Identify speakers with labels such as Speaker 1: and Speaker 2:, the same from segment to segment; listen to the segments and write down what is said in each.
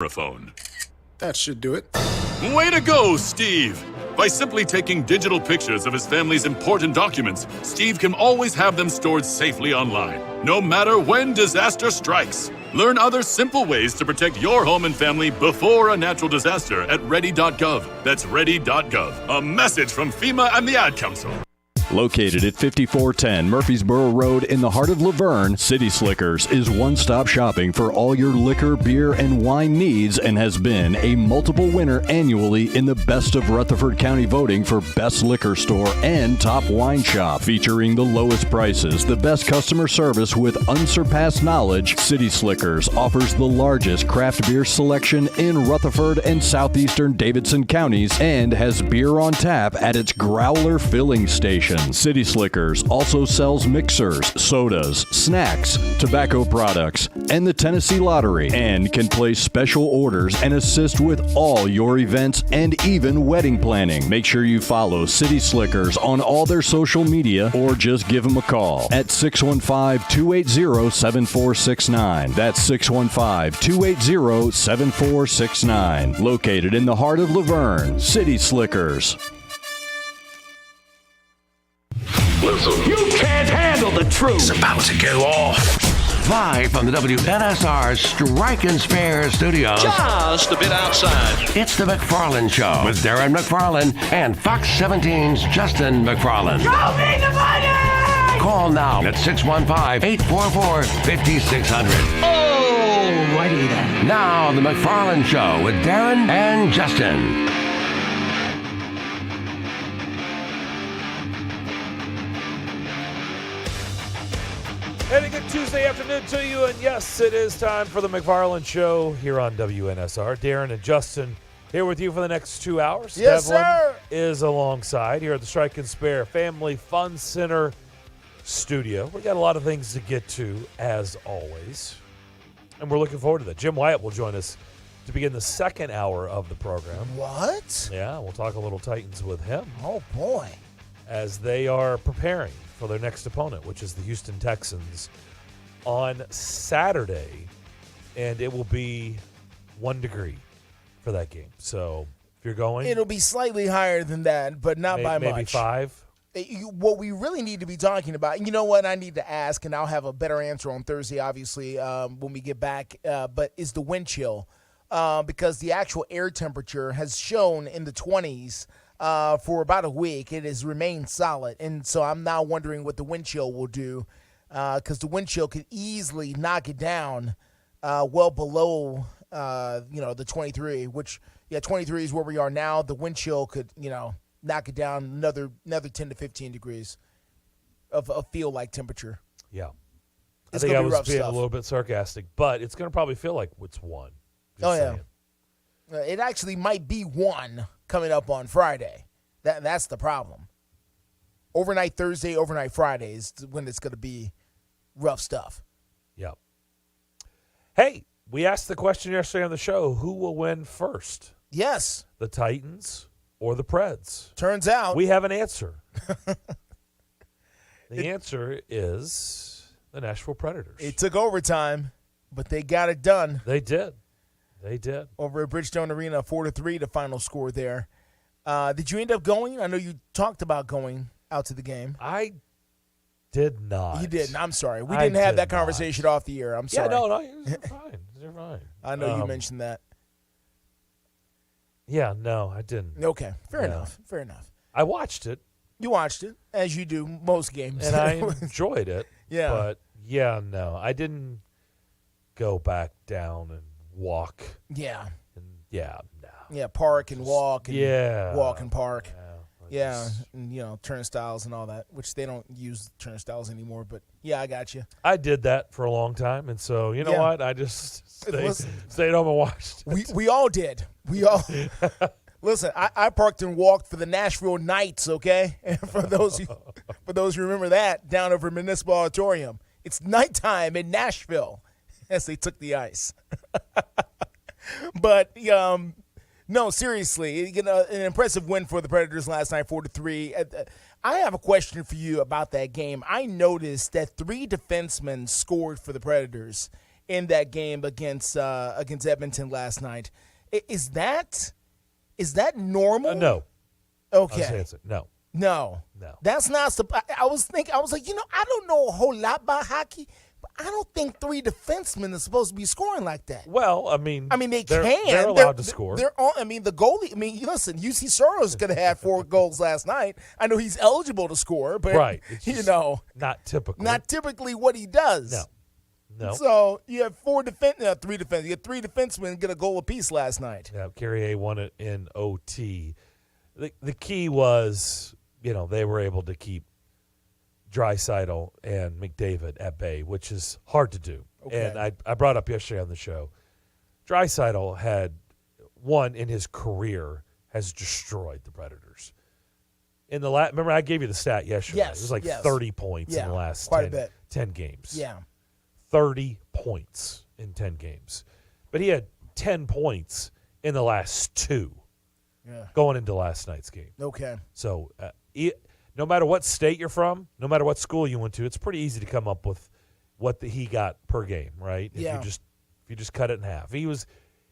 Speaker 1: phone.
Speaker 2: That should do it.
Speaker 1: Way to go, Steve! By simply taking digital pictures of his family's important documents, Steve can always have them stored safely online, no matter when disaster strikes. Learn other simple ways to protect your home and family before a natural disaster at ready.gov. That's ready.gov. A message from FEMA and the Ad Council.
Speaker 3: Located at 5410 Murfreesboro Road in the heart of Laverne, City Slickers is one-stop shopping for all your liquor, beer, and wine needs and has been a multiple winner annually in the Best of Rutherford County voting for Best Liquor Store and Top Wine Shop. Featuring the lowest prices, the best customer service with unsurpassed knowledge, City Slickers offers the largest craft beer selection in Rutherford and southeastern Davidson counties and has beer on tap at its Growler filling station. City Slickers also sells mixers, sodas, snacks, tobacco products, and the Tennessee Lottery, and can place special orders and assist with all your events and even wedding planning. Make sure you follow City Slickers on all their social media or just give them a call at 615-280-7469. That's 615-280-7469. Located in the heart of Laverne, City Slickers.
Speaker 4: Listen. You can't handle the truth.
Speaker 5: It's about to go off.
Speaker 4: Live from the WNSR Strike and Spare Studios.
Speaker 5: Just a bit outside.
Speaker 4: It's the McFarland Show with Darren McFarland and Fox 17's Justin McFarland.
Speaker 6: Show me the money!
Speaker 4: Call now at 615-844-5600.
Speaker 6: Oh, righty then.
Speaker 4: Now the McFarland Show with Darren and Justin.
Speaker 7: And a good Tuesday afternoon to you, and yes, it is time for the McFarland Show here on WNSR. Darren and Justin here with you for the next 2 hours.
Speaker 8: Yes,
Speaker 7: Devlin
Speaker 8: sir.
Speaker 7: is alongside here at the Strike and Spare Family Fun Center studio. We got a lot of things to get to, as always, and we're looking forward to that. Jim Wyatt will join us to begin the second hour of the program.
Speaker 8: What?
Speaker 7: Yeah, we'll talk a little Titans with him.
Speaker 8: Oh, boy.
Speaker 7: As they are preparing for their next opponent, which is the Houston Texans, on Saturday, and it will be 1 degree for that game. So if you're going,
Speaker 8: It'll be slightly higher than that, but not by much.
Speaker 7: Maybe 5.
Speaker 8: What we really need to be talking about, you know what I need to ask, and I'll have a better answer on Thursday, obviously, when we get back, but is the wind chill. Because the actual air temperature has shown in the 20s for about a week. It has remained solid, and so I'm now wondering what the wind chill will do, because the wind chill could easily knock it down well below, the 23, which, 23 is where we are now. The wind chill could, knock it down another 10 to 15 degrees of feel-like temperature.
Speaker 7: Yeah.
Speaker 8: It's
Speaker 7: I think I was being
Speaker 8: stuff.
Speaker 7: a little bit sarcastic, but it's going to probably feel like it's 1. Just saying.
Speaker 8: Yeah. It actually might be 1 coming up on Friday. That's the problem. Overnight Thursday, overnight Friday is when it's going to be rough stuff.
Speaker 7: Yeah. Hey, we asked the question yesterday on the show, who will win first?
Speaker 8: Yes.
Speaker 7: The Titans or the Preds?
Speaker 8: Turns out.
Speaker 7: We have an answer. The answer is the Nashville Predators.
Speaker 8: It took overtime, but they got it done.
Speaker 7: They did. Over at Bridgestone Arena, 4-3, the final score there. Did you end up going? I know you talked about going out to the game. I did not.
Speaker 8: You didn't. I'm sorry. We didn't have that conversation off the air. I'm sorry.
Speaker 7: Yeah, no, you're fine. You're fine.
Speaker 8: I know you mentioned that.
Speaker 7: Yeah, no, I didn't.
Speaker 8: Okay, fair enough.
Speaker 7: I watched it.
Speaker 8: You watched it, as you do most games.
Speaker 7: And I enjoyed it.
Speaker 8: Yeah.
Speaker 7: But, no, I didn't go back down and walk.
Speaker 8: Yeah.
Speaker 7: And, no.
Speaker 8: Yeah, park and walk. And walk and park.
Speaker 7: Yeah.
Speaker 8: And, turnstiles and all that, which they don't use turnstiles anymore. But, I got you.
Speaker 7: I did that for a long time. And so, you know what? I just stayed home and watched it.
Speaker 8: We all did. We all – listen, I parked and walked for the Nashville Knights, okay? And for those who remember that, down over Municipal Auditorium. It's nighttime in Nashville as they took the ice. But, no, seriously, an impressive win for the Predators last night, 4-3. I have a question for you about that game. I noticed that 3 defensemen scored for the Predators, in that game against Edmonton last night. Is that normal?
Speaker 7: No.
Speaker 8: Okay.
Speaker 7: No.
Speaker 8: No. That's not. I was like, I don't know a whole lot about hockey, but I don't think three defensemen are supposed to be scoring like that.
Speaker 7: Well, I mean,
Speaker 8: they
Speaker 7: they're,
Speaker 8: can.
Speaker 7: They're allowed to score.
Speaker 8: The goalie. Listen, UC Soros could have had 4 goals last night. I know he's eligible to score, but
Speaker 7: right. It's not typical.
Speaker 8: Not typically what he does.
Speaker 7: No.
Speaker 8: So you have 3 defense. You had 3 defensemen get a goal apiece last night.
Speaker 7: Yeah, Carrier won it in OT. The key was, they were able to keep Draisaitl and McDavid at bay, which is hard to do. Okay. And I brought up yesterday on the show, Draisaitl had one in his career has destroyed the Predators. In the remember I gave you the stat yesterday.
Speaker 8: Yes,
Speaker 7: it was 30 points in the last 10 games.
Speaker 8: Yeah.
Speaker 7: 30 points in 10 games. But he had 10 points in the last 2 going into last night's game.
Speaker 8: Okay.
Speaker 7: So no matter what state you're from, no matter what school you went to, it's pretty easy to come up with what he got per game, right? If you just cut it in half. He was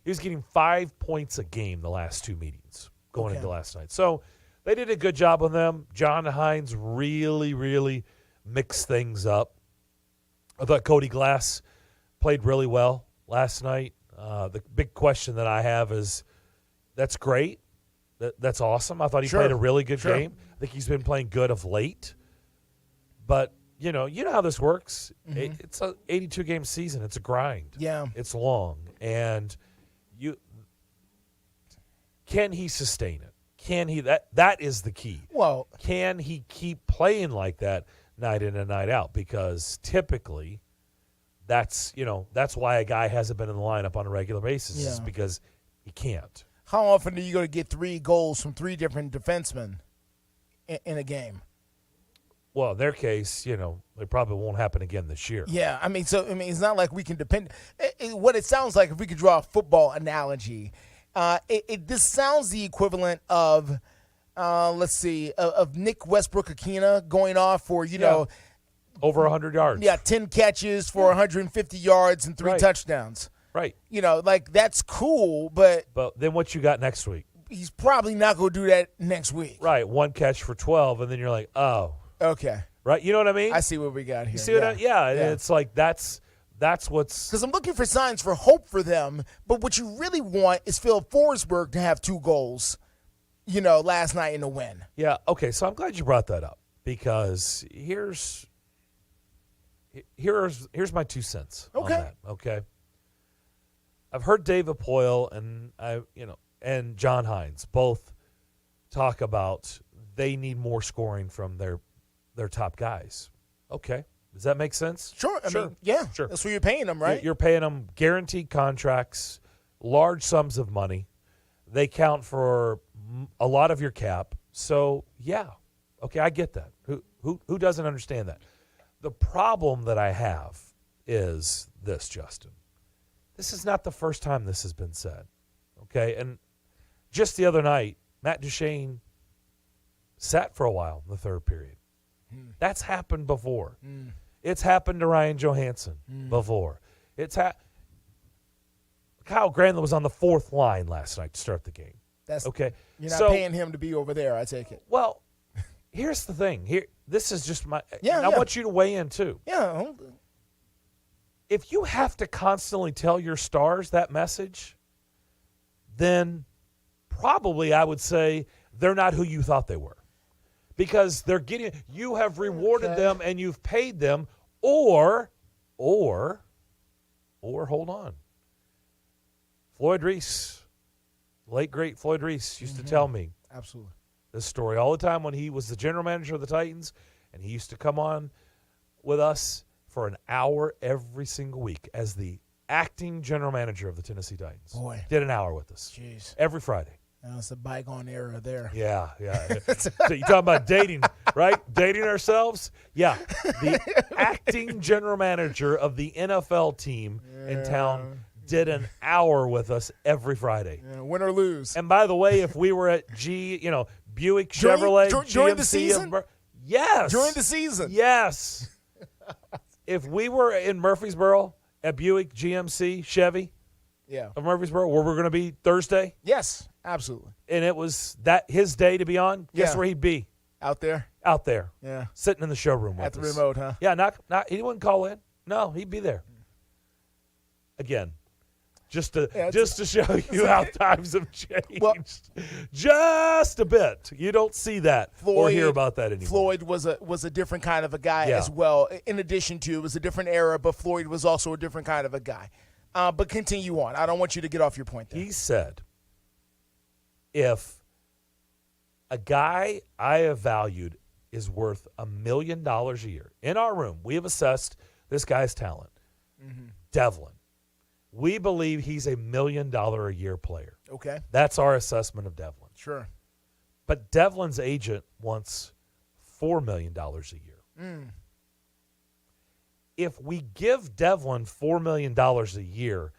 Speaker 7: getting 5 points a game the last 2 meetings going into last night. So they did a good job on them. John Hines really, really mixed things up. I thought Cody Glass played really well last night. The big question that I have is, that's great. That's awesome. I thought he played a really good game. I think he's been playing good of late. But, you know how this works. Mm-hmm. It's an 82-game season. It's a grind.
Speaker 8: Yeah.
Speaker 7: It's long. And can he sustain it? Can he? That is the key.
Speaker 8: Well,
Speaker 7: can he keep playing like that night in and night out? Because typically that's why a guy hasn't been in the lineup on a regular basis is because he can't.
Speaker 8: How often are you going to get 3 goals from 3 different defensemen in a game?
Speaker 7: Well, in their case, it probably won't happen again this year.
Speaker 8: Yeah, it's not like we can depend. What it sounds like, if we could draw a football analogy, this sounds the equivalent of, of Nick Westbrook-Akina going off for,
Speaker 7: over 100 yards.
Speaker 8: Yeah, 10 catches for 150 yards and 3 touchdowns.
Speaker 7: Right.
Speaker 8: That's cool, but
Speaker 7: then what you got next week?
Speaker 8: He's probably not going to do that next week.
Speaker 7: Right, 1 catch for 12, and then you're like, oh.
Speaker 8: Okay.
Speaker 7: Right, you know what I mean?
Speaker 8: I see what we got here.
Speaker 7: You see what it's like that's what's...
Speaker 8: Because I'm looking for signs for hope for them, but what you really want is Phil Forsberg to have 2 goals, last night in a win.
Speaker 7: Yeah, okay, so I'm glad you brought that up, because here's my 2 cents on that, okay? I've heard David Poyle and John Hines both talk about they need more scoring from their top guys. Okay. Does that make sense?
Speaker 8: Sure. Sure. That's what you're paying them, right?
Speaker 7: You're paying them guaranteed contracts, large sums of money. They count for a lot of your cap. So, yeah. Okay, I get that. Who doesn't understand that? The problem that I have is this, Justin. This is not the first time this has been said, okay? And just the other night, Matt Duchene sat for a while in the third period. That's happened before. It's happened to Ryan Johansson before. Kyle Granlund was on the 4th line last night to start the game.
Speaker 8: That's
Speaker 7: okay.
Speaker 8: You're not paying him to be over there, I take it.
Speaker 7: Well, here's the thing. This is just my – I want you to weigh in too.
Speaker 8: Yeah.
Speaker 7: If you have to constantly tell your stars that message, then probably I would say they're not who you thought they were. Because you have rewarded them and you've paid them, or hold on. Floyd Reese, late great Floyd Reese used to tell me
Speaker 8: absolutely
Speaker 7: this story all the time when he was the general manager of the Titans, and he used to come on with us for an hour every single week as the acting general manager of the Tennessee Titans.
Speaker 8: Boy.
Speaker 7: Did an hour with us.
Speaker 8: Jeez.
Speaker 7: Every Friday.
Speaker 8: It's a bygone era there.
Speaker 7: Yeah. So you talking about dating, right? Dating ourselves? Yeah. The acting general manager of the NFL team in town did an hour with us every Friday.
Speaker 8: Yeah, win or lose.
Speaker 7: And by the way, if we were at Buick Chevrolet,
Speaker 8: during the season?
Speaker 7: Yes.
Speaker 8: During the season?
Speaker 7: Yes. If we were in Murfreesboro at Buick, GMC, Chevy
Speaker 8: Yeah.
Speaker 7: of Murfreesboro, where we're going to be Thursday,
Speaker 8: Yes, absolutely.
Speaker 7: and it was that his day to be on, guess
Speaker 8: Yeah.
Speaker 7: where he'd be?
Speaker 8: Out there?
Speaker 7: Out there.
Speaker 8: Yeah.
Speaker 7: Sitting in the showroom with
Speaker 8: At the
Speaker 7: us.
Speaker 8: remote, huh?
Speaker 7: Yeah, not he wouldn't call in. No, he'd be there. Again, just to show you how times have changed.
Speaker 8: Well,
Speaker 7: just a bit. You don't see that or hear about that anymore.
Speaker 8: Floyd was a different kind of a guy as well. In addition to, it was a different era, but Floyd was also a different kind of a guy. But continue on. I don't want you to get off your point there.
Speaker 7: He said, if a guy I have valued is worth $1 million a year, in our room, we have assessed this guy's talent. Devlin. We believe he's $1 million a year player.
Speaker 8: Okay.
Speaker 7: That's our assessment of Devlin.
Speaker 8: Sure.
Speaker 7: But Devlin's agent wants $4 million a year. If we give Devlin $4 million a year,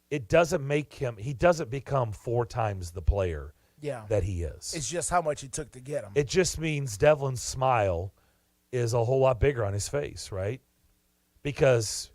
Speaker 7: it doesn't make him, he doesn't become 4 times the player that he is.
Speaker 8: It's just how much it took to get him.
Speaker 7: It just means Devlin's smile is a whole lot bigger on his face, right? Because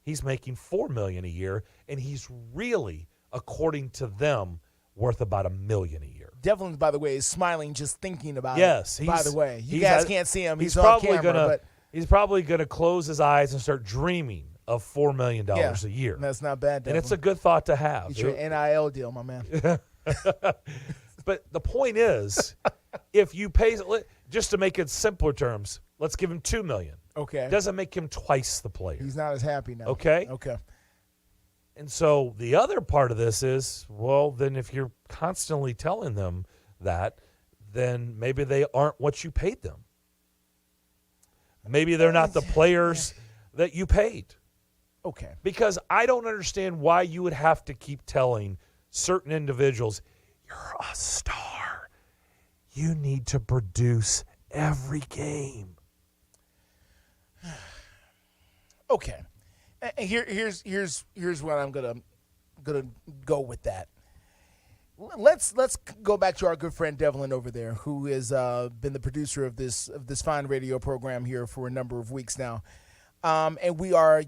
Speaker 7: he's making $4 million a year, and he's really, according to them, worth about $1 million a year.
Speaker 8: Devlin, by the way, is smiling just thinking about
Speaker 7: Yes,
Speaker 8: it. By the way, you guys can't see him. He's on camera,
Speaker 7: he's probably gonna close his eyes and start dreaming of $4 million a year.
Speaker 8: That's not bad, Devlin.
Speaker 7: And it's a good thought to have.
Speaker 8: It's your NIL deal, my man.
Speaker 7: But the point is, if you pay, just to make it simpler terms, let's give him $2 million.
Speaker 8: Okay.
Speaker 7: Doesn't make him twice the player.
Speaker 8: He's not as happy now.
Speaker 7: Okay.
Speaker 8: Okay.
Speaker 7: And so the other part of this is, well, then if you're constantly telling them that, then maybe they aren't what you paid them. Maybe they're not the players that you paid.
Speaker 8: Okay.
Speaker 7: Because I don't understand why you would have to keep telling certain individuals, you're a star. You need to produce every game.
Speaker 8: Okay. And here's what I'm gonna go with that. Let's go back to our good friend Devlin over there, who has been the producer of this fine radio program here for a number of weeks now, and we are,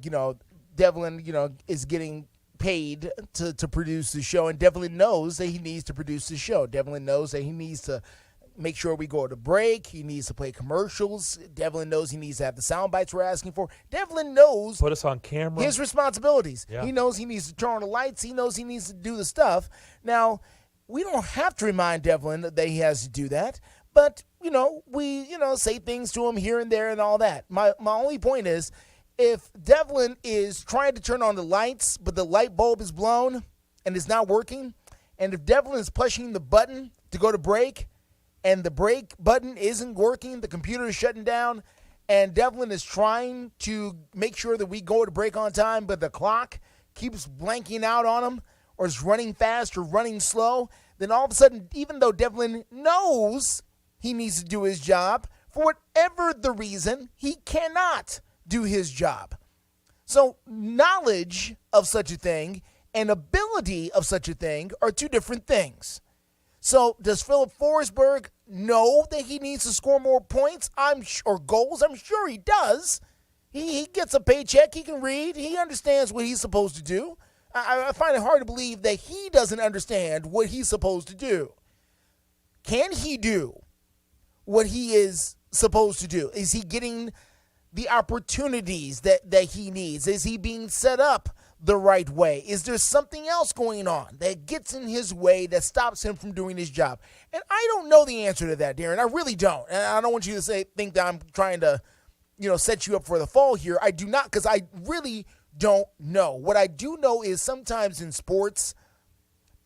Speaker 8: Devlin, is getting paid to produce the show, and Devlin knows that he needs to produce the show. Devlin knows that he needs to make sure we go to break. He needs to play commercials. Devlin knows he needs to have the sound bites we're asking for. Devlin knows
Speaker 7: put us on camera.
Speaker 8: His responsibilities.
Speaker 7: Yeah.
Speaker 8: He knows he needs to turn on the lights. He knows he needs to do the stuff. Now, we don't have to remind Devlin that he has to do that, but we say things to him here and there and all that. My only point is, if Devlin is trying to turn on the lights, but the light bulb is blown and it's not working, and if Devlin is pushing the button to go to break, and the break button isn't working, the computer is shutting down, and Devlin is trying to make sure that we go to break on time, but the clock keeps blanking out on him, or is running fast or running slow, then all of a sudden, even though Devlin knows he needs to do his job, for whatever the reason, he cannot do his job. So knowledge of such a thing and ability of such a thing are two different things. So does Philip Forsberg know that he needs to score more points or goals? I'm sure he does. He gets a paycheck. He can read. He understands what he's supposed to do. I find it hard to believe that he doesn't understand what he's supposed to do. Can he do what he is supposed to do? Is he getting the opportunities that he needs? Is he being set up the right way? Is there something else going on that gets in his way that stops him from doing his job? And I don't know the answer to that, Darren. I really don't. And I don't want you to think that I'm trying to, set you up for the fall here. I do not, because I really don't know. What I do know is sometimes in sports,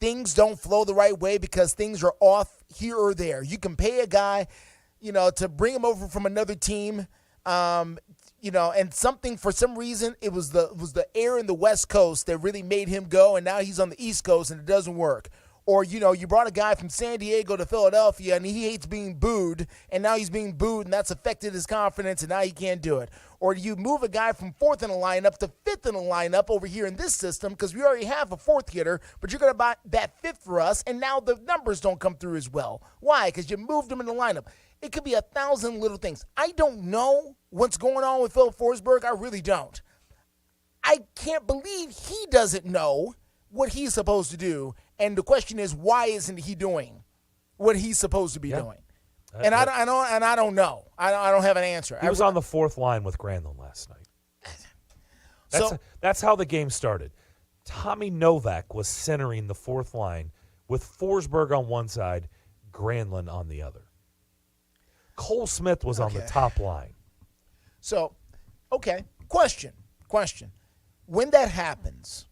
Speaker 8: things don't flow the right way because things are off here or there. You can pay a guy, to bring him over from another team, and something, for some reason, it was the air in the West Coast that really made him go, and now he's on the East Coast and it doesn't work. Or, you brought a guy from San Diego to Philadelphia and he hates being booed, and now he's being booed, and that's affected his confidence, and now he can't do it. Or you move a guy from fourth in the lineup to fifth in the lineup over here in this system because we already have a fourth hitter, but you're going to buy that fifth for us, and now the numbers don't come through as well. Why? Because you moved him in the lineup. It could be 1,000 little things. I don't know what's going on with Phil Forsberg. I really don't. I can't believe he doesn't know what he's supposed to do. And the question is, why isn't he doing what he's supposed to be doing? And I don't know. I don't have an answer.
Speaker 7: He was on the fourth line with Granlund last night. That's how the game started. Tommy Novak was centering the fourth line with Forsberg on one side, Granlund on the other. Cole Smith was on the top line.
Speaker 8: So, question. When that happens,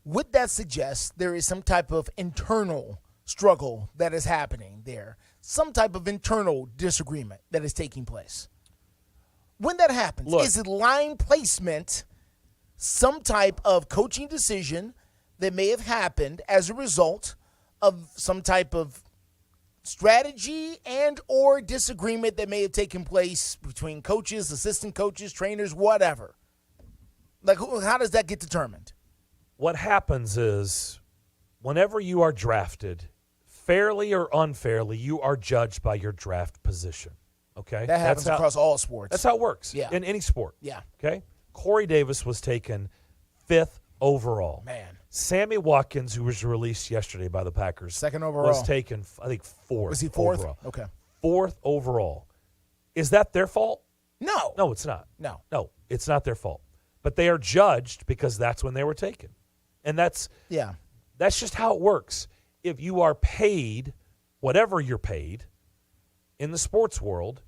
Speaker 8: would that suggest there is some type of internal struggle that is happening there? Some type of internal disagreement that is taking place? When that happens, is it line placement, some type of coaching decision that may have happened as a result of some type of strategy and or disagreement that may have taken place between coaches, assistant coaches, trainers, whatever? Like, how does that get determined?
Speaker 7: What happens is whenever you are drafted, fairly or unfairly, you are judged by your draft position. Okay?
Speaker 8: That happens across all sports.
Speaker 7: That's how it works in any sport.
Speaker 8: Yeah.
Speaker 7: Okay? Corey Davis was taken 5th overall.
Speaker 8: Man.
Speaker 7: Sammy Watkins, who was released yesterday by the Packers,
Speaker 8: 2nd overall,
Speaker 7: was taken, I think, 4th.
Speaker 8: Was he 4th?
Speaker 7: Overall.
Speaker 8: Okay.
Speaker 7: 4th overall. Is that their fault?
Speaker 8: No.
Speaker 7: No, it's not.
Speaker 8: No,
Speaker 7: it's not their fault. But they are judged because that's when they were taken. And that's just how it works. If you are paid whatever you're paid in the sports world,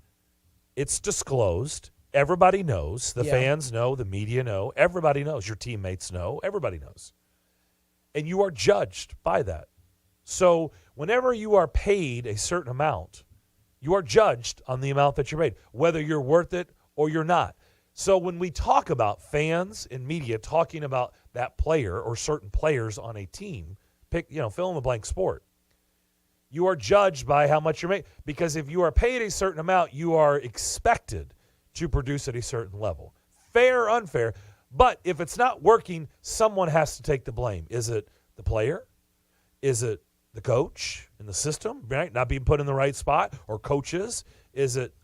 Speaker 7: it's disclosed. Everybody knows. The fans know. The media know. Everybody knows. Your teammates know. Everybody knows. And you are judged by that. So whenever you are paid a certain amount, you are judged on the amount that you're paid, whether you're worth it or you're not. So when we talk about fans and media talking about that player or certain players on a team, fill in the blank sport, you are judged by how much you're made. Because if you are paid a certain amount, you are expected to produce at a certain level. Fair or unfair. But if it's not working, someone has to take the blame. Is it the player? Is it the coach in the system, right? Not being put in the right spot? Or coaches? Is it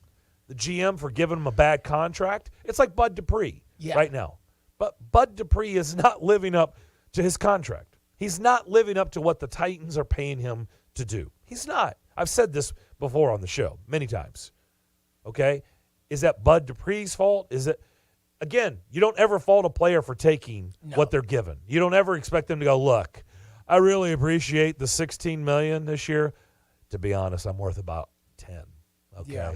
Speaker 7: the GM for giving him a bad contract? It's like Bud Dupree right now. But Bud Dupree is not living up to his contract. He's not living up to what the Titans are paying him to do. He's not. I've said this before on the show many times. Okay? Is that Bud Dupree's fault? Is it, again, you don't ever fault a player for taking what they're given. You don't ever expect them to go, look, I really appreciate the $16 million this year. To be honest, I'm worth about 10. Okay?
Speaker 8: Yeah.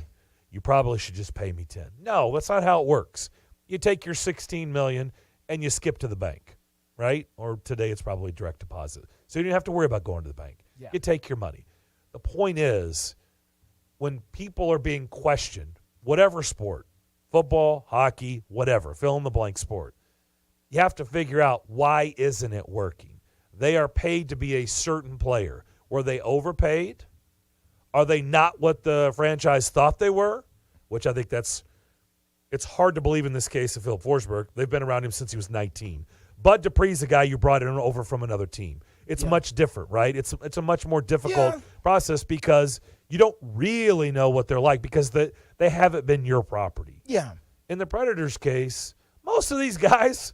Speaker 7: You probably should just pay me 10. No, that's not how it works. You take your $16 million and you skip to the bank, right? Or today it's probably direct deposit. So you don't have to worry about going to the bank.
Speaker 8: Yeah.
Speaker 7: You take your money. The point is, when people are being questioned, whatever sport, football, hockey, whatever, fill in the blank sport, you have to figure out, why isn't it working? They are paid to be a certain player. Were they overpaid? Are they not what the franchise thought they were? Which I think it's hard to believe in this case of Philip Forsberg. They've been around him since he was 19. Bud Dupree's a guy you brought in over from another team. It's much different, right? It's a much more difficult process because you don't really know what they're like because they haven't been your property.
Speaker 8: Yeah.
Speaker 7: In the Predators' case, most of these guys,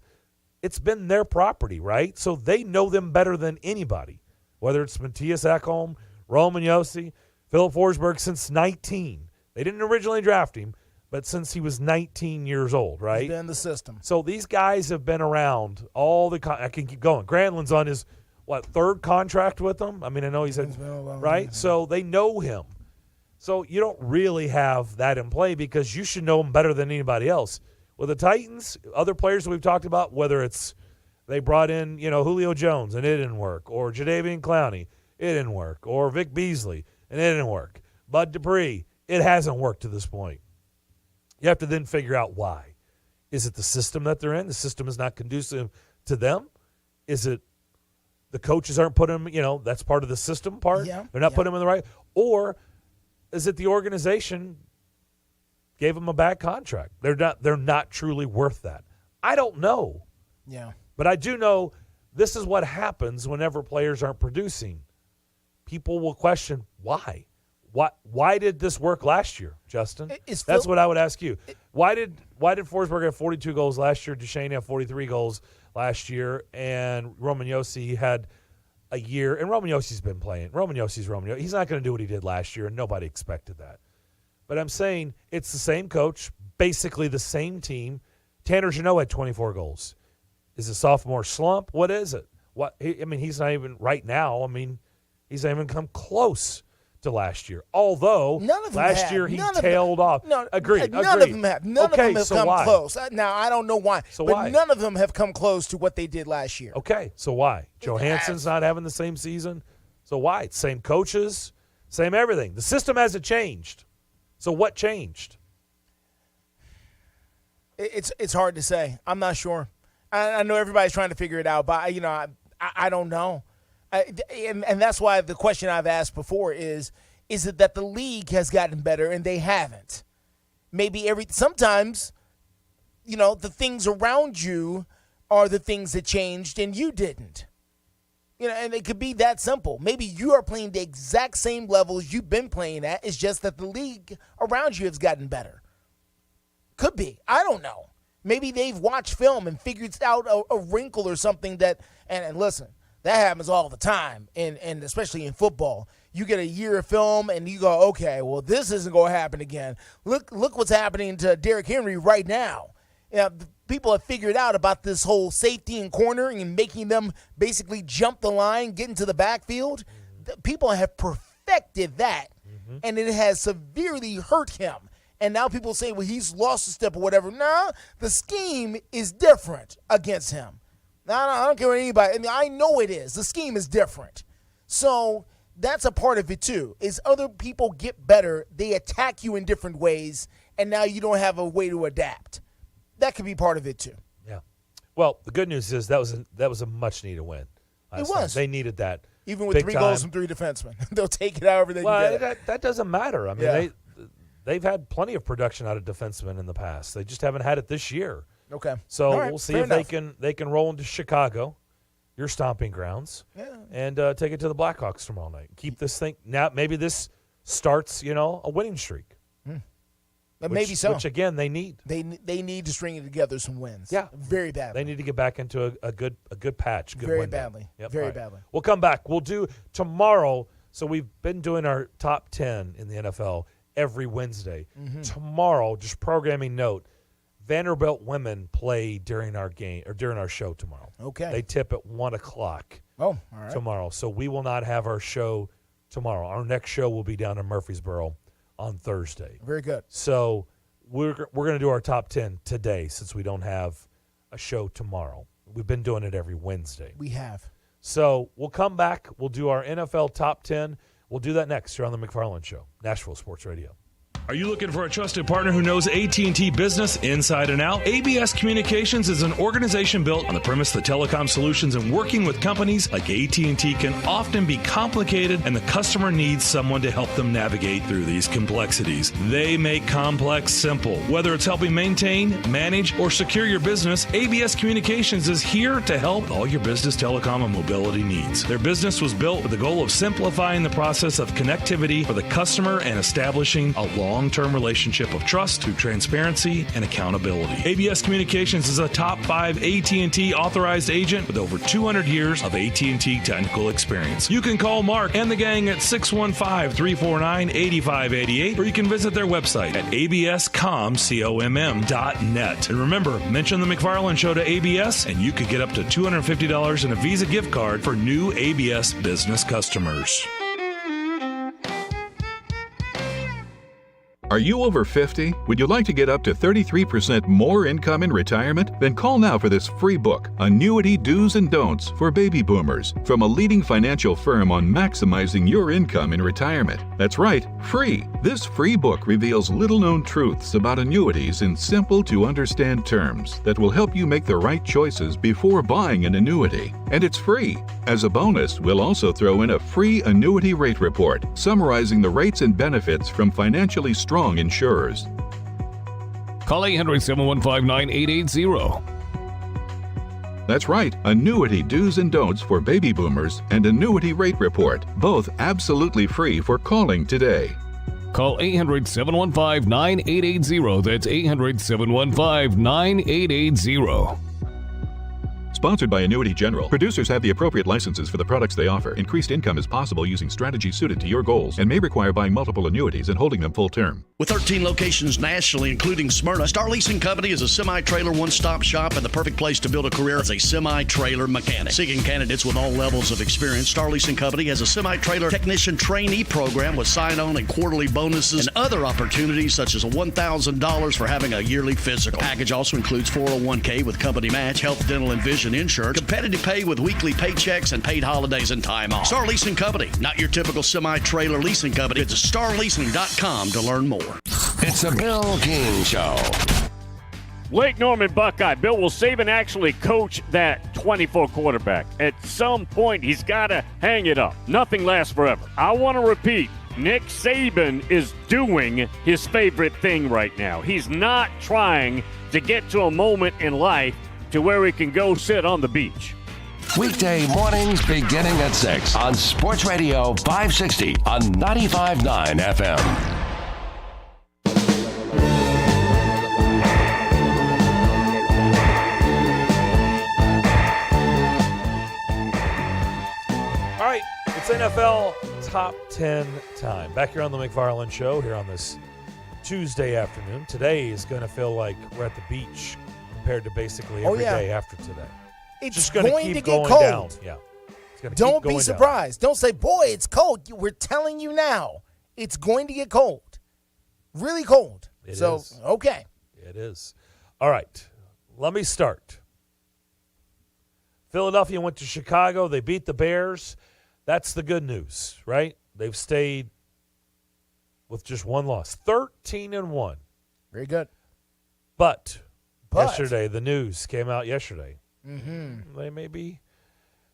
Speaker 7: it's been their property, right? So they know them better than anybody, whether it's Matthias Ekholm, Roman Josi, Philip Forsberg since 19. They didn't originally draft him, but since he was 19 years old, right?
Speaker 8: He's been in the system.
Speaker 7: So these guys have been around I can keep going. Granlund's on his, third contract with them? I mean, I know he's right? So they know him. So you don't really have that in play because you should know him better than anybody else. With the Titans, other players that we've talked about, whether it's they brought in, Julio Jones and it didn't work, or Jadeveon Clowney, it didn't work, or Vic Beasley, and it didn't work. Bud Dupree, it hasn't worked to this point. You have to then figure out why. Is it the system that they're in? The system is not conducive to them? Is it the coaches aren't putting them, that's part of the system part?
Speaker 8: Yeah,
Speaker 7: They're not putting them in the right? Or is it the organization gave them a bad contract? They're not truly worth that. I don't know.
Speaker 8: Yeah.
Speaker 7: But I do know this is what happens whenever players aren't producing. People will question, why? Why did this work last year, Justin? That's what I would ask you. Why did Forsberg have 42 goals last year, Duchesne have 43 goals last year, and Roman Josi had a year, and Roman Jossi's been playing. Roman Jossi's Roman Josi. He's not going to do what he did last year, and nobody expected that. But I'm saying it's the same coach, basically the same team. Tanner Jeannot had 24 goals. Is it sophomore slump? What is it? He's not even right now. He's not even come close to last year. Although last year he tailed off. Agreed.
Speaker 8: None of them have. None of them have come close. Now, I don't know why.
Speaker 7: Why?
Speaker 8: None of them have come close to what they did last year.
Speaker 7: Okay, so why? Johansson's not having the same season. So why? Same coaches, same everything. The system hasn't changed. So what changed?
Speaker 8: It's hard to say. I'm not sure. I know everybody's trying to figure it out, but I don't know. And that's why the question I've asked before is it that the league has gotten better and they haven't? Maybe sometimes, the things around you are the things that changed and you didn't. And it could be that simple. Maybe you are playing the exact same levels you've been playing at. It's just that the league around you has gotten better. Could be. I don't know. Maybe they've watched film and figured out a wrinkle or something that, and listen, that happens all the time, and especially in football. You get a year of film, and you go, okay, well, this isn't going to happen again. Look what's happening to Derrick Henry right now. People have figured out about this whole safety and cornering and making them basically jump the line, get into the backfield. People have perfected that, and it has severely hurt him. And now people say, well, he's lost a step or whatever. No, the scheme is different against him. I don't care what anybody. I know it is. The scheme is different. So that's a part of it, too, is other people get better. They attack you in different ways, and now you don't have a way to adapt. That could be part of it, too.
Speaker 7: Yeah. Well, the good news is that was a much-needed win.
Speaker 8: It was.
Speaker 7: They needed that.
Speaker 8: Even with 3 goals from 3 defensemen. They'll take it however they can get it.
Speaker 7: That doesn't matter. They've had plenty of production out of defensemen in the past. They just haven't had it this year.
Speaker 8: Okay.
Speaker 7: So we'll see if they can roll into Chicago, your stomping grounds, and take it to the Blackhawks tomorrow night. Keep this thing now. Maybe this starts, a winning streak.
Speaker 8: Maybe so.
Speaker 7: Which again they need.
Speaker 8: They need to string together some wins.
Speaker 7: Yeah,
Speaker 8: very badly.
Speaker 7: They need to get back into a good patch.
Speaker 8: Very badly. Yep. Very badly.
Speaker 7: We'll come back. We'll do tomorrow. So we've been doing our top 10 in the NFL every Wednesday. Tomorrow, just programming note. Vanderbilt women play during our game or during our show tomorrow.
Speaker 8: Okay.
Speaker 7: They tip at 1:00.
Speaker 8: Oh, all right.
Speaker 7: Tomorrow. So we will not have our show tomorrow. Our next show will be down in Murfreesboro on Thursday.
Speaker 8: Very good.
Speaker 7: So we're going to do our top 10 today since we don't have a show tomorrow. We've been doing it every Wednesday.
Speaker 8: We have.
Speaker 7: So we'll come back. We'll do our NFL top 10. We'll do that next here on the McFarland Show, Nashville Sports Radio.
Speaker 2: Are you looking for a trusted partner who knows AT&T business inside and out? ABS Communications is an organization built on the premise that telecom solutions and working with companies like AT&T can often be complicated, and the customer needs someone to help them navigate through these complexities. They make complex simple. Whether it's helping maintain, manage, or secure your business, ABS Communications is here to help with all your business telecom and mobility needs. Their business was built with the goal of simplifying the process of connectivity for the customer and establishing a long-term relationship of trust through transparency and accountability. ABS Communications is a top 5 AT&T authorized agent with over 200 years of AT&T technical experience. You can call Mark and the gang at 615-349-8588, or you can visit their website at abscomm.net. And remember, mention the McFarland Show to ABS, and you could get up to $250 in a Visa gift card for new ABS business customers.
Speaker 9: Are you over 50? Would you like to get up to 33% more income in retirement? Then call now for this free book, Annuity Do's and Don'ts for Baby Boomers, from a leading financial firm on maximizing your income in retirement. That's right, free. This free book reveals little-known truths about annuities in simple-to-understand terms that will help you make the right choices before buying an annuity. And it's free. As a bonus, we'll also throw in a free annuity rate report summarizing the rates and benefits from financially strong insurers.
Speaker 10: Call 800-715-9880.
Speaker 9: That's right, annuity do's and don'ts for baby boomers and annuity rate report, both absolutely free for calling today.
Speaker 10: Call 800-715-9880. That's 800-715-9880.
Speaker 9: Sponsored by Annuity General. Producers have the appropriate licenses for the products they offer. Increased income is possible using strategies suited to your goals and may require buying multiple annuities and holding them full term.
Speaker 5: With 13 locations nationally, including Smyrna, Star Leasing Company is a semi-trailer one-stop shop and the perfect place to build a career as a semi-trailer mechanic. Seeking candidates with all levels of experience, Star Leasing Company has a semi-trailer technician trainee program with sign-on and quarterly bonuses and other opportunities such as $1,000 for having a yearly physical. The package also includes 401k with company match, health, dental, and vision insurance, competitive pay with weekly paychecks and paid holidays and time off. Star Leasing Company, not your typical semi-trailer leasing company. Visit starleasing.com to learn more.
Speaker 4: It's a Bill King Show.
Speaker 11: Lake Norman Buckeye. Bill, will Saban actually coach that 24 quarterback? At some point, he's got to hang it up. Nothing lasts forever. I want to repeat, Nick Saban is doing his favorite thing right now. He's not trying to get to a moment in life to where he can go sit on the beach.
Speaker 4: Weekday mornings beginning at 6 on Sports Radio 560 on 95.9 FM.
Speaker 7: All right, it's NFL Top 10 time. Back here on the McFarland Show here on this Tuesday afternoon. Today is going to feel like we're at the beach compared to basically every day after today.
Speaker 8: It's
Speaker 7: just
Speaker 8: going
Speaker 7: keep
Speaker 8: to get
Speaker 7: going
Speaker 8: cold.
Speaker 7: down. Yeah. It's gonna
Speaker 8: Don't
Speaker 7: keep going
Speaker 8: be surprised.
Speaker 7: down.
Speaker 8: Don't say, boy, it's cold. We're telling you now. It's going to get cold. Really cold.
Speaker 7: It is.
Speaker 8: Okay.
Speaker 7: It is. All right. Let me start. Philadelphia went to Chicago. They beat the Bears. That's the good news, right? They've stayed with just one loss. 13-1.
Speaker 8: Very good.
Speaker 7: But yesterday, the news came out yesterday. They may be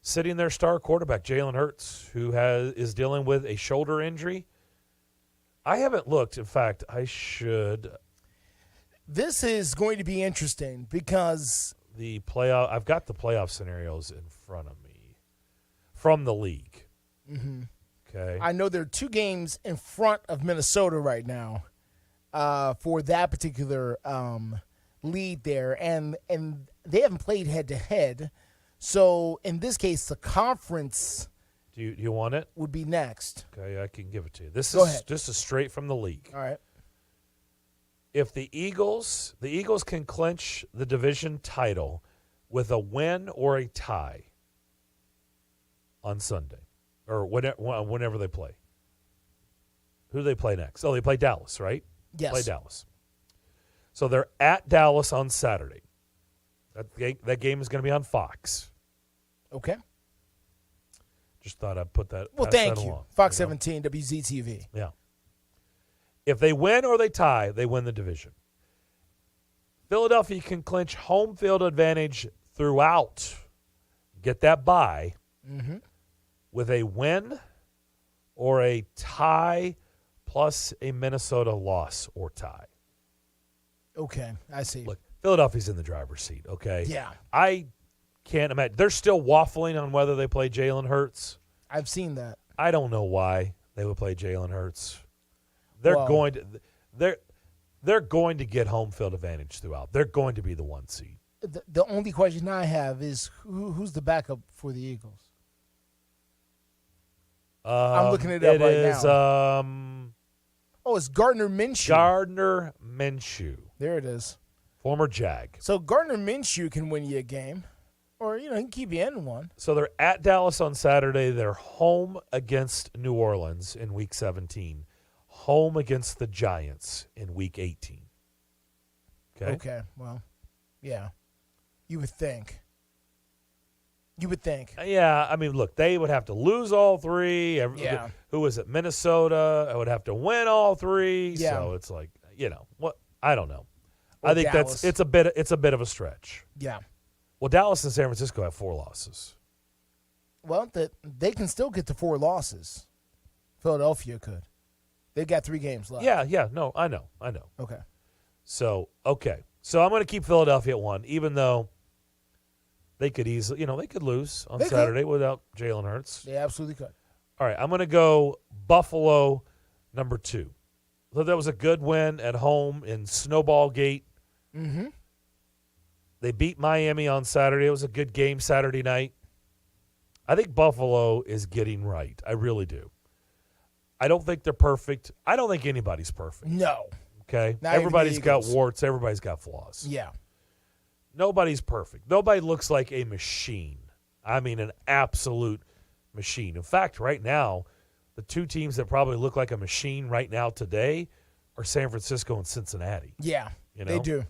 Speaker 7: sitting their star quarterback, Jalen Hurts, who is dealing with a shoulder injury. I haven't looked. In fact, I should.
Speaker 8: This is going to be interesting because
Speaker 7: I've got the playoff scenarios in front of me from the league. Okay.
Speaker 8: I know there are 2 games in front of Minnesota right now for that particular lead there, and they haven't played head-to-head. So, in this case, the conference
Speaker 7: do you want it?
Speaker 8: Would be next.
Speaker 7: Okay, I can give it to you. This
Speaker 8: Go
Speaker 7: is
Speaker 8: ahead.
Speaker 7: just a straight from the league.
Speaker 8: All right.
Speaker 7: If the Eagles can clinch the division title with a win or a tie on Sunday, or whenever they play. Who do they play next? Oh, they play Dallas, right?
Speaker 8: Yes.
Speaker 7: Play Dallas. So they're at Dallas on Saturday. That game is going to be on Fox.
Speaker 8: Okay.
Speaker 7: Just thought I'd put that.
Speaker 8: Well, thank you. Fox 17, WZTV.
Speaker 7: Yeah. If they win or they tie, they win the division. Philadelphia can clinch home field advantage throughout. Get that bye with a win or a tie plus a Minnesota loss or tie.
Speaker 8: Okay, I see.
Speaker 7: Look, Philadelphia's in the driver's seat, okay?
Speaker 8: Yeah.
Speaker 7: I can't imagine. They're still waffling on whether they play Jalen Hurts.
Speaker 8: I've seen that.
Speaker 7: I don't know why they would play Jalen Hurts. They're going to get home field advantage throughout. They're going to be the 1 seed.
Speaker 8: The only question I have is who's the backup for the Eagles? I'm looking it up right now. It's Gardner Minshew.
Speaker 7: Gardner Minshew.
Speaker 8: There it is.
Speaker 7: Former Jag.
Speaker 8: So Gardner Minshew can win you a game. Or, he can keep you in one.
Speaker 7: So they're at Dallas on Saturday. They're home against New Orleans in Week 17. Home against the Giants in Week 18.
Speaker 8: Okay. Well, yeah. You would think.
Speaker 7: Yeah, I mean, look, they would have to lose all 3.
Speaker 8: Yeah.
Speaker 7: Who was it? Minnesota. I would have to win all 3.
Speaker 8: Yeah.
Speaker 7: So it's like, what? I don't know.
Speaker 8: Or
Speaker 7: I think
Speaker 8: Dallas.
Speaker 7: it's a bit of a stretch.
Speaker 8: Yeah.
Speaker 7: Well, Dallas and San Francisco have 4 losses.
Speaker 8: Well, they can still get to 4 losses. Philadelphia could. They've got 3 games left.
Speaker 7: Yeah. No, I know.
Speaker 8: Okay.
Speaker 7: So I'm going to keep Philadelphia at 1, even though they could easily, they could lose on Saturday without Jalen Hurts.
Speaker 8: They absolutely could.
Speaker 7: All right, I'm going to go Buffalo number 2. So that was a good win at home in Snowball Gate.
Speaker 8: Mm-hmm.
Speaker 7: They beat Miami on Saturday. It was a good game Saturday night. I think Buffalo is getting right. I really do. I don't think they're perfect. I don't think anybody's perfect.
Speaker 8: No.
Speaker 7: Okay?
Speaker 8: Not
Speaker 7: Everybody's
Speaker 8: even the
Speaker 7: got
Speaker 8: Eagles.
Speaker 7: warts. Everybody's got flaws.
Speaker 8: Yeah.
Speaker 7: Nobody's perfect. Nobody looks like a machine. I mean, an absolute machine. In fact, right now, the two teams that probably look like a machine right now today are San Francisco and Cincinnati.
Speaker 8: Yeah, they do.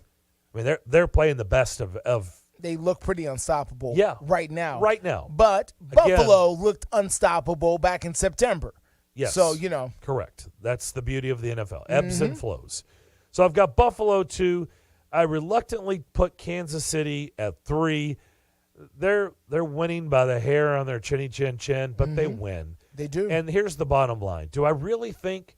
Speaker 7: I mean, they're playing the best of.
Speaker 8: They look pretty unstoppable. Right now.
Speaker 7: Right now.
Speaker 8: But
Speaker 7: Again,
Speaker 8: Buffalo looked unstoppable back in September.
Speaker 7: Yes.
Speaker 8: So
Speaker 7: correct. That's the beauty of the NFL. Ebbs and flows. So I've got Buffalo 2. I reluctantly put Kansas City at 3. They're winning by the hair on their chinny chin chin, but they win.
Speaker 8: They do.
Speaker 7: And here's the bottom line. Do I really think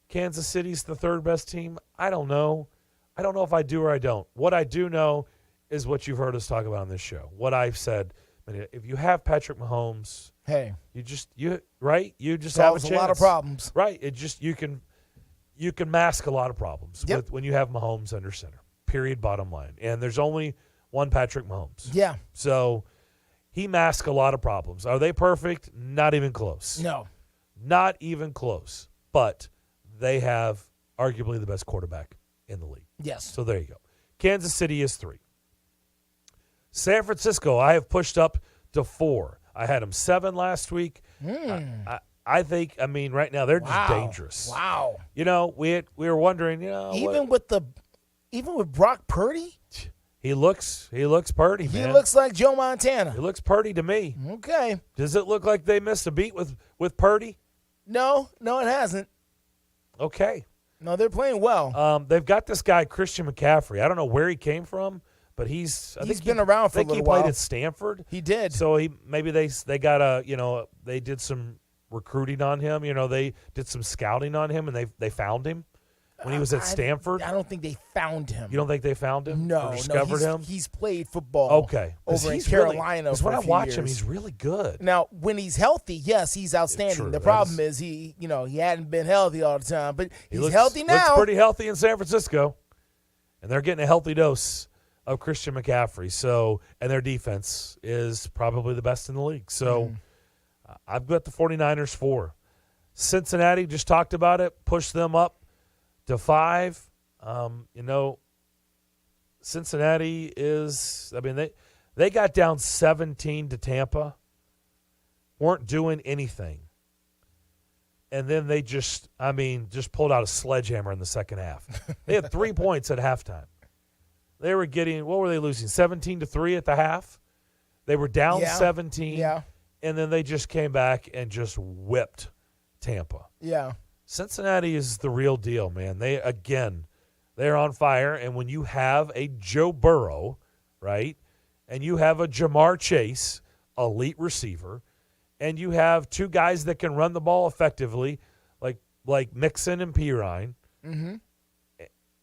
Speaker 7: Kansas City's the third best team? I don't know. I don't know if I do or I don't. What I do know is what you've heard us talk about on this show. What I've said, if you have Patrick Mahomes,
Speaker 8: hey,
Speaker 7: you just have a chance.
Speaker 8: Solves a lot of problems.
Speaker 7: Right. You can mask a lot of problems when you have Mahomes under center. Period, bottom line. And there's only one Patrick Mahomes.
Speaker 8: Yeah.
Speaker 7: So he masks a lot of problems. Are they perfect? Not even close.
Speaker 8: No.
Speaker 7: Not even close. But they have arguably the best quarterback in the league.
Speaker 8: Yes.
Speaker 7: So there you go. Kansas City is 3. San Francisco, I have pushed up to 4. I had them 7 last week. I think, right now they're just dangerous.
Speaker 8: Wow.
Speaker 7: We were wondering,
Speaker 8: even with Brock Purdy?
Speaker 7: He looks Purdy, man.
Speaker 8: He looks like Joe Montana.
Speaker 7: He looks Purdy to me.
Speaker 8: Okay.
Speaker 7: Does it look like they missed a beat with Purdy?
Speaker 8: No, it hasn't.
Speaker 7: Okay.
Speaker 8: No, they're playing well.
Speaker 7: They've got this guy, Christian McCaffrey. I don't know where he came from, but he's been around for a little while. I think he played at Stanford.
Speaker 8: He did.
Speaker 7: So they got they did some recruiting on him. They did some scouting on him, and they found him when he was at Stanford.
Speaker 8: I don't think they found him.
Speaker 7: You don't think they found him?
Speaker 8: No,
Speaker 7: or discovered him?
Speaker 8: He's played football.
Speaker 7: Okay,
Speaker 8: over in Carolina.
Speaker 7: Because when I watch him, he's really good.
Speaker 8: Now, when he's healthy, yes, he's outstanding.
Speaker 7: True,
Speaker 8: the problem is he hadn't been healthy all the time, but he's healthy now.
Speaker 7: Looks pretty healthy in San Francisco, and they're getting a healthy dose of Christian McCaffrey. So, and their defense is probably the best in the league. So, I've got the 49ers 4. Cincinnati, just talked about it, pushed them up to 5. Cincinnati is, they got down 17 to Tampa, weren't doing anything. And then they just pulled out a sledgehammer in the second half. They had 3 points at halftime. They were getting, what were they losing, 17-3 at the half? They were down 17.
Speaker 8: Yeah.
Speaker 7: And then they just came back and just whipped Tampa.
Speaker 8: Yeah.
Speaker 7: Cincinnati is the real deal, man. They're on fire. And when you have a Joe Burrow, right, and you have a Jamar Chase, elite receiver, and you have 2 guys that can run the ball effectively, like Mixon and Pirine,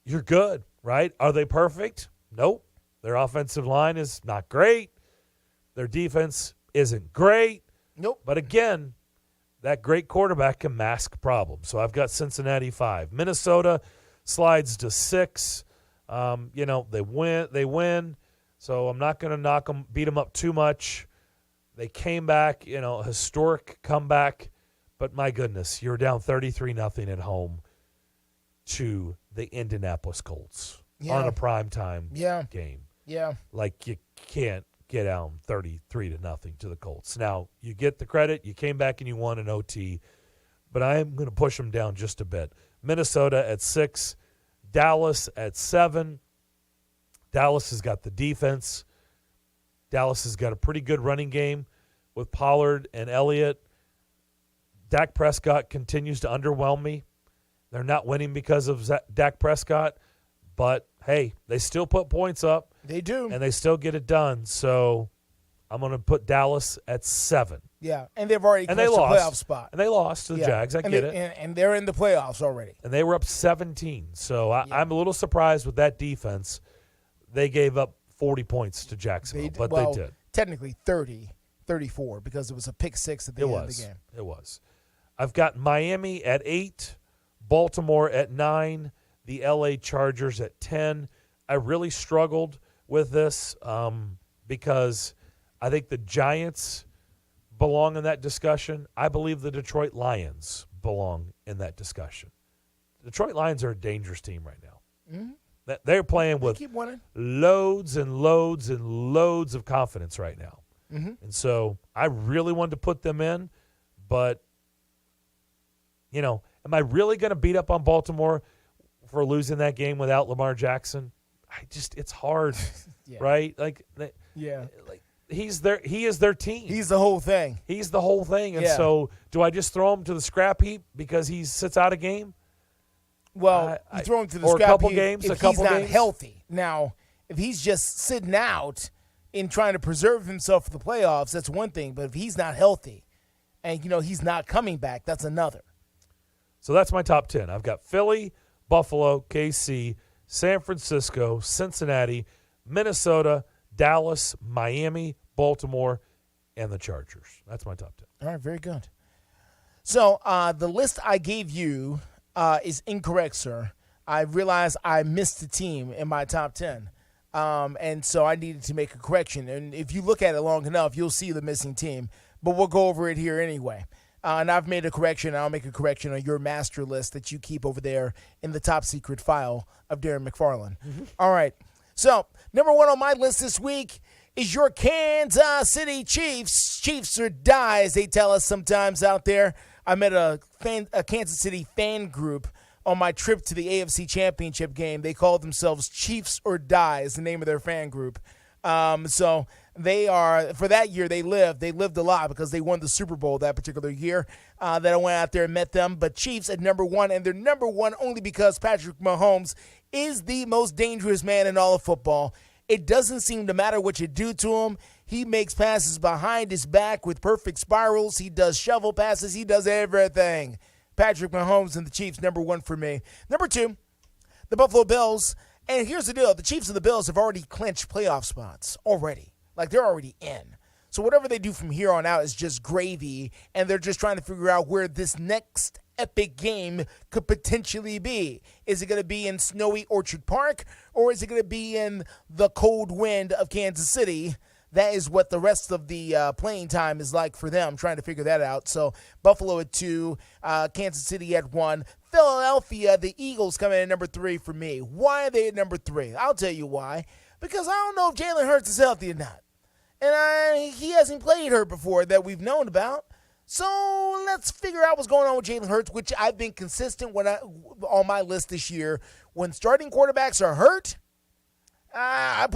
Speaker 7: you're good, right? Are they perfect? Nope. Their offensive line is not great. Their defense isn't great.
Speaker 8: Nope.
Speaker 7: But again, that great quarterback can mask problems. So I've got Cincinnati 5. Minnesota slides to 6. They win. So I'm not going to beat them up too much. They came back, historic comeback. But my goodness, you're down 33-0 at home to the Indianapolis Colts on a primetime game.
Speaker 8: Yeah.
Speaker 7: Like you can't get down 33-0 to the Colts. Now, you get the credit. You came back and you won an OT. But I am going to push them down just a bit. Minnesota at 6. Dallas at 7. Dallas has got the defense. Dallas has got a pretty good running game with Pollard and Elliott. Dak Prescott continues to underwhelm me. They're not winning because of Dak Prescott. But, hey, they still put points up.
Speaker 8: They do.
Speaker 7: And they still get it done. So I'm going to put Dallas at 7.
Speaker 8: Yeah, and they've already clinched the playoff spot.
Speaker 7: And they lost to the Jags. I get it.
Speaker 8: And they're in the playoffs already.
Speaker 7: And they were up 17. So I'm a little surprised with that defense. They gave up 40 points to Jacksonville, they did.
Speaker 8: technically 30-34 because it was a pick six at the end of the game.
Speaker 7: It was. I've got Miami at 8, Baltimore at 9, the LA Chargers at 10. I really struggled with this because I think the Giants belong in that discussion. I believe the Detroit Lions belong in that discussion. The Detroit Lions are a dangerous team right now.
Speaker 8: Mm-hmm.
Speaker 7: They're playing with
Speaker 8: keep winning.
Speaker 7: loads and loads and loads of confidence right now.
Speaker 8: Mm-hmm.
Speaker 7: And so I really wanted to put them in, but, am I really going to beat up on Baltimore for losing that game without Lamar Jackson? It's hard,
Speaker 8: Yeah.
Speaker 7: right? He is their team.
Speaker 8: He's the whole thing.
Speaker 7: He's the whole thing. And so do I just throw him to the scrap heap because he sits out a game?
Speaker 8: Well, you throw him to the
Speaker 7: or
Speaker 8: scrap
Speaker 7: a couple
Speaker 8: heap
Speaker 7: games,
Speaker 8: if
Speaker 7: a couple
Speaker 8: he's not
Speaker 7: games.
Speaker 8: healthy. Now, if he's just sitting out and trying to preserve himself for the playoffs, that's one thing. But if he's not healthy and, he's not coming back, that's another.
Speaker 7: So that's my top 10. I've got Philly, Buffalo, KC, San Francisco, Cincinnati, Minnesota, Dallas, Miami, Baltimore, and the Chargers. That's my top 10.
Speaker 8: All right, very good. So the list I gave you is incorrect, sir. I realized I missed a team in my top 10, and so I needed to make a correction. And if you look at it long enough, you'll see the missing team. But we'll go over it here anyway. And I've made a correction. I'll make a correction on your master list that you keep over there in the top secret file of Darren McFarland. Mm-hmm. All right. So number 1 on my list this week is your Kansas City Chiefs. Chiefs or die, as they tell us sometimes out there. I met a Kansas City fan group on my trip to the AFC Championship game. They called themselves Chiefs or Die is the name of their fan group. So they are, for that year, they lived a lot because they won the Super Bowl that particular year that I went out there and met them. But Chiefs at number 1, and they're number 1 only because Patrick Mahomes is the most dangerous man in all of football. It doesn't seem to matter what you do to him. He makes passes behind his back with perfect spirals. He does shovel passes. He does everything. Patrick Mahomes and the Chiefs, number 1 for me. Number 2, the Buffalo Bills. And here's the deal. The Chiefs and the Bills have already clinched playoff spots already. Like, they're already in. So whatever they do from here on out is just gravy, and they're just trying to figure out where this next epic game could potentially be. Is it going to be in snowy Orchard Park, or is it going to be in the cold wind of Kansas City? That is what the rest of the playing time is like for them, trying to figure that out. So Buffalo at 2, Kansas City at 1. Philadelphia, the Eagles coming in at number 3 for me. Why are they at number 3? I'll tell you why. Because I don't know if Jalen Hurts is healthy or not. And he hasn't played hurt before that we've known about. So let's figure out what's going on with Jalen Hurts, which I've been consistent on my list this year. When starting quarterbacks are hurt, I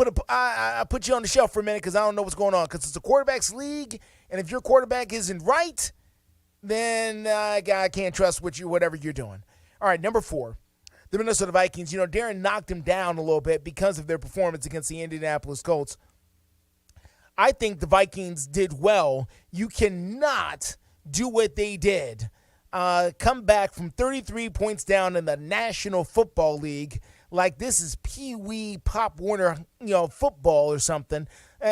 Speaker 8: put you on the shelf for a minute because I don't know what's going on, because it's a quarterback's league, and if your quarterback isn't right, then I can't trust whatever you're doing. All right, number 4, the Minnesota Vikings. Darren knocked them down a little bit because of their performance against the Indianapolis Colts. I think the Vikings did well. You cannot do what they did. Come back from 33 points down in the National Football League like this is Pee Wee Pop Warner, football or something.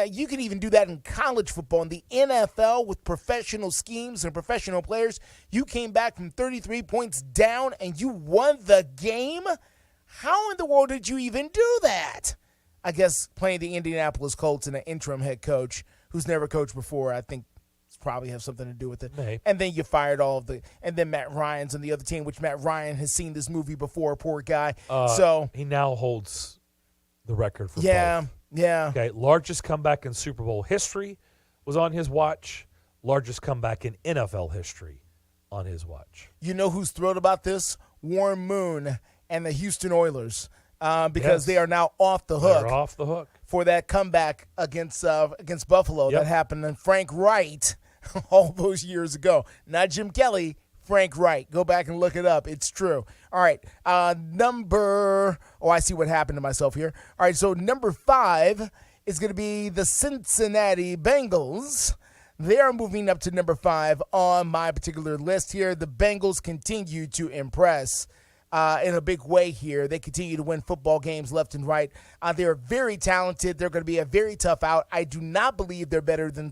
Speaker 8: You can even do that in college football. In the NFL with professional schemes and professional players, you came back from 33 points down and you won the game? How in the world did you even do that? I guess playing the Indianapolis Colts and an interim head coach who's never coached before, I think probably have something to do with it.
Speaker 7: Maybe.
Speaker 8: And then you fired and then Matt Ryan's on the other team, which Matt Ryan has seen this movie before, poor guy. So
Speaker 7: he now holds the record for both.
Speaker 8: Yeah.
Speaker 7: Okay, largest comeback in Super Bowl history was on his watch. Largest comeback in NFL history on his watch.
Speaker 8: You know who's thrilled about this? Warren Moon and the Houston Oilers. Because they are now off the hook.
Speaker 7: They're off the hook
Speaker 8: for that comeback against Buffalo that happened. And Frank Wright all those years ago. Not Jim Kelly, Frank Wright. Go back and look it up. It's true. All right. I see what happened to myself here. All right, so number 5 is going to be the Cincinnati Bengals. They are moving up to number 5 on my particular list here. The Bengals continue to impress. in a big way here. They continue to win football games left and right. They're very talented. They're going to be a very tough out. I do not believe they're better than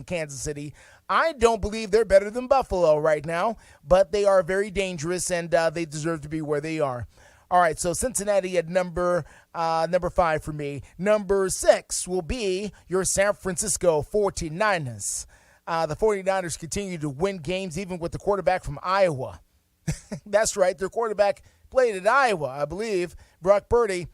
Speaker 8: Kansas City. I don't believe they're better than Buffalo right now, but they are very dangerous, and they deserve to be where they are. All right, so Cincinnati at number 5 for me. Number 6 will be your San Francisco 49ers. The 49ers continue to win games even with the quarterback from Iowa. That's right, their quarterback played at Iowa, I believe, Brock Purdy.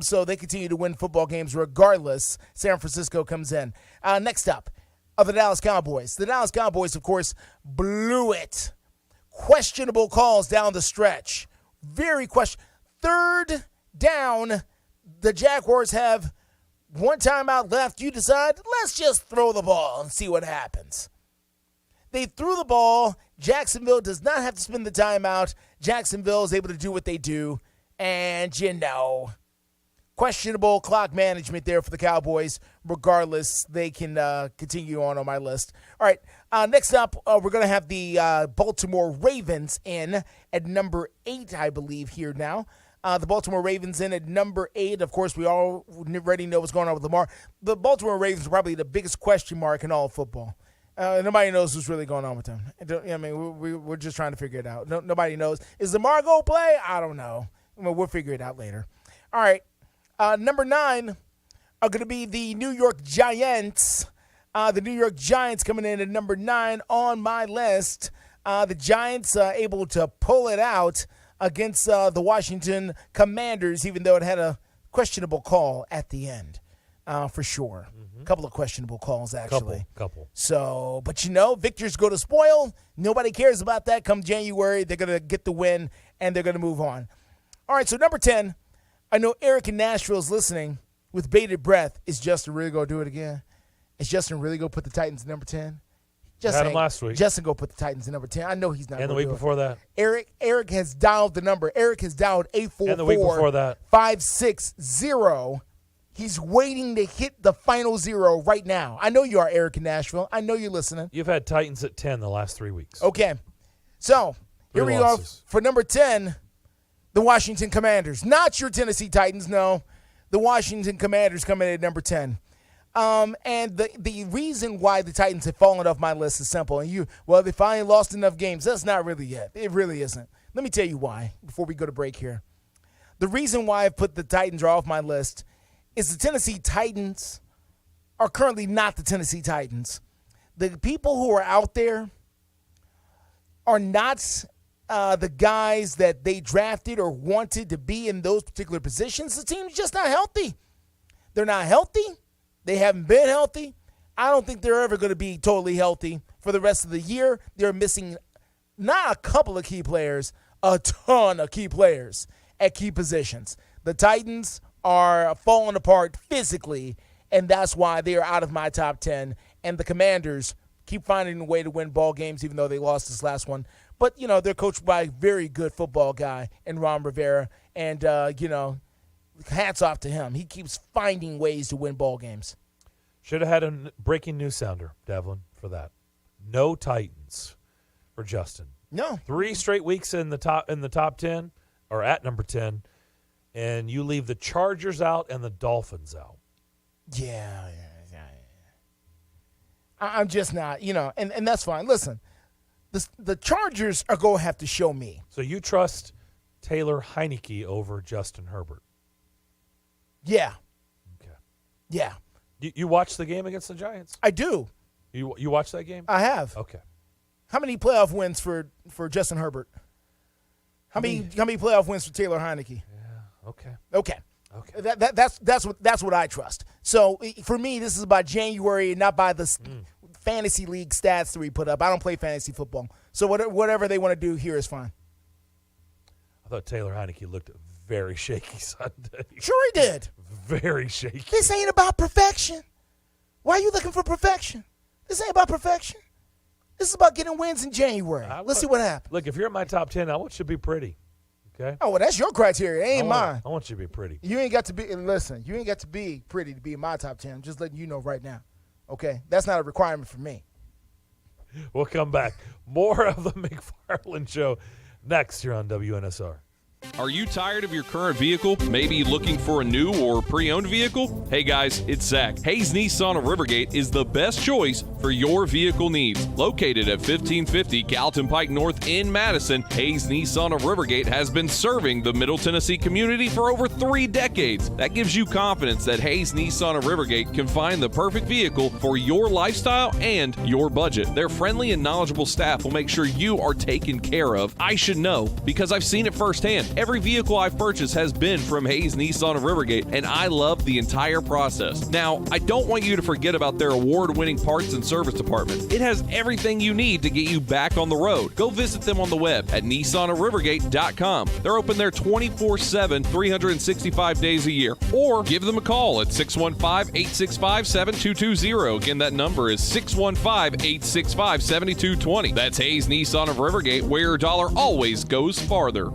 Speaker 8: So they continue to win football games regardless. San Francisco comes in. Next up are the Dallas Cowboys. The Dallas Cowboys, of course, blew it. Questionable calls down the stretch. Very questionable. Third down, the Jaguars have one timeout left. You decide, let's just throw the ball and see what happens. They threw the ball. Jacksonville does not have to spend the timeout. Jacksonville is able to do what they do. And, questionable clock management there for the Cowboys. Regardless, they can continue on my list. All right, next up, we're going to have the Baltimore Ravens in at number 8, I believe, here now. The Baltimore Ravens in at number 8. Of course, we already know what's going on with Lamar. The Baltimore Ravens are probably the biggest question mark in all of football. Nobody knows what's really going on with them. I mean, we're just trying to figure it out. Nobody knows. Is Lamar going to play? I don't know. We'll figure it out later. All right. Number 9 are going to be the New York Giants. The New York Giants coming in at number 9 on my list. The Giants able to pull it out against the Washington Commanders, even though it had a questionable call at the end, for sure. A couple of questionable calls, actually.
Speaker 7: Couple.
Speaker 8: So, but victors go to spoil. Nobody cares about that. Come January, they're going to get the win, and they're going to move on. All right, so number 10, I know Eric in Nashville is listening with bated breath. Is Justin really going to do it again? Is Justin really going to put the Titans at number 10?
Speaker 7: Had him last week.
Speaker 8: Justin go put the Titans at number 10. I know he's not.
Speaker 7: And the week before that.
Speaker 8: Eric has dialed the number. Eric has dialed 844.
Speaker 7: And the week before that.
Speaker 8: 560. He's waiting to hit the final 0 right now. I know you are, Eric in Nashville. I know you're listening.
Speaker 7: You've had Titans at 10 the last 3 weeks.
Speaker 8: Okay. So, here we are for number 10, the Washington Commanders. Not your Tennessee Titans, no. The Washington Commanders coming in at number 10. And the reason why the Titans have fallen off my list is simple. And they finally lost enough games. That's not really it. It really isn't. Let me tell you why before we go to break here. The reason why I've put the Titans off my list is the Tennessee Titans are currently not the Tennessee Titans. The people who are out there are not the guys that they drafted or wanted to be in those particular positions. The team's just not healthy. They're not healthy. They haven't been healthy. I don't think they're ever going to be totally healthy for the rest of the year. They're missing not a couple of key players, a ton of key players at key positions. The Titans are falling apart physically, and that's why they are out of my top 10. And the Commanders keep finding a way to win ball games, even though they lost this last one. But, they're coached by a very good football guy in Ron Rivera. And, hats off to him. He keeps finding ways to win ball games.
Speaker 7: Should have had a breaking news sounder, Devlin, for that. No Titans for Justin.
Speaker 8: No.
Speaker 7: 3 straight weeks in the top 10, or at number 10, and you leave the Chargers out and the Dolphins out.
Speaker 8: Yeah. I'm just not, and that's fine. Listen, the Chargers are going to have to show me.
Speaker 7: So you trust Taylor Heineke over Justin Herbert?
Speaker 8: Yeah.
Speaker 7: Okay.
Speaker 8: Yeah.
Speaker 7: You watched the game against the Giants?
Speaker 8: I do.
Speaker 7: You watched that game?
Speaker 8: I have.
Speaker 7: Okay.
Speaker 8: How many playoff wins for Justin Herbert? How many playoff wins for Taylor Heineke?
Speaker 7: Yeah. Okay.
Speaker 8: Okay. That's what I trust. So for me, this is about January, not by the fantasy league stats that we put up. I don't play fantasy football, so whatever they want to do here is fine.
Speaker 7: I thought Taylor Heineke looked very shaky Sunday.
Speaker 8: Sure he did.
Speaker 7: Very shaky.
Speaker 8: This ain't about perfection. Why are you looking for perfection? This ain't about perfection. This is about getting wins in January. Let's see what happens.
Speaker 7: Look, if you're in my top 10, I want you to be pretty. Okay?
Speaker 8: Oh, well, that's your criteria. It ain't mine.
Speaker 7: I want you to be pretty.
Speaker 8: You ain't got to be, and listen, you ain't got to be pretty to be in my top 10. I'm just letting you know right now. Okay? That's not a requirement for me.
Speaker 7: We'll come back. More of the McFarland Show Next here on WNSR.
Speaker 10: Are you tired of your current vehicle? Maybe looking for a new or pre-owned vehicle? Hey guys, it's Zach. Hayes Nissan of Rivergate is the best choice for your vehicle needs. Located at 1550 Gallatin Pike North in Madison, Hayes Nissan of Rivergate has been serving the Middle Tennessee community for over 3 decades. That gives you confidence that Hayes Nissan of Rivergate can find the perfect vehicle for your lifestyle and your budget. Their friendly and knowledgeable staff will make sure you are taken care of. I should know because I've seen it firsthand. Every vehicle I've purchased has been from Hayes Nissan of Rivergate, and I love the entire process. Now, I don't want you to forget about their award-winning parts and service department. It has everything you need to get you back on the road. Go visit them on the web at nissanofrivergate.com. They're open there 24/7, 365 days a year. Or give them a call at 615-865-7220. Again, that number is 615-865-7220. That's Hayes Nissan of Rivergate, where your dollar always goes farther.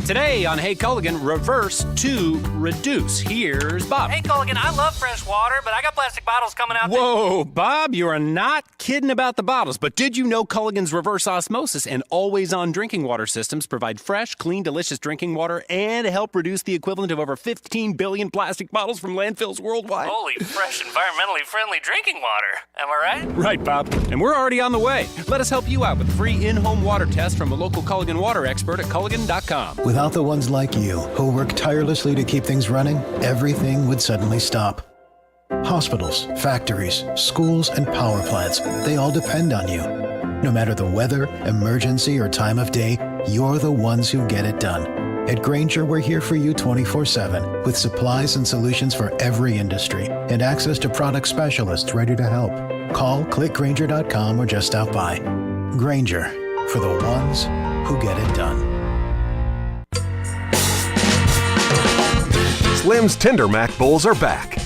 Speaker 12: Today on Hey Culligan, reverse to reduce. Here's Bob.
Speaker 13: Hey Culligan, I love fresh water, but I got plastic bottles coming out.
Speaker 12: Whoa, Bob, you are not kidding about the bottles. But did you know Culligan's reverse osmosis and always-on drinking water systems provide fresh, clean, delicious drinking water and help reduce the equivalent of over 15 billion plastic bottles from landfills worldwide?
Speaker 13: Holy, fresh, environmentally friendly drinking water. Am I right?
Speaker 12: Right, Bob. And we're already on the way. Let us help you out with a free in-home water test from a local Culligan water expert at Culligan.com.
Speaker 14: Without the ones like you, who work tirelessly to keep things running, everything would suddenly stop. Hospitals, factories, schools, and power plants, they all depend on you. No matter the weather, emergency, or time of day, you're the ones who get it done. At Grainger, we're here for you 24/7 with supplies and solutions for every industry and access to product specialists ready to help. Call, click Grainger.com, or just stop by. Grainger, for the ones who get it done.
Speaker 15: Slim's Tender Mac Bowls are back.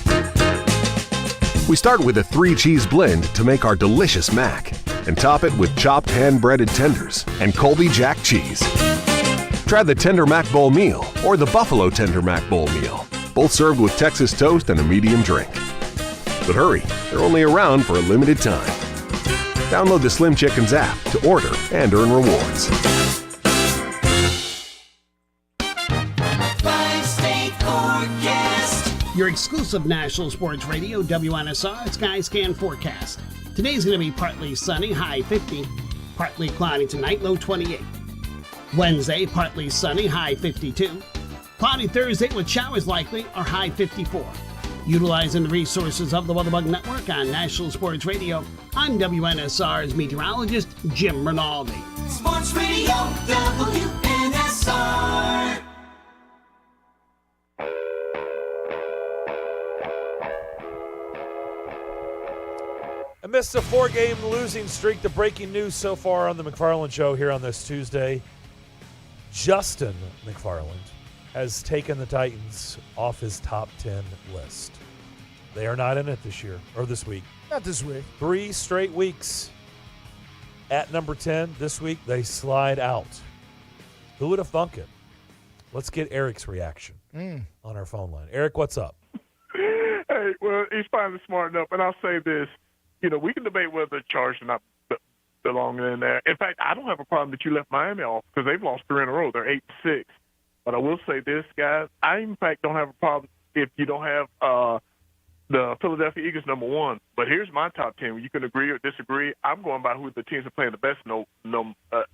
Speaker 15: We start with a 3-cheese blend to make our delicious mac and top it with chopped hand-breaded tenders and Colby Jack cheese. Try the Tender Mac Bowl meal or the Buffalo Tender Mac Bowl meal, both served with Texas toast and a medium drink. But hurry, they're only around for a limited time. Download the Slim Chickens app to order and earn rewards.
Speaker 16: Your exclusive national sports radio, WNSR, Skyscan forecast. Today's going to be partly sunny, high 50. Partly cloudy tonight, low 28. Wednesday, partly sunny, high 52. Cloudy Thursday with showers likely, or high 54. Utilizing the resources of the Weatherbug Network on National Sports Radio, I'm WNSR's meteorologist, Jim Rinaldi.
Speaker 6: Sports Radio, WNSR.
Speaker 7: Amidst a 4-game losing streak, the breaking news so far on the McFarland Show here on this Tuesday, Justin McFarland has taken the Titans off his top 10 list. They are not in it this year, or this week.
Speaker 8: Not this week.
Speaker 7: 3 straight weeks at number 10. This week, they slide out. Who would have thunk it? Let's get Eric's reaction on our phone line. Eric, what's up?
Speaker 17: Hey, well, he's finally smart enough, and I'll say this. You know, we can debate whether the Chargers are not belonging in there. In fact, I don't have a problem that you left Miami off because they've lost 3 in a row. They're 8-6. But I will say this, guys. I, in fact, don't have a problem if you don't have the Philadelphia Eagles number 1. But here's my top 10. You can agree or disagree. I'm going by who the teams are playing the best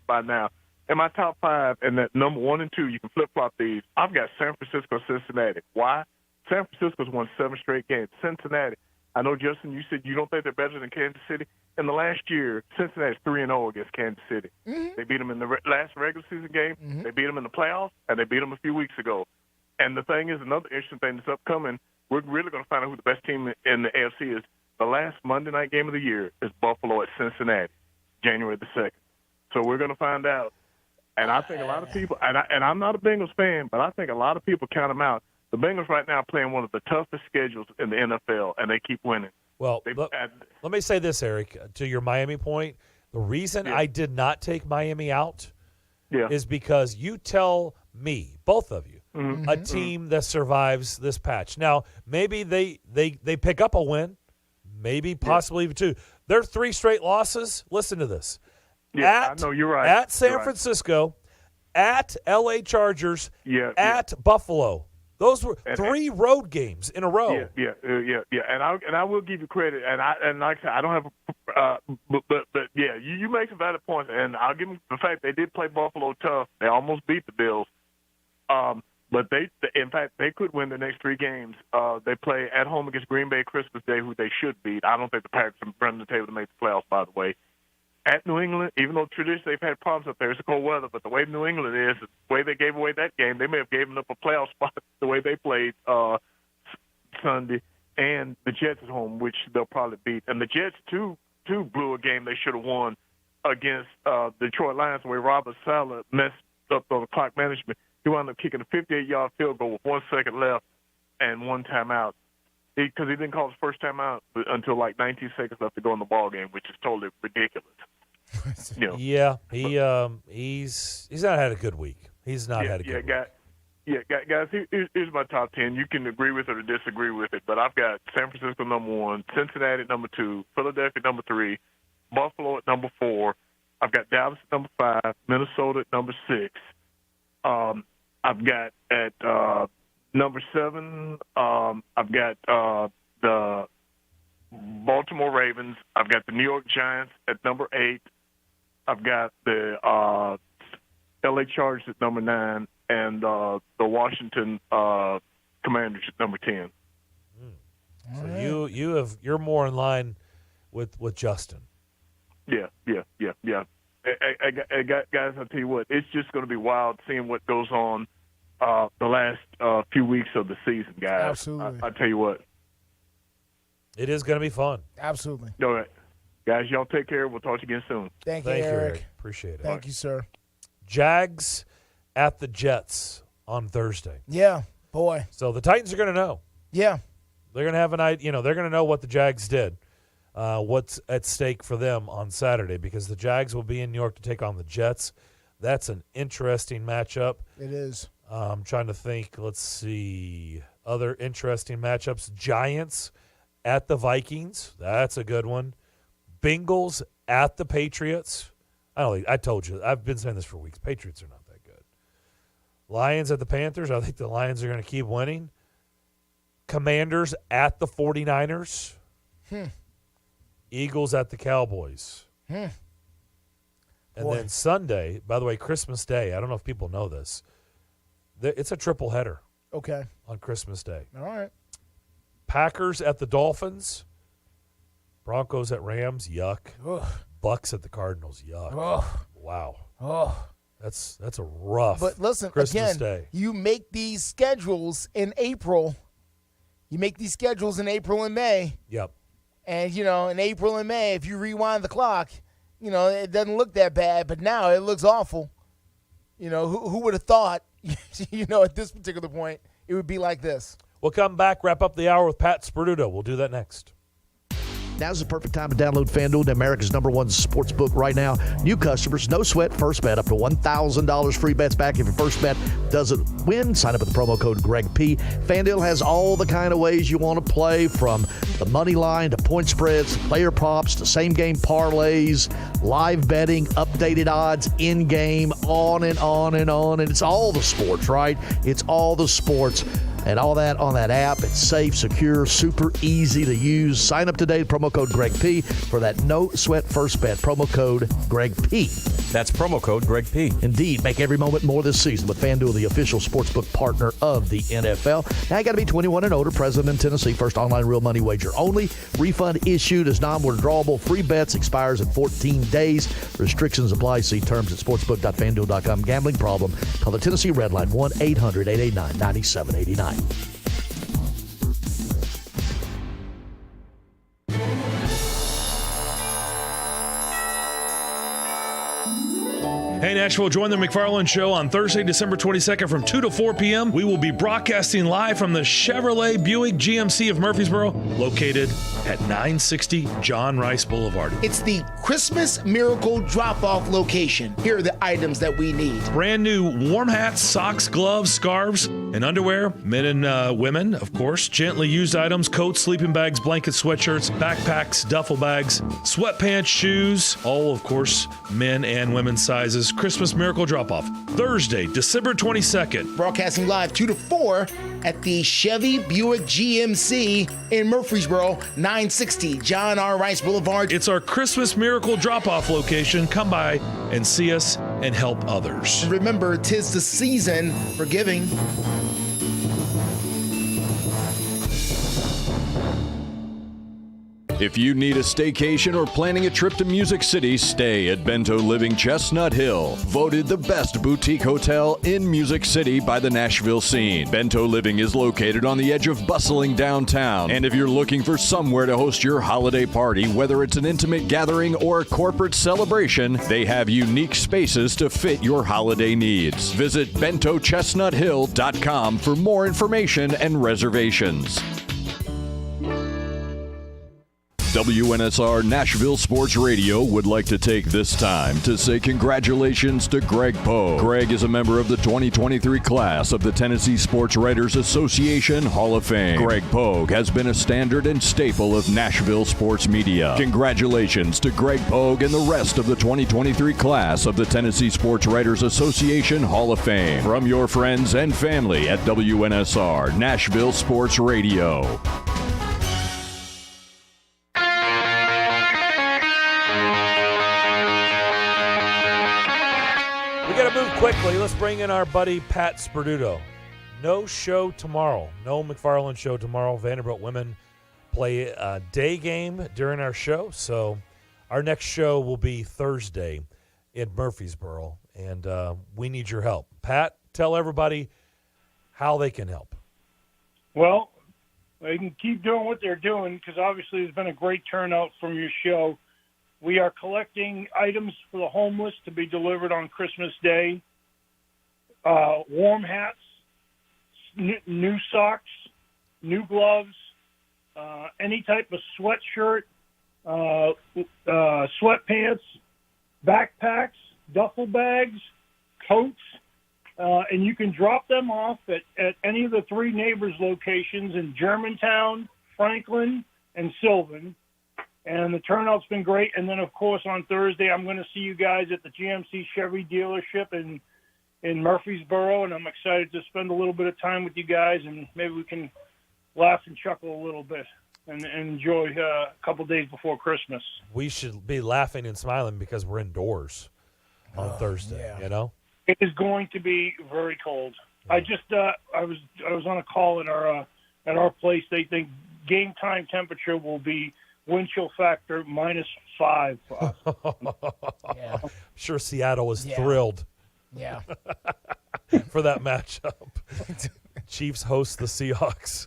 Speaker 17: by now. In my top 5, and that number 1 and 2, you can flip-flop these. I've got San Francisco, Cincinnati. Why? San Francisco's won 7 straight games. Cincinnati, I know, Justin, you said you don't think they're better than Kansas City. In the last year, Cincinnati's 3-0 against Kansas City. Mm-hmm. They beat them in the last regular season game. Mm-hmm. They beat them in the playoffs, and they beat them a few weeks ago. And the thing is, another interesting thing that's upcoming, we're really going to find out who the best team in the AFC is. The last Monday night game of the year is Buffalo at Cincinnati, January the 2nd. So we're going to find out. And I think a lot of people, and I'm not a Bengals fan, but I think a lot of people count them out. The Bengals right now are playing one of the toughest schedules in the NFL, and they keep winning.
Speaker 7: Well, let me say this, Eric, to your Miami point. The reason I did not take Miami out is because you tell me, both of you, a team that survives this patch. Now, maybe they pick up a win, maybe possibly even 2. Their 3 straight losses, listen to this,
Speaker 17: I know you're right.
Speaker 7: At San
Speaker 17: You're
Speaker 7: Francisco, at L.A. Chargers,
Speaker 17: right.
Speaker 7: at Buffalo. Those were 3 road games in a row.
Speaker 17: Yeah. And I will give you credit. And like I said, I don't have, but yeah, you make some valid points. And I'll give them the fact they did play Buffalo tough. They almost beat the Bills. But in fact, they could win the next 3 games. They play at home against Green Bay Christmas Day, who they should beat. I don't think the Packers are running the table to make the playoffs, by the way. At New England, even though traditionally they've had problems up there, it's cold weather, but the way New England is, the way they gave away that game, they may have given up a playoff spot the way they played Sunday. And the Jets at home, which they'll probably beat. And the Jets, too blew a game they should have won against the Detroit Lions, the way Robert Saleh messed up on the clock management. He wound up kicking a 58-yard field goal with 1 second left and 1 timeout. Because he didn't call his first timeout until like 19 seconds left to go in the ball game, which is totally ridiculous.
Speaker 7: Yeah, he's not had a good week. He's not had a good week.
Speaker 17: Guys, here's my top 10. You can agree with it or disagree with it, but I've got San Francisco number 1, Cincinnati at number 2, Philadelphia number 3, Buffalo at number 4. I've got Dallas at number 5, Minnesota at number 6. I've got at number 7, I've got the Baltimore Ravens. I've got the New York Giants at number 8. I've got the L.A. Chargers at number 9, and the Washington Commanders at number 10.
Speaker 7: So you're more in line with Justin.
Speaker 17: Yeah. Hey, guys, I'll tell you what, it's just going to be wild seeing what goes on the last few weeks of the season, guys.
Speaker 8: Absolutely.
Speaker 17: I tell you what.
Speaker 7: It is going to be fun.
Speaker 8: Absolutely.
Speaker 17: All right. Guys, y'all take care. We'll talk to you again soon.
Speaker 8: Thank you, Eric.
Speaker 7: Appreciate it.
Speaker 8: Thank you, sir.
Speaker 7: Jags at the Jets on Thursday.
Speaker 8: Yeah, boy.
Speaker 7: So the Titans are going to know.
Speaker 8: Yeah.
Speaker 7: They're going to have they're going to know what the Jags did. What's at stake for them on Saturday, because the Jags will be in New York to take on the Jets. That's an interesting matchup.
Speaker 8: It is.
Speaker 7: I'm trying to think. Let's see. Other interesting matchups. Giants at the Vikings. That's a good one. Bengals at the Patriots. I told you. I've been saying this for weeks. Patriots are not that good. Lions at the Panthers. I think the Lions are going to keep winning. Commanders at the 49ers. Eagles at the Cowboys. And then Sunday, by the way, Christmas Day, I don't know if people know this, it's a triple header.
Speaker 8: Okay.
Speaker 7: On Christmas Day.
Speaker 8: All right.
Speaker 7: Packers at the Dolphins. Broncos at Rams. Yuck.
Speaker 8: Ugh.
Speaker 7: Bucks at the Cardinals. Yuck.
Speaker 8: Ugh.
Speaker 7: Wow.
Speaker 8: Ugh.
Speaker 7: That's a rough
Speaker 8: But listen,
Speaker 7: Christmas
Speaker 8: again,
Speaker 7: Day.
Speaker 8: You make these schedules in April. You make these schedules in April and May.
Speaker 7: Yep.
Speaker 8: And, in April and May, if you rewind the clock, it doesn't look that bad, but now it looks awful. Who would have thought, at this particular point, it would be like this?
Speaker 7: We'll come back, wrap up the hour with Pat Sperduto. We'll do that next.
Speaker 5: Now's the perfect time to download FanDuel, America's #1 sportsbook right now. New customers, no sweat, first bet up to $1,000 free bets back if your first bet doesn't win. Sign up with the promo code Greg P. FanDuel has all the kind of ways you want to play, from the money line to point spreads, player props to same-game parlays, live betting, updated odds, in-game, on and on and on. And it's all the sports, right? It's all the sports. And all that on that app. It's safe, secure, super easy to use. Sign up today, promo code Greg P, for that no sweat first bet. Promo code Greg P.
Speaker 12: That's promo code Greg P.
Speaker 5: Indeed, make every moment more this season with FanDuel, the official sportsbook partner of the NFL. Now you got to be 21 and older, present in Tennessee. First online real money wager only. Refund issued as non-withdrawable. Free bets expires in 14 days. Restrictions apply. See terms at sportsbook.fanduel.com. Gambling problem? Call the Tennessee Red Line 1-800-889-9789.
Speaker 2: Hey, Nashville, join the McFarland Show on Thursday, December 22nd from 2 to 4 p.m. We will be broadcasting live from the Chevrolet Buick GMC of Murfreesboro, located at 960 John Rice Boulevard.
Speaker 8: It's the Christmas Miracle Drop-Off location. Here are the items that we need.
Speaker 2: Brand new warm hats, socks, gloves, scarves, and underwear, men and women, of course. Gently used items, coats, sleeping bags, blankets, sweatshirts, backpacks, duffel bags, sweatpants, shoes, all, of course, men and women's sizes. Christmas Miracle Drop-Off, Thursday, December 22nd.
Speaker 8: Broadcasting live 2 to 4 at the Chevy Buick GMC in Murfreesboro, 960 John R. Rice Boulevard.
Speaker 2: It's our Christmas Miracle Drop-Off location. Come by and see us and help others.
Speaker 8: And remember, 'tis the season for giving.
Speaker 3: If you need a staycation or planning a trip to Music City, stay at Bento Living Chestnut Hill. Voted the best boutique hotel in Music City by the Nashville scene. Bento Living is located on the edge of bustling downtown. And if you're looking for somewhere to host your holiday party, whether it's an intimate gathering or a corporate celebration, they have unique spaces to fit your holiday needs. Visit bentochestnuthill.com for more information and reservations. WNSR Nashville Sports Radio would like to take this time to say congratulations to Greg Poe. Greg is a member of the 2023 class of the Tennessee Sports Writers Association Hall of Fame. Greg Poe has been a standard and staple of Nashville sports media. Congratulations to Greg Poe and the rest of the 2023 class of the Tennessee Sports Writers Association Hall of Fame. From your friends and family at WNSR Nashville Sports Radio.
Speaker 7: Quickly, let's bring in our buddy Pat Sperduto. No show tomorrow. No McFarland Show tomorrow. Vanderbilt women play a day game during our show. So our next show will be Thursday in Murfreesboro, and we need your help. Pat, tell everybody how they can help.
Speaker 18: Well, they can keep doing what they're doing because obviously there's been a great turnout from your show. We are collecting items for the homeless to be delivered on Christmas Day. Warm hats, new socks, new gloves, any type of sweatshirt, sweatpants, backpacks, duffel bags, coats, and you can drop them off at any of the three neighbors' locations in Germantown, Franklin, and Sylvan. And the turnout's been great. And then, of course, on Thursday, I'm going to see you guys at the GMC Chevy dealership in Murfreesboro, and I'm excited to spend a little bit of time with you guys, and maybe we can laugh and chuckle a little bit and enjoy a couple days before Christmas.
Speaker 7: We should be laughing and smiling because we're indoors on Thursday, you know?
Speaker 18: It is going to be very cold. I just I was on a call at our place. They think game time temperature will be wind chill factor -5 for us.
Speaker 7: Yeah. I'm sure Seattle was thrilled.
Speaker 8: Yeah.
Speaker 7: For that matchup. Chiefs host the Seahawks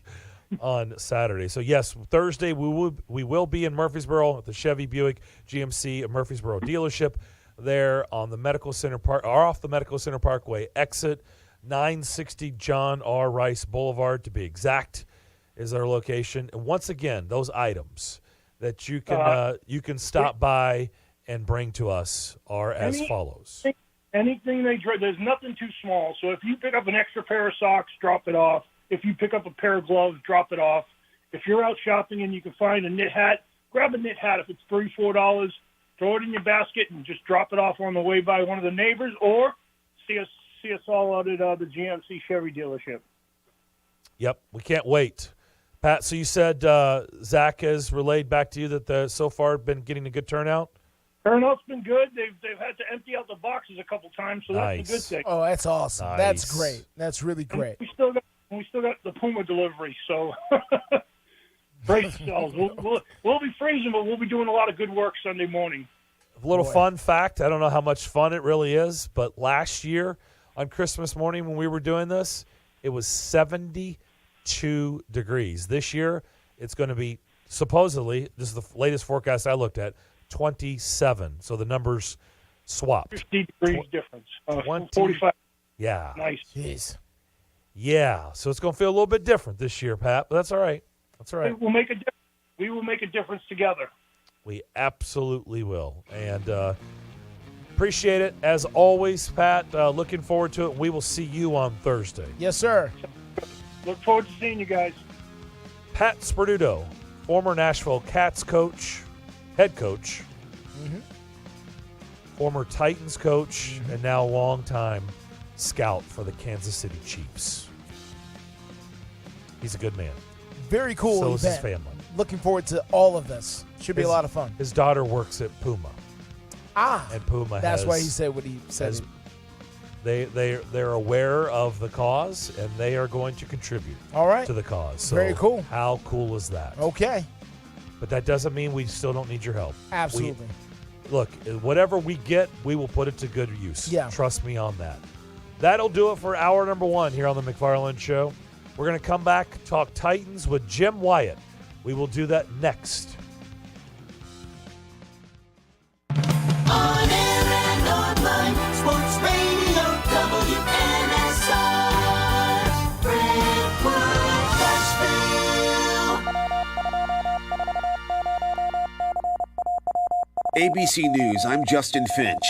Speaker 7: on Saturday. So yes, Thursday we will be in Murfreesboro at the Chevy Buick GMC at Murfreesboro dealership there on the Medical Center Park, or off the Medical Center Parkway exit, 960 John R. Rice Boulevard to be exact is our location. And once again, those items that you can stop by and bring to us are as follows.
Speaker 18: Anything there's nothing too small. So if you pick up an extra pair of socks, drop it off. If you pick up a pair of gloves, drop it off. If you're out shopping and you can find a knit hat, grab a knit hat. If it's $3-4, throw it in your basket and just drop it off on the way by one of the neighbors, or see us all out at the GMC Chevy dealership.
Speaker 7: Yep, we can't wait. Pat, so you said Zach has relayed back to you that so far been getting a good turnout?
Speaker 18: Turnout's been good. They've had to empty out the boxes a couple times, so that's a good thing.
Speaker 8: Oh, that's awesome.
Speaker 7: Nice.
Speaker 8: That's great. That's really great.
Speaker 18: And we still got the Puma delivery, so brace yourselves. We'll be freezing, but we'll be doing a lot of good work Sunday morning.
Speaker 7: A little fun fact, I don't know how much fun it really is, but last year on Christmas morning when we were doing this, it was 72 degrees. This year, it's going to be, supposedly, this is the latest forecast I looked at, 27. So the numbers swapped.
Speaker 18: 50 degrees difference. 45.
Speaker 7: Yeah.
Speaker 18: Nice.
Speaker 8: Jeez.
Speaker 7: Yeah. So it's going to feel a little bit different this year, Pat, but that's all right. That's all right.
Speaker 18: We will make a difference together.
Speaker 7: We absolutely will. And Appreciate it, as always, Pat. Looking forward to it. We will see you on Thursday.
Speaker 8: Yes, sir.
Speaker 18: Look forward to seeing you guys.
Speaker 7: Pat Sperduto, former Nashville Cats coach, head coach, former Titans coach, and now longtime scout for the Kansas City Chiefs. He's a good man.
Speaker 8: Very cool
Speaker 7: So
Speaker 8: event.
Speaker 7: is his family.
Speaker 8: Looking forward to all of this. Should be a lot of fun.
Speaker 7: His daughter works at Puma. And Puma
Speaker 8: that's why he said what he said.
Speaker 7: They're aware of the cause, and they are going to contribute to the cause. So
Speaker 8: Very cool.
Speaker 7: How cool is that?
Speaker 8: Okay.
Speaker 7: But that doesn't mean we still don't need your help.
Speaker 8: Absolutely.
Speaker 7: Look, whatever we get, we will put it to good use.
Speaker 8: Yeah.
Speaker 7: Trust me on that. That'll do it for hour number 1 here on the McFarland Show. We're going to come back, talk Titans with Jim Wyatt. We will do that next.
Speaker 6: On air and online, Sports Radio WNSR, Brentwood, Nashville.
Speaker 19: ABC News, I'm Justin Finch.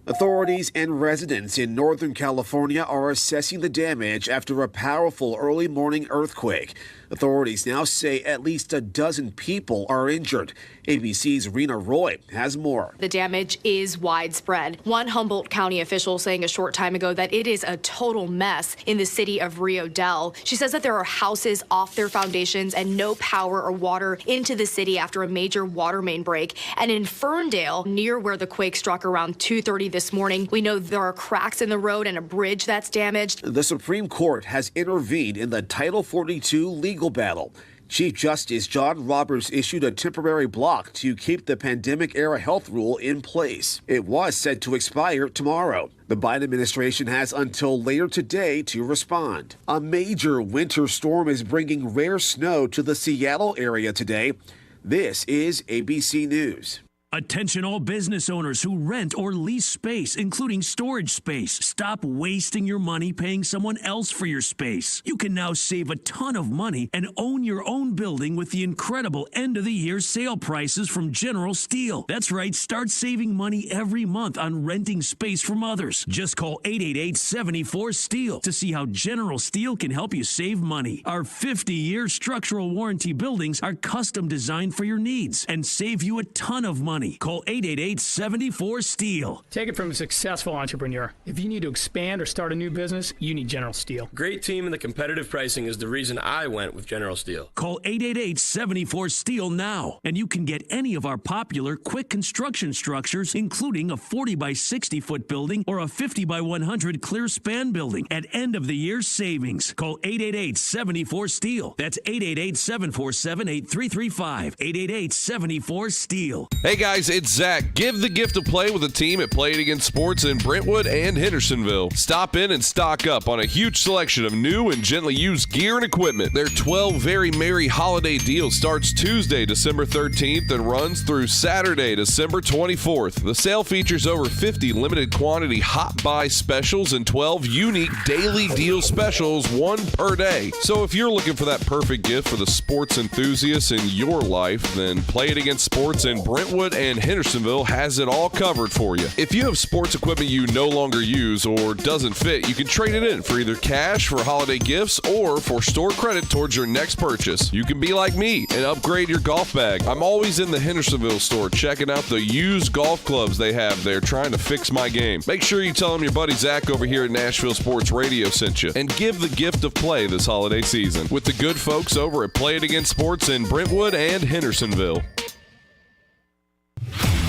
Speaker 19: Authorities and residents in Northern California are assessing the damage after a powerful early morning earthquake. Authorities now say at least a dozen people are injured. ABC's Rena Roy has more.
Speaker 20: The damage is widespread. One Humboldt County official saying a short time ago that it is a total mess in the city of Rio Dell. She says that there are houses off their foundations and no power or water into the city after a major water main break. And in Ferndale, near where the quake struck around 2:30 this morning, we know there are cracks in the road and a bridge that's damaged.
Speaker 19: The Supreme Court has intervened in the Title 42 legal battle. Chief Justice John Roberts issued a temporary block to keep the pandemic-era health rule in place. It was set to expire tomorrow. The Biden administration has until later today to respond. A major winter storm is bringing rare snow to the Seattle area today. This is ABC News.
Speaker 21: Attention all business owners who rent or lease space, including storage space. Stop wasting your money paying someone else for your space. You can now save a ton of money and own your own building with the incredible end-of-the-year sale prices from General Steel. That's right, start saving money every month on renting space from others. Just call 888-74-STEEL to see how General Steel can help you save money. Our 50-year structural warranty buildings are custom designed for your needs and save you a ton of money. Call 888-74-STEEL.
Speaker 22: Take it from a successful entrepreneur. If you need to expand or start a new business, you need General Steel.
Speaker 23: Great team and the competitive pricing is the reason I went with General Steel.
Speaker 21: Call 888-74-STEEL now, and you can get any of our popular quick construction structures, including a 40 by 60 foot building or a 50 by 100 clear span building at end of the year savings. Call 888-74-STEEL. That's 888-747-8335. 888-74-STEEL.
Speaker 10: Hey guys, it's Zach. Give the gift of play with a team at Play It Again Sports in Brentwood and Hendersonville. Stop in and stock up on a huge selection of new and gently used gear and equipment. Their 12 Very Merry Holiday deal starts Tuesday, December 13th and runs through Saturday, December 24th. The sale features over 50 limited quantity hot buy specials and 12 unique daily deal specials, one per day. So if you're looking for that perfect gift for the sports enthusiasts in your life, then Play It Again Sports in Brentwood and Hendersonville has it all covered for you. If you have sports equipment you no longer use or doesn't fit, you can trade it in for either cash for holiday gifts or for store credit towards your next purchase. You can be like me and upgrade your golf bag. I'm always in the Hendersonville store checking out the used golf clubs they have there, trying to fix my game. Make sure you tell them your buddy Zach over here at Nashville Sports Radio sent you, and give the gift of play this holiday season with the good folks over at Play It Again Sports in Brentwood and Hendersonville.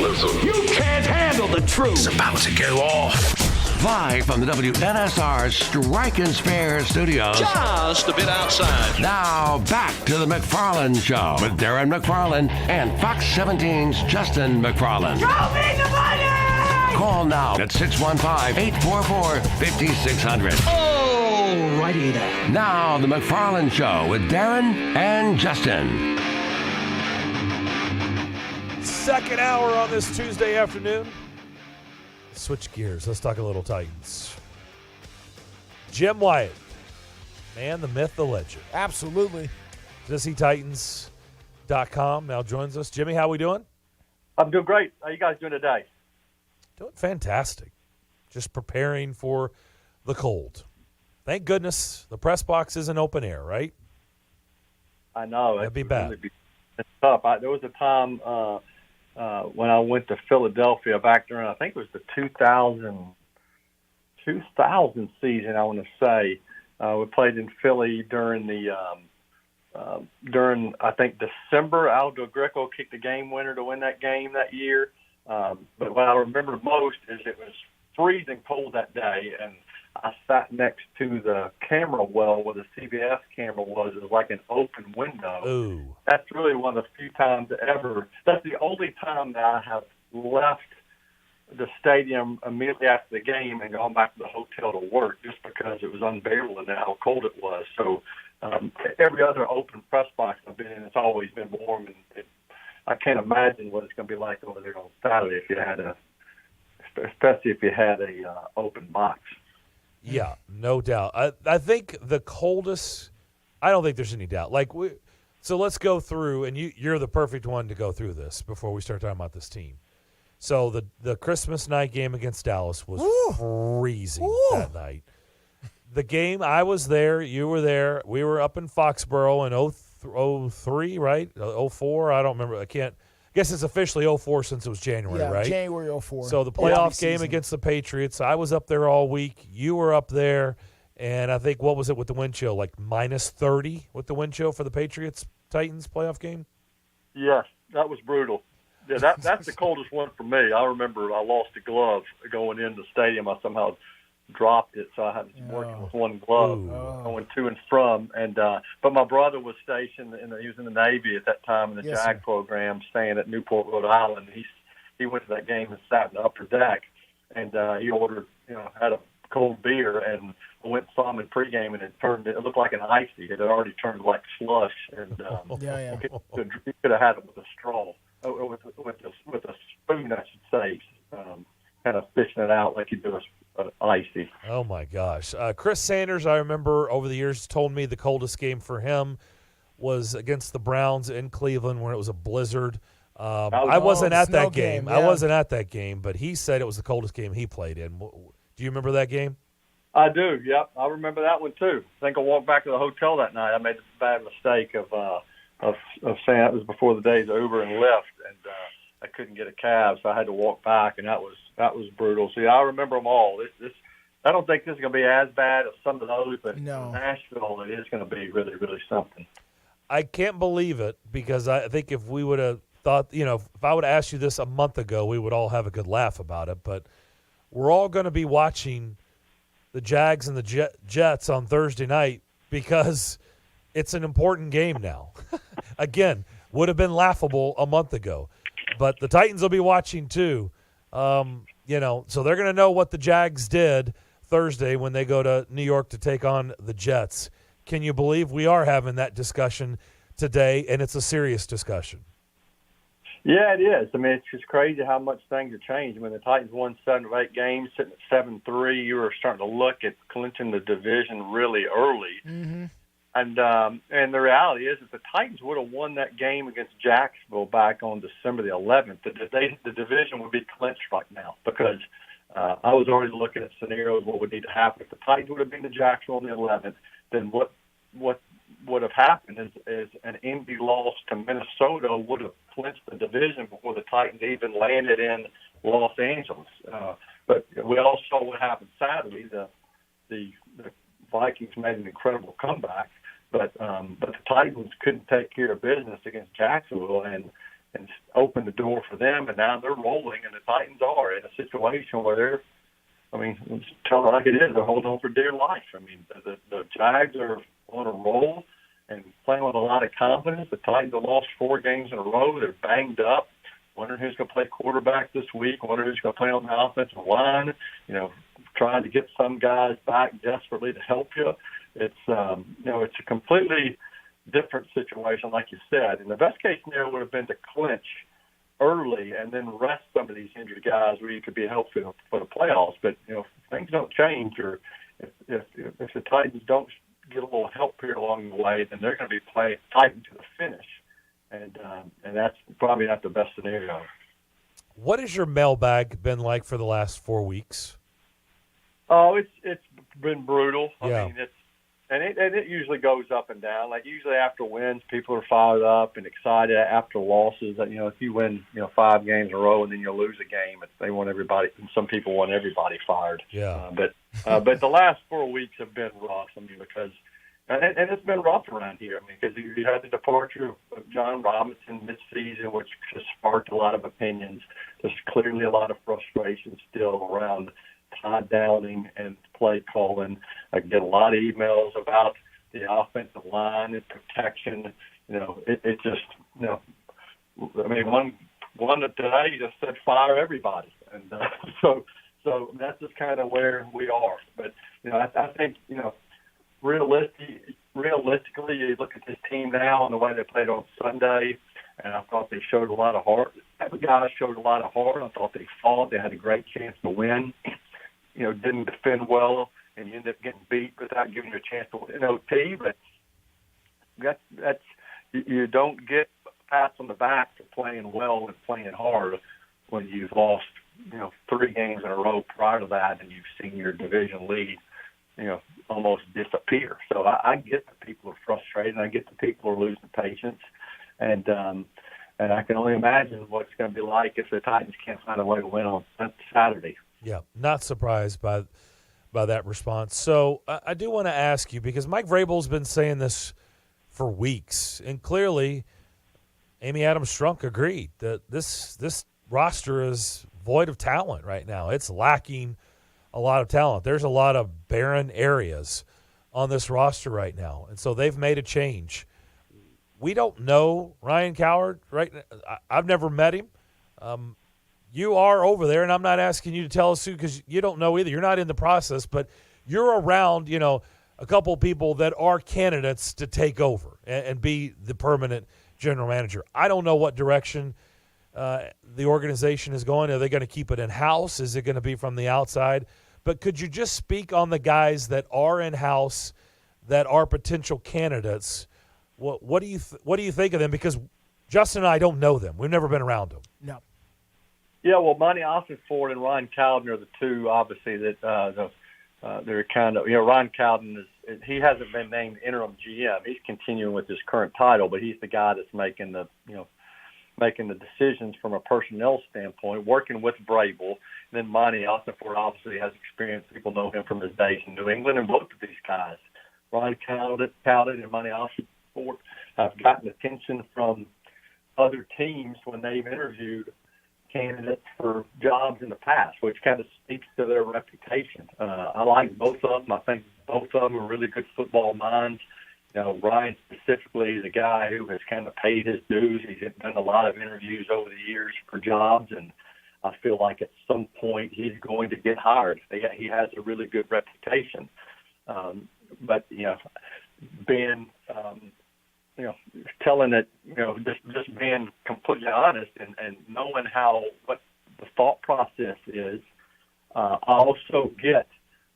Speaker 4: Listen.
Speaker 6: You can't handle the truth.
Speaker 4: It's about to go off. Live from the WNSR Strike and Spare Studios.
Speaker 6: Just a bit outside.
Speaker 4: Now back to the McFarland Show with Darren McFarland and Fox 17's Justin McFarland.
Speaker 6: Show me the money!
Speaker 4: Call now at 615-844-5600.
Speaker 6: Alrighty then.
Speaker 4: Now the McFarland Show with Darren and Justin.
Speaker 7: Second hour on this Tuesday afternoon. Switch gears. Let's talk a little Titans. Jim Wyatt, man, the myth, the legend.
Speaker 8: Absolutely.
Speaker 7: TennesseeTitans.com now joins us. Jimmy, how we doing?
Speaker 24: I'm doing great. How you guys doing today?
Speaker 7: Doing fantastic. Just preparing for the cold. Thank goodness the press box isn't open air, right?
Speaker 1: I know.
Speaker 7: That'd be bad.
Speaker 1: It's tough. There was a time when I went to Philadelphia back during, I think it was the 2000 season, I want to say. We played in Philly during I think December. Aldo Greco kicked the game winner to win that game that year. But what I remember most is it was freezing cold that day, and I sat next to the camera well where the CBS camera was. It was like an open window.
Speaker 7: Ooh.
Speaker 1: That's really one of the few times ever. That's the only time that I have left the stadium immediately after the game and gone back to the hotel to work just because it was unbearable and how cold it was. So every other open press box I've been in, it's always been warm, and I can't imagine what it's going to be like over there on Saturday especially if you had a open box.
Speaker 7: Yeah, no doubt. I think the coldest, I don't think there's any doubt. So let's go through, and you're the perfect one to go through this before we start talking about this team. So the Christmas night game against Dallas was freezing that night. The game, I was there, you were there. We were up in Foxborough in 03, right? 04, I don't remember. I guess it's officially 04 since it was January, right?
Speaker 8: January 04.
Speaker 7: So the playoff game against the Patriots, I was up there all week. You were up there, and I think, what was it with the wind chill, like minus 30 with the wind chill for the Patriots-Titans playoff game?
Speaker 1: Yes, that was brutal. Yeah, that's the coldest one for me. I remember I lost a glove going into the stadium. I somehow dropped it, so I had to work with one glove going to and from. And but my brother was stationed he was in the Navy at that time in the JAG program, staying at Newport, Rhode Island. He went to that game and sat in the upper deck, and he ordered, had a cold beer, and I went and saw him in pregame, and it looked like an icy. It had already turned like slush, and he could have had it with a straw, or with a spoon, I should say, kind of fishing it out like you do icy.
Speaker 7: Oh, my gosh. Chris Sanders, I remember over the years, told me the coldest game for him was against the Browns in Cleveland when it was a blizzard. I wasn't at that game. I wasn't at that game, but he said it was the coldest game he played in. Do you remember that game?
Speaker 1: I do, yep. I remember that one, too. I think I walked back to the hotel that night. I made the bad mistake of saying it was before the day's over and left, and I couldn't get a cab, so I had to walk back, and that was brutal. See, I remember them all. I don't think this is going to be as bad as some of those, but Nashville, it is going to be really, really something.
Speaker 7: I can't believe it, because I think if we would have thought, if I would have asked you this a month ago, we would all have a good laugh about it. But we're all going to be watching the Jags and the Jets on Thursday night because it's an important game now. Again, would have been laughable a month ago. But the Titans will be watching too. So they're going to know what the Jags did Thursday when they go to New York to take on the Jets. Can you believe we are having that discussion today, and it's a serious discussion?
Speaker 1: Yeah, it is. I mean, it's just crazy how much things have changed. When the Titans won 7 of 8 games, sitting at 7-3, you were starting to look at clinching the division really early.
Speaker 8: Mm-hmm.
Speaker 1: And the reality is, if the Titans would have won that game against Jacksonville back on December the 11th, the division would be clinched right now, because I was already looking at scenarios what would need to happen. If the Titans would have been to Jacksonville on the 11th, then what would have happened is an Indy loss to Minnesota would have clinched the division before the Titans even landed in Los Angeles. But we all saw what happened Saturday. The Vikings made an incredible comeback, but the Titans couldn't take care of business against Jacksonville and opened the door for them, and now they're rolling, and the Titans are in a situation where let's tell it like it is, they're holding on for dear life. I mean, the Jags are on a roll and playing with a lot of confidence. The Titans have lost 4 games in a row. They're banged up. Wondering who's going to play quarterback this week. Wondering who's going to play on the offensive line. Trying to get some guys back desperately to help you. It's it's a completely different situation, like you said. And the best case scenario would have been to clinch early and then rest some of these injured guys where you could be helpful for the playoffs. But if things don't change, or if the Titans don't get a little help here along the way, then they're going to be playing Titan to the finish, and that's probably not the best scenario.
Speaker 7: What has your mailbag been like for the last 4 weeks?
Speaker 1: Oh, it's been brutal.
Speaker 7: Yeah.
Speaker 1: I mean, it usually goes up and down. Like usually after wins, people are fired up and excited. After losses, if you win 5 games in a row and then you lose a game, they want everybody. Some people want everybody fired.
Speaker 7: Yeah.
Speaker 1: But the last 4 weeks have been rough. I mean, because and it's been rough around here. I mean, because you had the departure of John Robinson mid-season, which just sparked a lot of opinions. There's clearly a lot of frustration still around Todd Downing and play calling. I get a lot of emails about the offensive line and protection. It just, I mean, one today just said fire everybody, and so that's just kind of where we are. But I think realistically, you look at this team now and the way they played on Sunday, and I thought they showed a lot of heart. The guys showed a lot of heart. I thought they fought. They had a great chance to win. Didn't defend well, and you end up getting beat without giving you a chance to win OT. But that's you don't get pats on the back for playing well and playing hard when you've lost 3 games in a row prior to that, and you've seen your division lead almost disappear. So I get that people are frustrated, and I get that people are losing patience, and I can only imagine what it's going to be like if the Titans can't find a way to win on Saturday.
Speaker 7: Yeah, not surprised by that response. So I do want to ask you, because Mike Vrabel's been saying this for weeks, and clearly Amy Adams-Strunk agreed that this roster is void of talent right now. It's lacking a lot of talent. There's a lot of barren areas on this roster right now, and so they've made a change. We don't know Ryan Coward, right? I've never met him. You are over there, and I'm not asking you to tell us who, because you don't know either. You're not in the process, but you're around, a couple people that are candidates to take over and be the permanent general manager. I don't know what direction the organization is going. Are they going to keep it in-house? Is it going to be from the outside? But could you just speak on the guys that are in-house, that are potential candidates? What do you think of them? Because Justin and I don't know them. We've never been around them.
Speaker 8: No.
Speaker 1: Yeah, well, Monty Ossenford and Ryan Cowden are the two, obviously, that they're kind of, Ryan Cowden he hasn't been named interim GM. He's continuing with his current title, but he's the guy that's making the decisions from a personnel standpoint, working with Vrabel. And then Monty Ossenford obviously has experience. People know him from his days in New England, and both of these guys, Ryan Cowden and Monty Ossenford, have gotten attention from other teams when they've interviewed candidates for jobs in the past, which kind of speaks to their reputation. I like both of them. I think both of them are really good football minds. Ryan specifically is a guy who has kind of paid his dues. He's done a lot of interviews over the years for jobs, and I feel like at some point he's going to get hired. He has a really good reputation. But being telling it, just being completely honest and knowing what the thought process is. I also get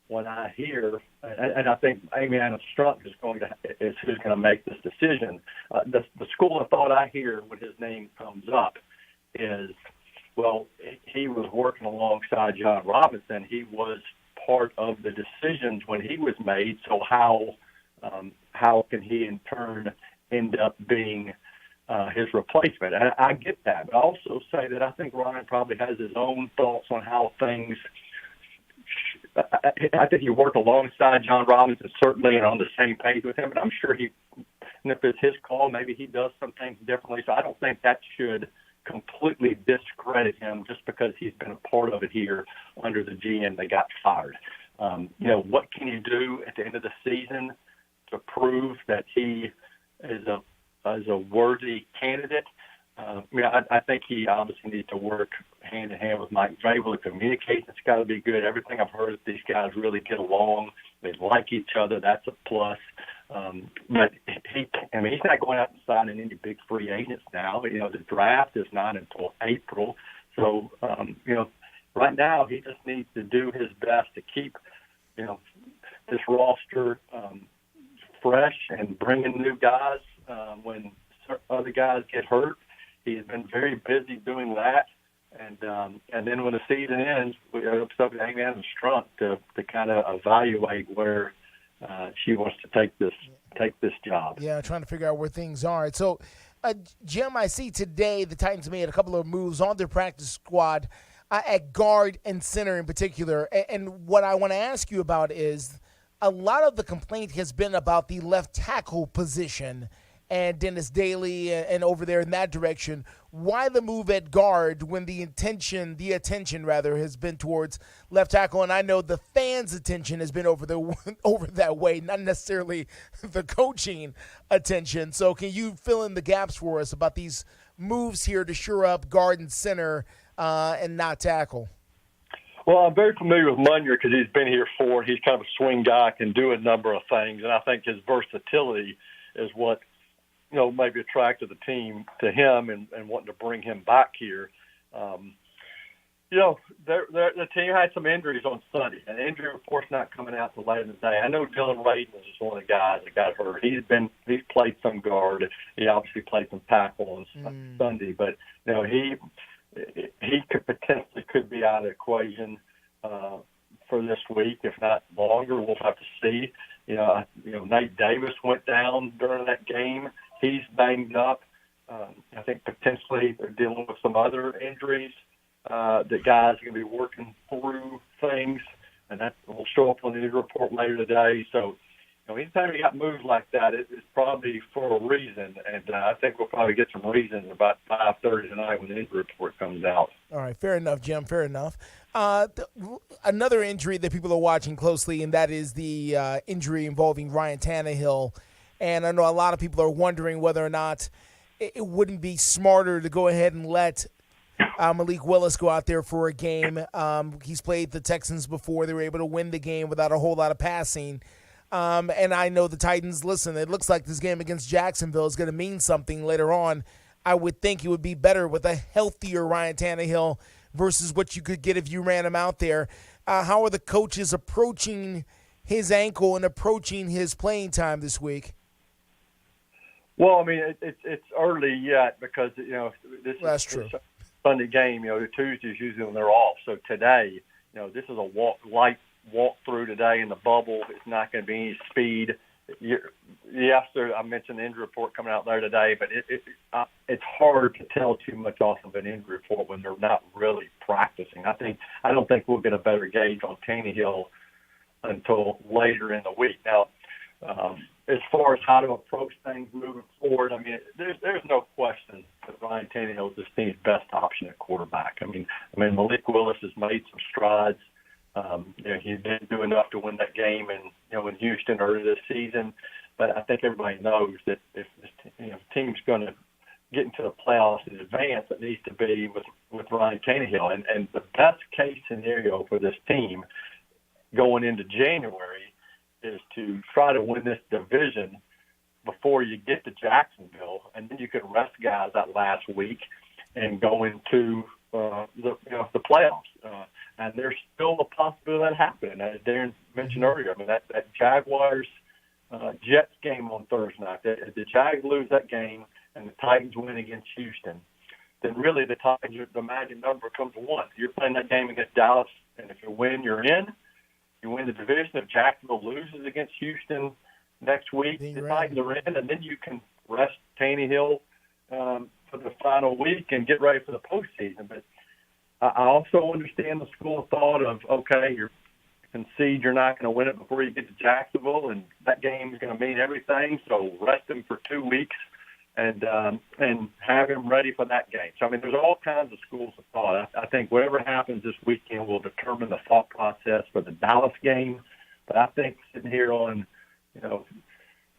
Speaker 1: when I hear, and I think Amy Adams-Strunk is who's going to make this decision. The school of thought I hear when his name comes up is, well, he was working alongside John Robinson. He was part of the decisions when he was made. So how can he in turn end up being his replacement? And I get that, but I also say that I think Ryan probably has his own thoughts on how things. I think he worked alongside John Robinson certainly and on the same page with him, but I'm sure and if it's his call, maybe he does some things differently. So I don't think that should completely discredit him just because he's been a part of it here under the GM that got fired. What can you do at the end of the season to prove that he is a worthy candidate? I think he obviously needs to work hand in hand with Mike Vrabel. The communication's got to be good. Everything I've heard is these guys really get along. They like each other. That's a plus. But he's not going out and signing any big free agents now. The draft is not until April. So, right now he just needs to do his best to keep, this roster fresh and bring in new guys when other guys get hurt. He's been very busy doing that, And then when the season ends, we are up to Amy Adams Strunk to kind of evaluate where she wants to take this job.
Speaker 8: Yeah, trying to figure out where things are. So, Jim, I see today the Titans made a couple of moves on their practice squad at guard and center in particular. And what I want to ask you about is a lot of the complaint has been about the left tackle position and Dennis Daly and over there in that direction. Why the move at guard when the attention has been towards left tackle? And I know the fans' attention has been over that way, not necessarily the coaching attention. So can you fill in the gaps for us about these moves here to shore up guard and center and not tackle?
Speaker 1: Well, I'm very familiar with Munyer because he's been here before. He's kind of a swing guy, can do a number of things, and I think his versatility is what maybe attracted the team to him and wanting to bring him back here. The team had some injuries on Sunday. An injury report's not coming out till later in the day. I know Dylan Radin is one of the guys that got hurt. He's played some guard. He obviously played some tackle on Sunday, but he could be out of the equation for this week, if not longer. We'll have to see. Nate Davis went down during that game. He's banged up. I think potentially they're dealing with some other injuries. The guys are going to be working through things, and that will show up on the injury report later today. So, anytime you got moves like that, it's probably for a reason, and I think we'll probably get some reasons about 5:30 tonight when the injury report comes out.
Speaker 8: All right, fair enough, Jim, fair enough. Another injury that people are watching closely, and that is the injury involving Ryan Tannehill. And I know a lot of people are wondering whether or not it wouldn't be smarter to go ahead and let Malik Willis go out there for a game. He's played the Texans before. They were able to win the game without a whole lot of passing. And I know the Titans, listen, it looks like this game against Jacksonville is going to mean something later on. I would think it would be better with a healthier Ryan Tannehill versus what you could get if you ran him out there. How are the coaches approaching his ankle and approaching his playing time this week?
Speaker 1: Well, I mean, it's early yet because, this is
Speaker 8: true.
Speaker 1: A Sunday game. Tuesdays usually when they're off. So today, this is a light walk through today in the bubble. It's not going to be any speed. Yes, I mentioned the injury report coming out there today, but it's hard to tell too much off of an injury report when they're not really practicing. I don't think we'll get a better gauge on Tannehill until later in the week. Now, as far as how to approach things moving forward, I mean, there's no question that Ryan Tannehill is this team's best option at quarterback. I mean, Malik Willis has made some strides. He didn't do enough to win that game in Houston earlier this season, but I think everybody knows that if this team's going to get into the playoffs in advance, it needs to be with Ryan Tannehill. And the best case scenario for this team going into January is to try to win this division before you get to Jacksonville, and then you can rest guys that last week and go into the playoffs. And there's still a possibility of that happening. As Darren mentioned earlier, I mean, that Jaguars-Jets game on Thursday night, if the Jags lose that game and the Titans win against Houston, then really the Titans, the magic number comes to 1. You're playing that game against Dallas, and if you win, you're in. You win the division. If Jacksonville loses against Houston next week, the Titans are in, and then you can rest Tannehill for the final week and get ready for the postseason. But I also understand the school of thought of, okay, you concede you're not going to win it before you get to Jacksonville, and that game is going to mean everything, so rest him for 2 weeks and have him ready for that game. So, I mean, there's all kinds of schools of thought. I think whatever happens this weekend will determine the thought process for the Dallas game. But I think sitting here on,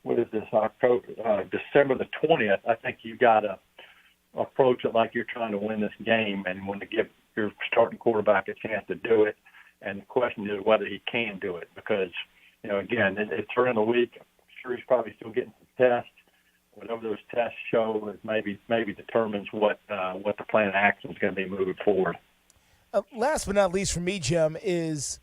Speaker 1: what is this, December the 20th, I think you've got to approach it like you're trying to win this game and want to give your starting quarterback a chance to do it. And the question is whether he can do it because, again, it's during the week. I'm sure he's probably still getting some tests. Whatever those tests show is maybe determines what the plan of action is going to be moving forward.
Speaker 8: Last but not least for me, Jim, is,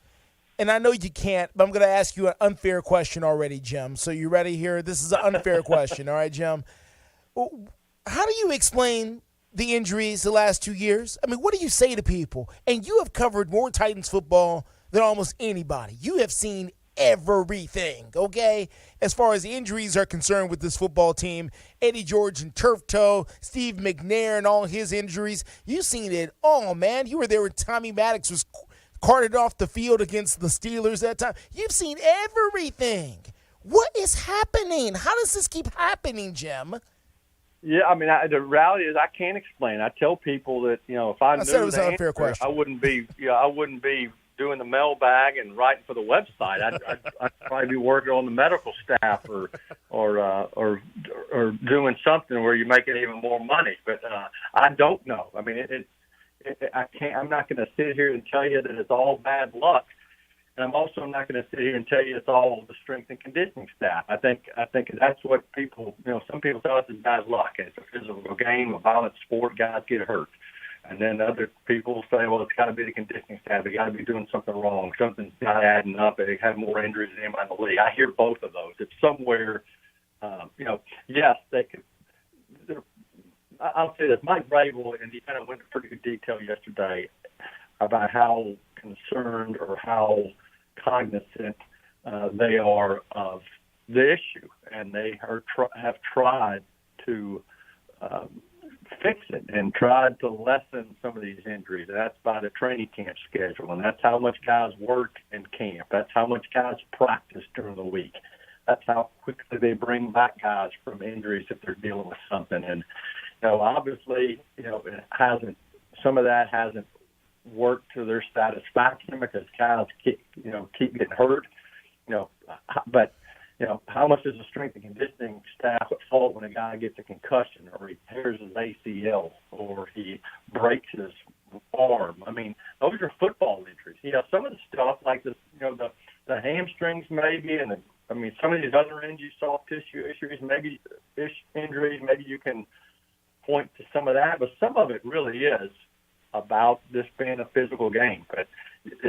Speaker 8: and I know you can't, but I'm going to ask you an unfair question already, Jim. So you ready here? This is an unfair question, all right, Jim? How do you explain the injuries the last 2 years? I mean, what do you say to people? And you have covered more Titans football than almost anybody. You have seen everything, okay? As far as the injuries are concerned with this football team, Eddie George and turf toe, Steve McNair and all his injuries. You've seen it all, man. You were there when Tommy Maddox was carted off the field against the Steelers that time. You've seen everything. What is happening? How does this keep happening, Jim?
Speaker 1: Yeah, I mean, the reality is I can't explain. I tell people that, if I knew
Speaker 8: said it was
Speaker 1: the
Speaker 8: an unfair
Speaker 1: answer,
Speaker 8: question.
Speaker 1: I wouldn't be doing the mailbag and writing for the website. I'd probably be working on the medical staff or doing something where you're making even more money. But I don't know. I mean, I can't. I'm not going to sit here and tell you that it's all bad luck, and I'm also not going to sit here and tell you it's all the strength and conditioning staff. I think that's what people. Some people tell us it's bad luck. It's a physical game, a violent sport. Guys get hurt. And then other people say, well, it's got to be the conditioning staff. They got to be doing something wrong. Something's not adding up. They have more injuries than anybody in the league. I hear both of those. It's somewhere, yes, they could. I'll say this. Mike Vrabel, and he kind of went into pretty good detail yesterday about how concerned or how cognizant they are of the issue. And they have tried to fix it and tried to lessen some of these injuries. That's by the training camp schedule, and that's how much guys work in camp. That's how much guys practice during the week. That's how quickly they bring back guys from injuries if they're dealing with something. And obviously, it hasn't. Some of that hasn't worked to their satisfaction because guys keep getting hurt. But how much is the strength and conditioning staff at fault when a guy gets a concussion or he tears his ACL or he breaks his arm? I mean, those are football injuries. Some of the stuff like this, the hamstrings maybe, and some of these other injuries, soft tissue issues, injuries, maybe you can point to some of that, but some of it really is about this being a physical game. But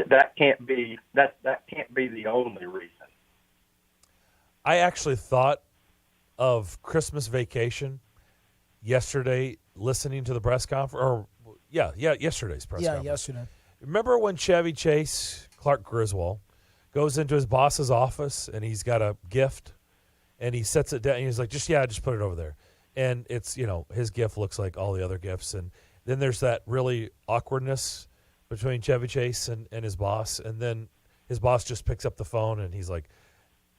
Speaker 1: that can't be the only reason.
Speaker 7: I actually thought of Christmas vacation yesterday, listening to the press conference. Yesterday's press conference. Yeah,
Speaker 8: yesterday.
Speaker 7: Remember when Chevy Chase, Clark Griswold, goes into his boss's office and he's got a gift and he sets it down and he's like, just put it over there. And it's, his gift looks like all the other gifts. And then there's that really awkwardness between Chevy Chase and his boss. And then his boss just picks up the phone and he's like,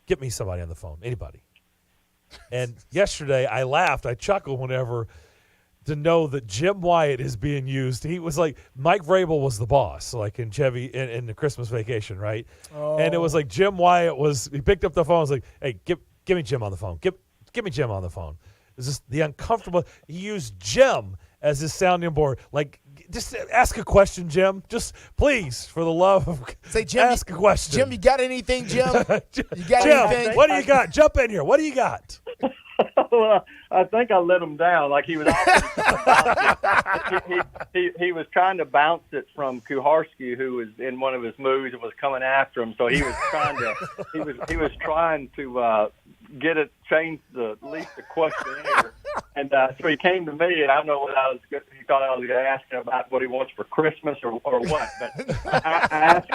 Speaker 7: get me somebody on the phone, anybody. And yesterday I laughed, I chuckled whenever to know that Jim Wyatt is being used. He was like, Mike Vrabel was the boss, like in Chevy in the Christmas vacation, right? Oh. And it was like Jim Wyatt he picked up the phone, was like, hey, give me Jim on the phone. Give me Jim on the phone. It's just the uncomfortable. He used Jim as his sounding board. Like, just ask a question, Jim. Just please, for the love of
Speaker 8: say, Jim,
Speaker 7: ask a question.
Speaker 8: Jim, you got anything, Jim? You got
Speaker 7: Jim,
Speaker 8: anything?
Speaker 7: What do you got? Jump in here. What do you got?
Speaker 1: Well, I think I let him down. Like he was, he was trying to bounce it from Kuharski, who was in one of his moves and was coming after him. So he was trying to, change at least the questionnaire. And so he came to me, and I don't know what he thought I was going to ask him about what he wants for Christmas or what. But I asked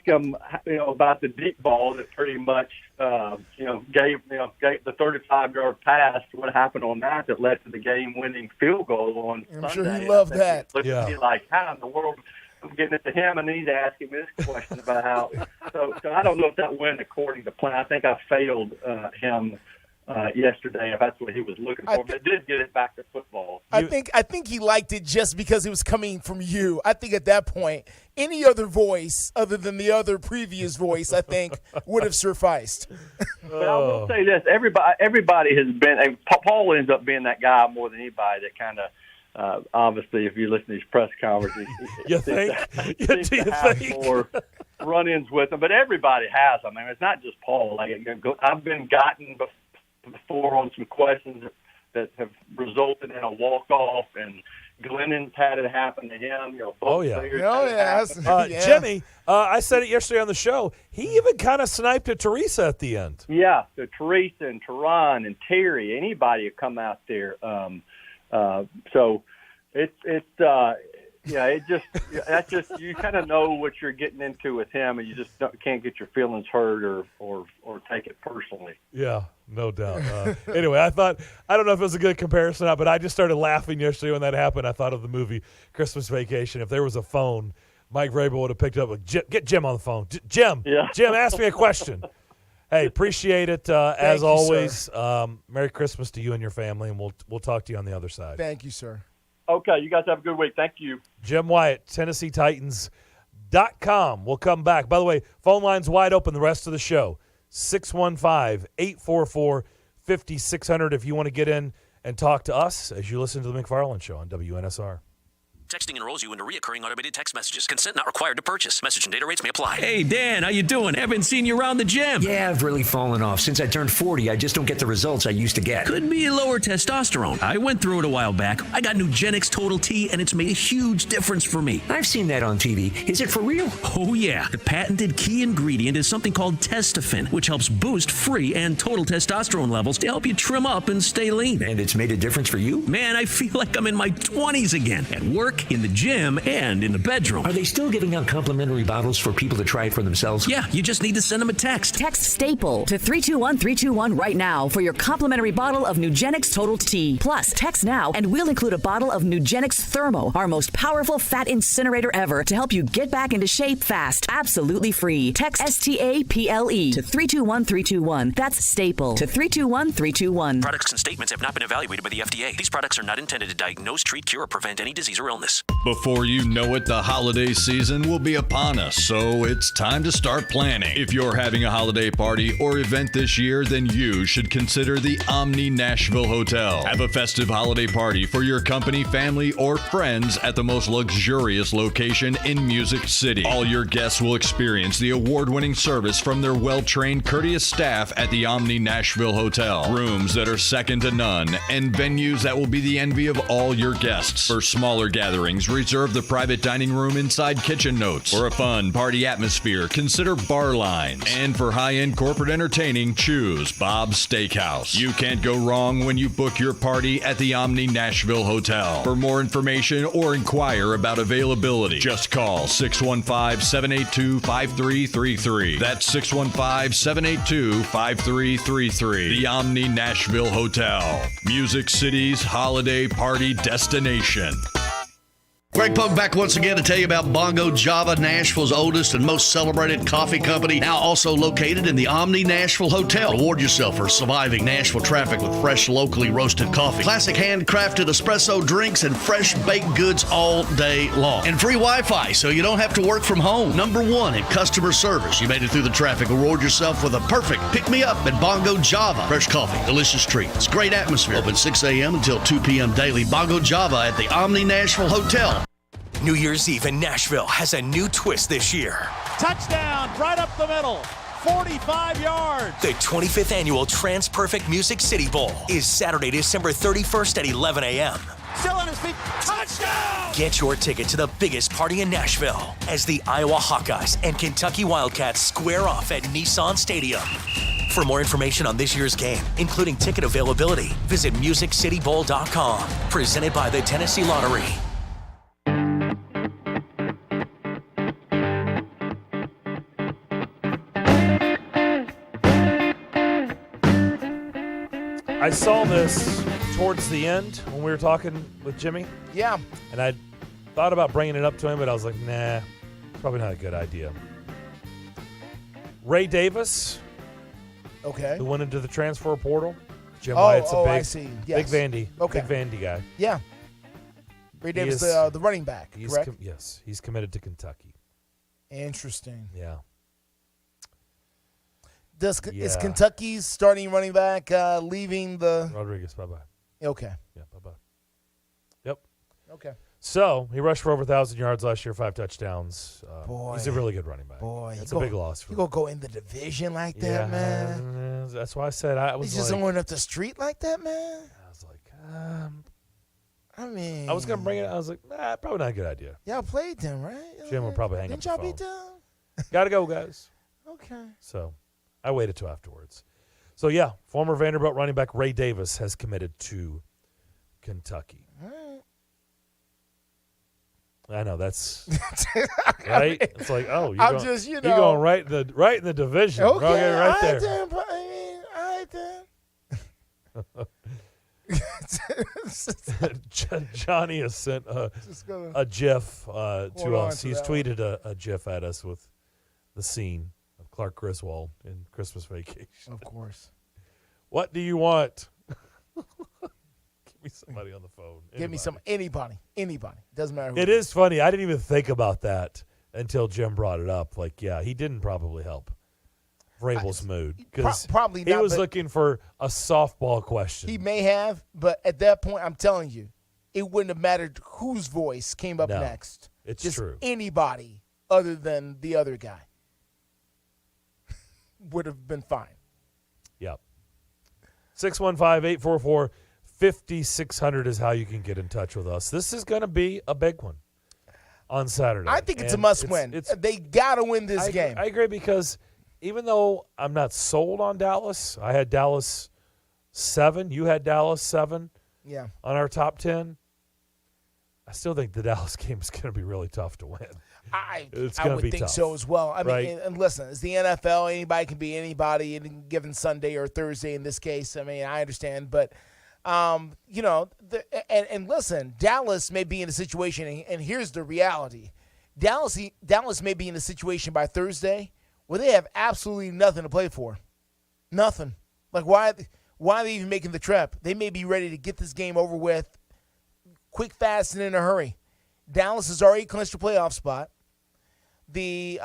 Speaker 1: him, about the deep ball that pretty much, gave the 35-yard pass. What happened on that led to the game-winning field goal on Sunday?
Speaker 8: I'm sure he loved that.
Speaker 1: Yeah. He's like, how in the world? I'm getting it to him, and he's asking me this question about how. So I don't know if that went according to plan. I think I failed him yesterday, if that's what he was looking for. But it did get it back to football.
Speaker 8: I think he liked it just because it was coming from you. I think at that point, any other voice other than the other previous voice, I think, would have sufficed.
Speaker 1: But I will say this: everybody has been. Paul ends up being that guy more than anybody that kind of. Obviously, if you listen to these press conferences,
Speaker 7: you think?
Speaker 1: More run-ins with them, but everybody has. I mean, it's not just Paul. Like, I've been gotten before on some questions that have resulted in a walk-off, and Glennon's had it happen to him.
Speaker 7: Jimmy, I said it yesterday on the show. He even kind of sniped at Teresa at the end.
Speaker 1: Yeah, to Teresa and Teron and Terry, anybody who come out there. So that's just you kind of know what you're getting into with him, and you just can't get your feelings hurt or take it personally.
Speaker 7: Yeah, no doubt. Anyway, I don't know if it was a good comparison or not, but I just started laughing yesterday when that happened. I thought of the movie Christmas Vacation. If there was a phone, Mike Vrabel would have picked up with get Jim on the phone. Jim, ask me a question. Hey, appreciate it as always. Merry Christmas to you and your family, and we'll talk to you on the other side.
Speaker 8: Thank you, sir.
Speaker 1: Okay, you guys have a good week. Thank you.
Speaker 7: Jim Wyatt, TennesseeTitans.com. We'll come back. By the way, phone line's wide open the rest of the show. 615-844-5600 if you want to get in and talk to us as you listen to the McFarland Show on WNSR.
Speaker 9: Texting enrolls you into recurring automated text messages. Consent not required to purchase. Message and data rates may apply.
Speaker 21: Hey, Dan, how you doing? Haven't seen you around the gym.
Speaker 11: Yeah, I've really fallen off. Since I turned 40, I just don't get the results I used to get.
Speaker 21: Could be lower testosterone. I went through it a while back. I got Nugenix Total T, and it's made a huge difference for me.
Speaker 11: I've seen that on TV. Is it for real?
Speaker 21: Oh, yeah. The patented key ingredient is something called Testofen, which helps boost free and total testosterone levels to help you trim up and stay lean.
Speaker 11: And it's made a difference for you?
Speaker 21: Man, I feel like I'm in my 20s again. At work, in the gym, and in the bedroom.
Speaker 11: Are they still giving out complimentary bottles for people to try it for themselves?
Speaker 21: Yeah, you just need to send them a text.
Speaker 13: Text STAPLE to 321-321 right now for your complimentary bottle of Nugenix Total T. Plus, text now and we'll include a bottle of Nugenix Thermo, our most powerful fat incinerator ever, to help you get back into shape fast. Absolutely free. Text STAPLE to 321-321. That's STAPLE to 321-321.
Speaker 9: Products and statements have not been evaluated by the FDA. These products are not intended to diagnose, treat, cure, or prevent any disease or illness.
Speaker 3: Before you know it, the holiday season will be upon us, so it's time to start planning. If you're having a holiday party or event this year, then you should consider the Omni Nashville Hotel. Have a festive holiday party for your company, family, or friends at the most luxurious location in Music City. All your guests will experience the award-winning service from their well-trained, courteous staff at the Omni Nashville Hotel. Rooms that are second to none, and venues that will be the envy of all your guests. For smaller gatherings, reserve the private dining room inside Kitchen Notes. For a fun party atmosphere, consider bar lines. And for high-end corporate entertaining, choose Bob's Steakhouse. You can't go wrong when you book your party at the Omni Nashville Hotel. For more information or inquire about availability, just call 615-782-5333. That's 615-782-5333. The Omni Nashville Hotel, Music City's holiday party destination.
Speaker 5: Greg Pogue back once again to tell you about Bongo Java, Nashville's oldest and most celebrated coffee company, now also located in the Omni Nashville Hotel. Reward yourself for surviving Nashville traffic with fresh, locally roasted coffee, classic handcrafted espresso drinks, and fresh baked goods all day long. And free Wi-Fi, so you don't have to work from home. Number one in customer service. You made it through the traffic. Reward yourself with a perfect pick-me-up at Bongo Java. Fresh coffee, delicious treats, great atmosphere. Open 6 a.m. until 2 p.m. daily. Bongo Java at the Omni Nashville Hotel.
Speaker 24: New Year's Eve in Nashville has a new twist this year.
Speaker 25: Touchdown, right up the middle, 45 yards.
Speaker 24: The 25th annual Trans-Perfect Music City Bowl is Saturday, December 31st at 11 a.m.
Speaker 25: Still on his feet, touchdown!
Speaker 24: Get your ticket to the biggest party in Nashville as the Iowa Hawkeyes and Kentucky Wildcats square off at Nissan Stadium. For more information on this year's game, including ticket availability, visit MusicCityBowl.com. Presented by the Tennessee Lottery.
Speaker 7: I saw this towards the end when we were talking with Jimmy.
Speaker 8: Yeah.
Speaker 7: And I thought about bringing it up to him, but I was like, nah, probably not a good idea. Ray Davis, who went into the transfer portal. Jim Wyatt's a big,
Speaker 8: I see. Yes.
Speaker 7: big Vandy guy.
Speaker 8: Yeah. Ray Davis, the running back, correct?
Speaker 7: Yes, he's committed to Kentucky.
Speaker 8: Interesting.
Speaker 7: Yeah.
Speaker 8: Is Kentucky's starting running back leaving the
Speaker 7: Rodriguez? Bye bye.
Speaker 8: Okay.
Speaker 7: Yeah. Bye bye. Yep.
Speaker 8: Okay.
Speaker 7: So he rushed for over 1,000 yards last year, 5 touchdowns.
Speaker 8: Boy,
Speaker 7: he's a really good running back.
Speaker 8: Boy,
Speaker 7: it's a big loss for him.
Speaker 8: You gonna go in the division like that, man?
Speaker 7: That's why I said I was.
Speaker 8: He's just going up the street like that, man.
Speaker 7: I was like,
Speaker 8: I mean,
Speaker 7: I was gonna bring it. I was like, probably not a good idea.
Speaker 8: Y'all played them, right?
Speaker 7: Jim will probably hang up the phone.
Speaker 8: Didn't y'all beat them?
Speaker 7: Gotta go, guys.
Speaker 8: Okay.
Speaker 7: So I waited till afterwards. So, yeah, former Vanderbilt running back Ray Davis has committed to Kentucky.
Speaker 8: All right.
Speaker 7: I know that's right. It's like, oh, you're
Speaker 8: I'm
Speaker 7: going,
Speaker 8: just,
Speaker 7: you're going right in the division.
Speaker 8: Okay,
Speaker 7: right there. Johnny has sent a GIF to us. He's tweeted a GIF at us with the scene of Clark Griswold in Christmas Vacation.
Speaker 8: Of course.
Speaker 7: What do you want? Give me somebody on the phone.
Speaker 8: Give me anybody. Doesn't matter who
Speaker 7: it is funny. I didn't even think about that until Jim brought it up. Like, yeah, he didn't probably help Vrabel's mood because
Speaker 8: probably
Speaker 7: he
Speaker 8: not,
Speaker 7: was looking for a softball question.
Speaker 8: He may have, but at that point, I'm telling you, it wouldn't have mattered whose voice came up next.
Speaker 7: It's
Speaker 8: just
Speaker 7: true.
Speaker 8: Anybody other than the other guy would have been fine.
Speaker 7: Yep. 615-844-5600 is how you can get in touch with us. This is going to be a big one on Saturday.
Speaker 8: I think it's a must-win. They got to win this game.
Speaker 7: I agree because even though I'm not sold on Dallas, I had Dallas 7. You had Dallas 7
Speaker 8: on
Speaker 7: our top 10. I still think the Dallas game is going to be really tough to win.
Speaker 8: I
Speaker 7: would
Speaker 8: think
Speaker 7: tough.
Speaker 8: so as well. I mean,
Speaker 7: right?
Speaker 8: and listen, it's the NFL. Anybody can be anybody any given Sunday or Thursday in this case. I mean, I understand. But, and listen, Dallas may be in a situation, and here's the reality. Dallas may be in a situation by Thursday where they have absolutely nothing to play for. Nothing. Like, why are they even making the trip? They may be ready to get this game over with quick, fast, and in a hurry. Dallas has already clinched a playoff spot. The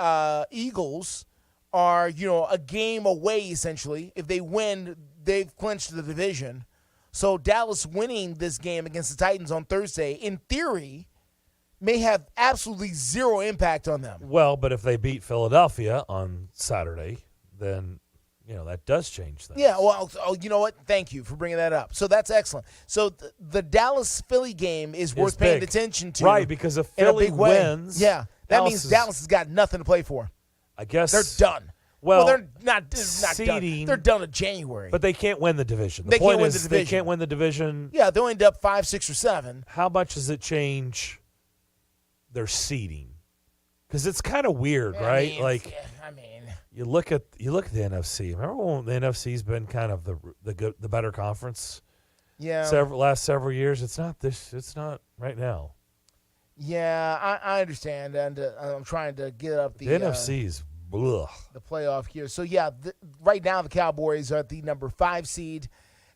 Speaker 8: Eagles are, a game away, essentially. If they win, they've clinched the division. So Dallas winning this game against the Titans on Thursday, in theory, may have absolutely zero impact on them.
Speaker 7: Well, but if they beat Philadelphia on Saturday, then, that does change things.
Speaker 8: Yeah, well, you know what? Thank you for bringing that up. So that's excellent. So the Dallas-Philly game is worth paying attention to.
Speaker 7: Right, because if Philly wins,
Speaker 8: that means Dallas has got nothing to play for.
Speaker 7: I guess
Speaker 8: they're done.
Speaker 7: Well,
Speaker 8: they're not
Speaker 7: seeding,
Speaker 8: done. They're done in January.
Speaker 7: But they can't win the division.
Speaker 8: They can't win the division.
Speaker 7: They can't win the division.
Speaker 8: Yeah, they'll end up 5, 6, or 7.
Speaker 7: How much does it change their seeding? Because it's kind of weird, right? You look at the NFC. Remember when the NFC's been kind of the better conference?
Speaker 8: Yeah.
Speaker 7: Last several years. It's not right now.
Speaker 8: Yeah, I understand, and I'm trying to get up the
Speaker 7: NFC's the
Speaker 8: playoff here. So right now the Cowboys are at the number 5 seed,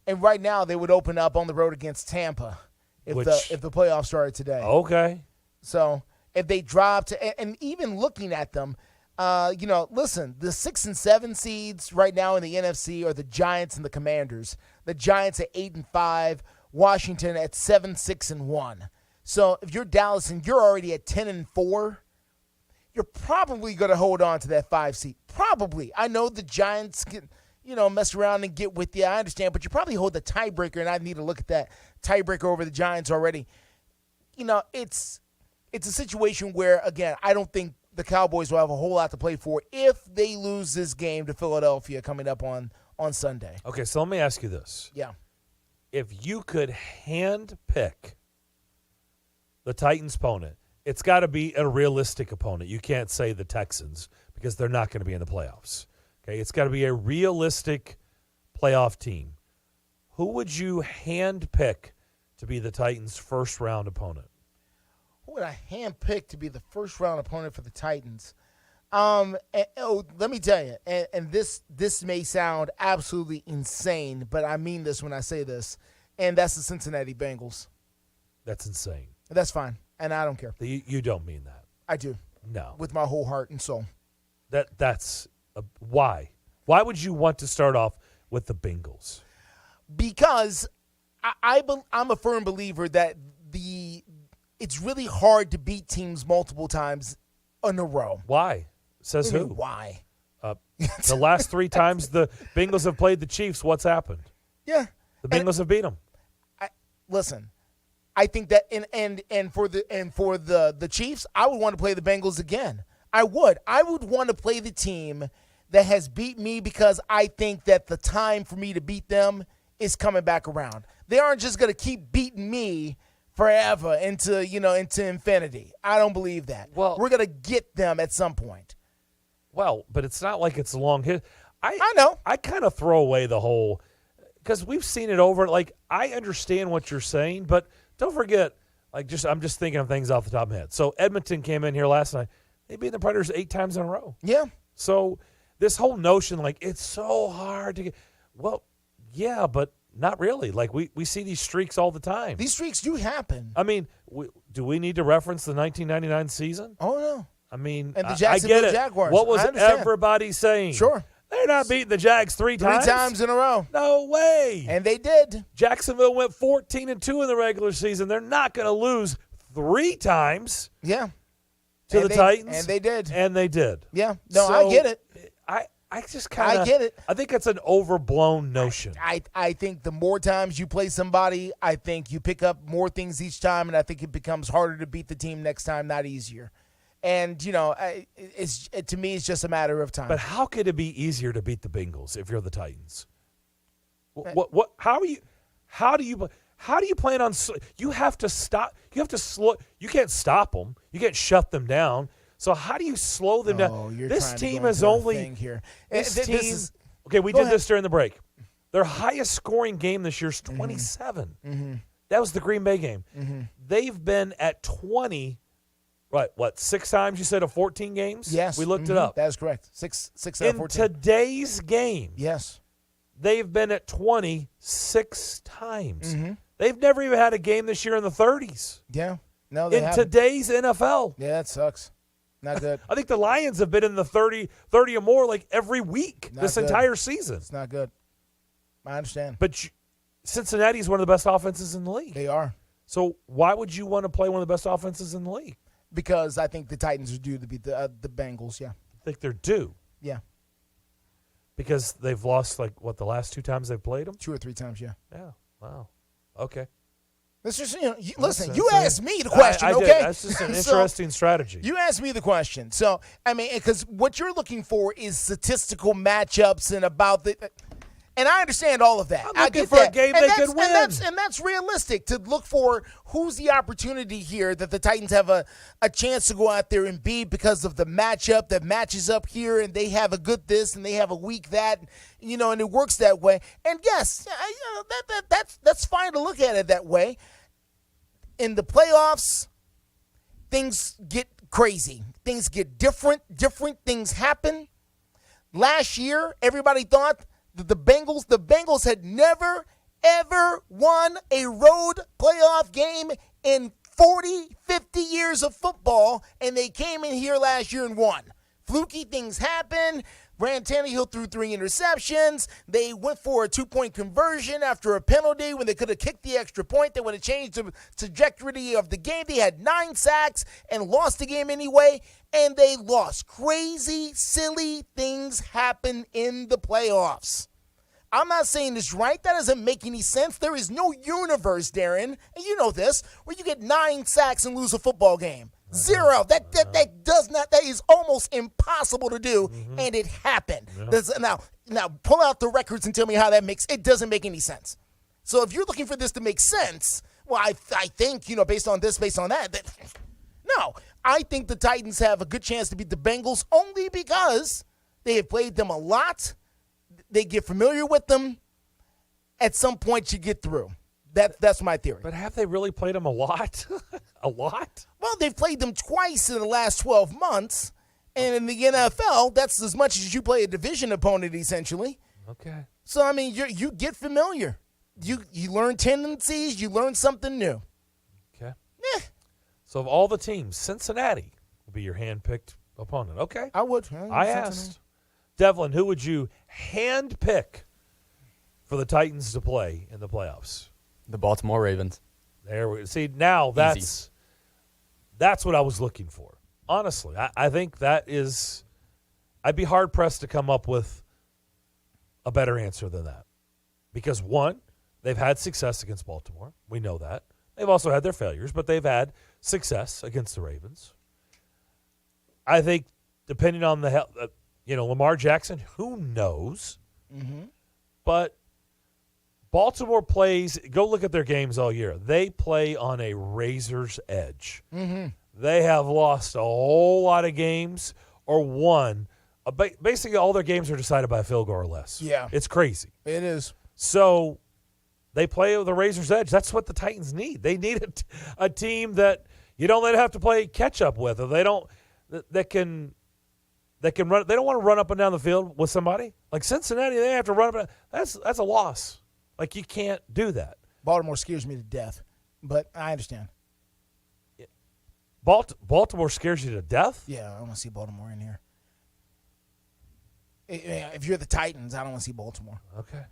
Speaker 8: and right now they would open up on the road against Tampa if the playoffs started today.
Speaker 7: Okay.
Speaker 8: So if they dropped, and even looking at them. Listen, the 6 and 7 seeds right now in the NFC are the Giants and the Commanders. The Giants at 8-5, Washington at 7, 6 and 1. So if you're Dallas and you're already at 10 and 4, you're probably going to hold on to that 5 seed. Probably. I know the Giants can, mess around and get with you. I understand, but you probably hold the tiebreaker, and I need to look at that tiebreaker over the Giants already. It's a situation where, again, I don't think the Cowboys will have a whole lot to play for if they lose this game to Philadelphia coming up on Sunday.
Speaker 7: Okay, so let me ask you this.
Speaker 8: Yeah.
Speaker 7: If you could hand pick the Titans' opponent, it's got to be a realistic opponent. You can't say the Texans because they're not going to be in the playoffs. Okay, it's got to be a realistic playoff team. Who would you hand pick to be the Titans' first-round opponent?
Speaker 8: Who would I handpick to be the first-round opponent for the Titans? Let me tell you, and this may sound absolutely insane, but I mean this when I say this, and that's the Cincinnati Bengals.
Speaker 7: That's insane.
Speaker 8: That's fine, and I don't care.
Speaker 7: You don't mean that.
Speaker 8: I do.
Speaker 7: No.
Speaker 8: With my whole heart and soul.
Speaker 7: That's why? Why would you want to start off with the Bengals?
Speaker 8: Because I'm a firm believer that it's really hard to beat teams multiple times in a row.
Speaker 7: Why? Says who?
Speaker 8: Why?
Speaker 7: The last 3 times the Bengals have played the Chiefs, what's happened?
Speaker 8: Yeah.
Speaker 7: The Bengals have beat them.
Speaker 8: Listen, I think that and for the Chiefs, I would want to play the Bengals again. I would want to play the team that has beat me because I think that the time for me to beat them is coming back around. They aren't just going to keep beating me forever into infinity. I don't believe that.
Speaker 7: Well,
Speaker 8: we're going to get them at some point.
Speaker 7: Well, but it's not like it's a long hit.
Speaker 8: I know.
Speaker 7: I kind of throw away the whole – because we've seen it over. Like, I understand what you're saying, but don't forget, I'm just thinking of things off the top of my head. So Edmonton came in here last night. They beat the Predators 8 times in a row.
Speaker 8: Yeah.
Speaker 7: So this whole notion, like, it's so hard to get – well, yeah, but not really. Like, we see these streaks all the time.
Speaker 8: These streaks do happen.
Speaker 7: I mean, do we need to reference the 1999 season?
Speaker 8: Oh, no.
Speaker 7: I mean,
Speaker 8: and the
Speaker 7: I
Speaker 8: Jacksonville
Speaker 7: get it.
Speaker 8: Jaguars.
Speaker 7: What was everybody saying?
Speaker 8: Sure.
Speaker 7: They're not beating the Jags 3 times.
Speaker 8: 3 times in a row.
Speaker 7: No way.
Speaker 8: And they did.
Speaker 7: Jacksonville went 14-2 in the regular season. They're not going to lose 3 times.
Speaker 8: Yeah.
Speaker 7: To the Titans.
Speaker 8: And they did.
Speaker 7: And they did.
Speaker 8: Yeah. No, I get it.
Speaker 7: I just kind of.
Speaker 8: I get it.
Speaker 7: I think it's an overblown notion.
Speaker 8: I think the more times you play somebody, I think you pick up more things each time, and I think it becomes harder to beat the team next time, not easier. And, to me, it's just a matter of time.
Speaker 7: But how could it be easier to beat the Bengals if you're the Titans? How do you plan on – you have to stop – you have to slow – you can't stop them. You can't shut them down. So how do you slow them down? This team is only –
Speaker 8: here.
Speaker 7: Okay, we did this during the break. Their highest scoring game this year is 27.
Speaker 8: Mm-hmm.
Speaker 7: That was the Green Bay game.
Speaker 8: Mm-hmm.
Speaker 7: They've been at 20 – right, 6 times you said of 14 games?
Speaker 8: Yes.
Speaker 7: We looked it up.
Speaker 8: That is correct. 6 out of 14.
Speaker 7: In today's game,
Speaker 8: yes,
Speaker 7: they've been at 26 times.
Speaker 8: Mm-hmm.
Speaker 7: They've never even had a game this year in the 30s.
Speaker 8: Yeah. No, they haven't.
Speaker 7: Today's NFL.
Speaker 8: Yeah, that sucks. Not good.
Speaker 7: I think the Lions have been in the 30 or more like every week this entire season.
Speaker 8: It's not good. I understand.
Speaker 7: But Cincinnati is one of the best offenses in the league.
Speaker 8: They are.
Speaker 7: So why would you want to play one of the best offenses in the league?
Speaker 8: Because I think the Titans are due to beat the Bengals, yeah.
Speaker 7: I think they're due?
Speaker 8: Yeah.
Speaker 7: Because they've lost, the last 2 times they've played them?
Speaker 8: 2 or 3 times, yeah.
Speaker 7: Yeah. Wow. Okay.
Speaker 8: That's just, listen, you asked me the question,
Speaker 7: I
Speaker 8: okay?
Speaker 7: did. That's just an interesting strategy.
Speaker 8: You asked me the question. So, I mean, because what you're looking for is statistical matchups and about the – and I understand all of that.
Speaker 7: I'm looking for a game they could win.
Speaker 8: And that's realistic to look for who's the opportunity here that the Titans have a chance to go out there and beat because of the matchup that matches up here, and they have a good this and they have a weak that, and it works that way. And yes, that's fine to look at it that way. In the playoffs, things get crazy. Things get different. Different things happen. Last year, everybody thought the Bengals had never, ever won a road playoff game in 40, 50 years of football, and they came in here last year and won. Fluky things happen. Ryan Tannehill threw 3 interceptions. They went for a 2-point conversion after a penalty when they could have kicked the extra point. They would have changed the trajectory of the game. They had 9 sacks and lost the game anyway, and they lost. Crazy, silly things happen in the playoffs. I'm not saying this right. That doesn't make any sense. There is no universe, Darren, and you know this, where you get 9 sacks and lose a football game. 0. That does not. That is almost impossible to do, and it happened.
Speaker 7: Yeah.
Speaker 8: Now pull out the records and tell me how that makes. It doesn't make any sense. So if you're looking for this to make sense, well, I think based on this, based on that. No, I think the Titans have a good chance to beat the Bengals only because they have played them a lot. They get familiar with them. At some point, you get through. That's my theory.
Speaker 7: But have they really played them a lot? A lot?
Speaker 8: Well, they've played them twice in the last 12 months. And in the NFL, that's as much as you play a division opponent, essentially.
Speaker 7: Okay.
Speaker 8: So, I mean, you get familiar. You learn tendencies. You learn something new.
Speaker 7: Okay. So, of all the teams, Cincinnati will be your hand-picked opponent. Okay.
Speaker 8: I would.
Speaker 7: I asked. Devlin, who would you hand-pick for the Titans to play in the playoffs?
Speaker 12: The Baltimore Ravens.
Speaker 7: There we see. Now that's what I was looking for. Honestly, I think that is. I'd be hard pressed to come up with a better answer than that, because one, they've had success against Baltimore. We know that. They've also had their failures, but they've had success against the Ravens. I think, depending on the health, Lamar Jackson, who knows?
Speaker 8: Mm-hmm.
Speaker 7: But Baltimore plays, go look at their games all year. They play on a razor's edge.
Speaker 8: Mm-hmm.
Speaker 7: They have lost a whole lot of games or won. Basically, all their games are decided by a field goal or less.
Speaker 8: Yeah.
Speaker 7: It's crazy.
Speaker 8: It is.
Speaker 7: So they play with a razor's edge. That's what the Titans need. They need a team that you don't let have to play catch-up with. Or they don't that can run. They don't want to run up and down the field with somebody. Like Cincinnati, they have to run up and down. That's a loss. Like, you can't do that.
Speaker 8: Baltimore scares me to death, but I understand.
Speaker 7: Baltimore scares you to death?
Speaker 8: Yeah, I want to see Baltimore in here. If you're the Titans, I don't want to see Baltimore.
Speaker 7: Okay.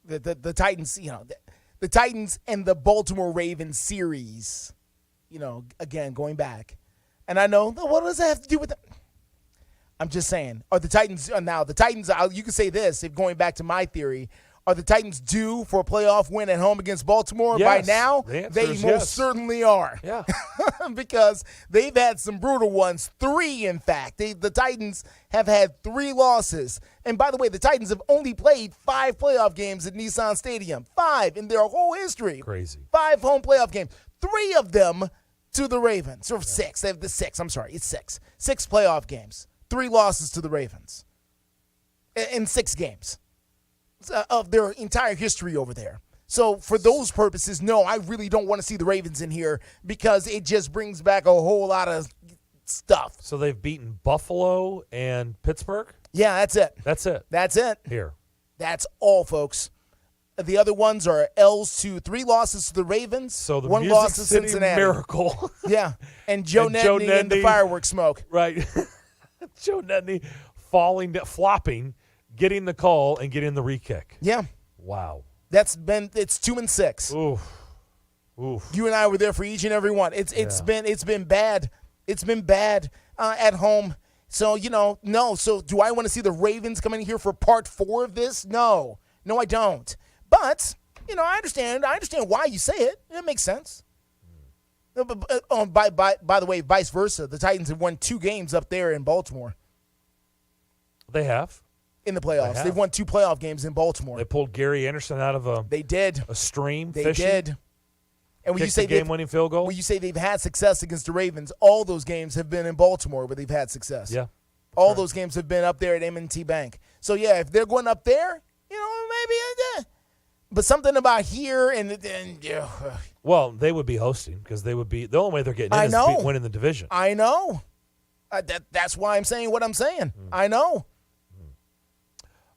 Speaker 8: The Titans, the Titans and the Baltimore Ravens series, again, going back. And I know, what does that have to do with that? I'm just saying, are the Titans, now the Titans, you could say this, if going back to my theory, are the Titans due for a playoff win at home against Baltimore?
Speaker 7: Yes.
Speaker 8: By now? They most certainly are.
Speaker 7: Yeah.
Speaker 8: Because they've had some brutal ones. 3, in fact. The Titans have had 3 losses. And by the way, the Titans have only played 5 playoff games at Nissan Stadium. 5 in their whole history.
Speaker 7: Crazy.
Speaker 8: 5 home playoff games. 3 of them to the Ravens. Or 6. They have the 6. I'm sorry. It's 6. 6 playoff games. 3 losses to the Ravens. In 6 games. Of their entire history over there. So for those purposes, no, I really don't want to see the Ravens in here because it just brings back a whole lot of stuff.
Speaker 7: So they've beaten Buffalo and Pittsburgh?
Speaker 8: Yeah, that's it.
Speaker 7: That's it.
Speaker 8: That's it.
Speaker 7: Here.
Speaker 8: That's all, folks. The other ones are L's to 3 losses to the Ravens,
Speaker 7: so the
Speaker 8: 1
Speaker 7: Music
Speaker 8: loss to
Speaker 7: City
Speaker 8: Cincinnati.
Speaker 7: Miracle.
Speaker 8: Yeah, and Joe Nedney and the fireworks smoke.
Speaker 7: Right. Joe Nedney flopping, getting the call and getting the re-kick.
Speaker 8: Yeah.
Speaker 7: Wow.
Speaker 8: It's 2-6.
Speaker 7: Oof.
Speaker 8: You and I were there for each and every one. It's been bad. It's been bad at home. So, no. So do I want to see the Ravens come in here for part 4 of this? No. No, I don't. But, I understand. I understand why you say it. It makes sense. By the way, vice versa. The Titans have won 2 games up there in Baltimore.
Speaker 7: They have.
Speaker 8: In the playoffs. They've won 2 playoff games in Baltimore.
Speaker 7: They pulled Gary Anderson out of a stream.
Speaker 8: They
Speaker 7: fishing.
Speaker 8: did. And when you say
Speaker 7: game-winning field goal?
Speaker 8: When you say they've had success against the Ravens, all those games have been in Baltimore where they've had success.
Speaker 7: Yeah.
Speaker 8: All those games have been up there at M&T Bank. So, yeah, if they're going up there, maybe. But something about here and
Speaker 7: well, they would be hosting because they would be the only way they're getting in is winning the division.
Speaker 8: I know. That's why I'm saying what I'm saying. I know.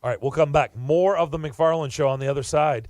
Speaker 7: All right, we'll come back. More of the McFarland Show on the other side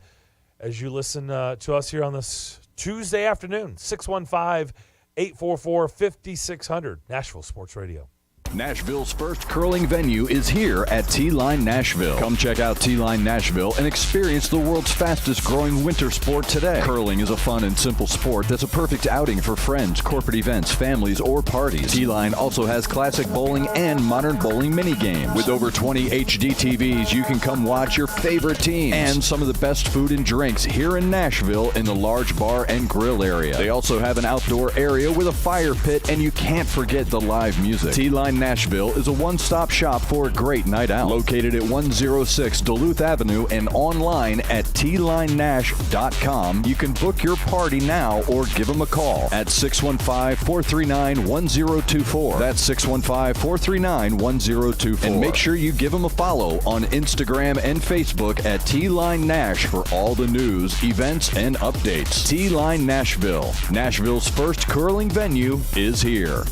Speaker 7: as you listen to us here on this Tuesday afternoon, 615-844-5600, Nashville Sports Radio.
Speaker 3: Nashville's first curling venue is here at T-Line Nashville. Come check out T-Line Nashville and experience the world's fastest growing winter sport today. Curling is a fun and simple sport that's a perfect outing for friends, corporate events, families, or parties. T-Line also has classic bowling and modern bowling mini games. With over 20 HD TVs, you can come watch your favorite teams and some of the best food and drinks here in Nashville in the large bar and grill area. They also have an outdoor area with a fire pit, and you can't forget the live music. T-Line Nashville is a one-stop shop for a great night out. Located at 106 Duluth Avenue and online at tlinenash.com. You can book your party now or give them a call at 615-439-1024. That's 615-439-1024. And make sure you give them a follow on Instagram and Facebook at T-Line Nash for all the news, events, and updates. T-Line Nashville. Nashville's first curling venue is here.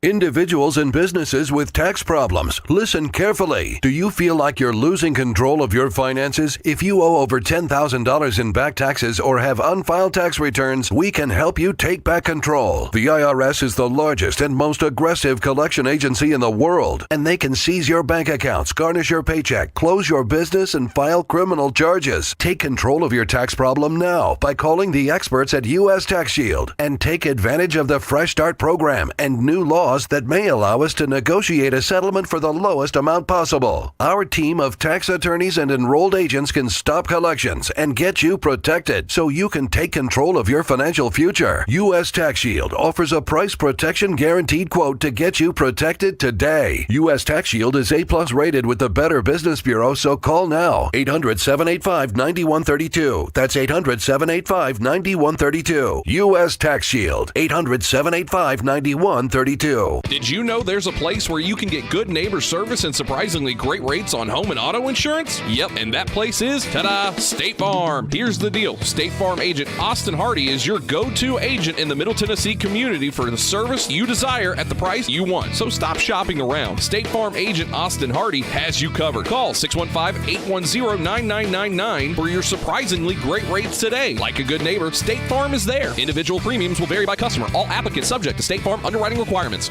Speaker 12: Individuals and businesses with tax problems, listen carefully. Do you feel like you're losing control of your finances? If you owe over $10,000 in back taxes or have unfiled tax returns, we can help you take back control. The IRS is the largest and most aggressive collection agency in the world, and they can seize your bank accounts, garnish your paycheck, close your business, and file criminal charges. Take control of your tax problem now by calling the experts at U.S. Tax Shield and take advantage of the Fresh Start program and new laws clause that may allow us to negotiate a settlement for the lowest amount possible. Our team of tax attorneys and enrolled agents can stop collections and get you protected so you can take control of your financial future. U.S. Tax Shield offers a price protection guaranteed quote to get you protected today. U.S. Tax Shield is A+ rated with the Better Business Bureau, so call now. 800-785-9132. That's 800-785-9132. U.S. Tax Shield. 800-785-9132.
Speaker 10: Did you know there's a place where you can get good neighbor service and surprisingly great rates on home and auto insurance? Yep, and that place is, ta-da, State Farm. Here's the deal. State Farm agent Austin Hardy is your go-to agent in the Middle Tennessee community for the service you desire at the price you want. So stop shopping around. State Farm agent Austin Hardy has you covered. Call 615-810-9999 for your surprisingly great rates today. Like a good neighbor, State Farm is there. Individual premiums will vary by customer. All applicants subject to State Farm underwriting requirements.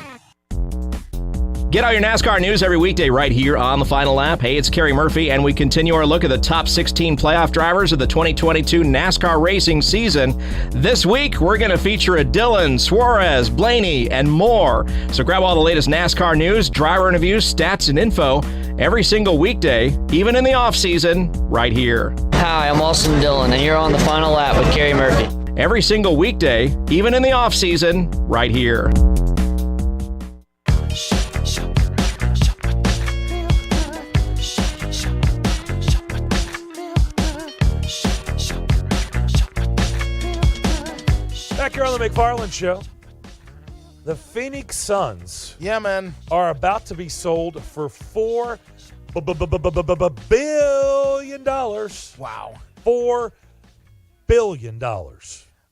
Speaker 2: Get all your NASCAR news every weekday right here on The Final Lap. Hey, it's Kerry Murphy, and we continue our look at the top 16 playoff drivers of the 2022 NASCAR racing season. This week, we're going to feature a Dillon, Suarez, Blaney, and more. So grab all the latest NASCAR news, driver interviews, stats, and info every single weekday, even in the off-season, right here.
Speaker 14: Hi, I'm Austin Dillon, and you're on The Final Lap with Kerry Murphy.
Speaker 2: Every single weekday, even in the off-season, right here.
Speaker 7: Back here on the McFarland Show, the Phoenix Suns are about to be sold for $4 billion.
Speaker 8: Wow.
Speaker 7: $4 billion.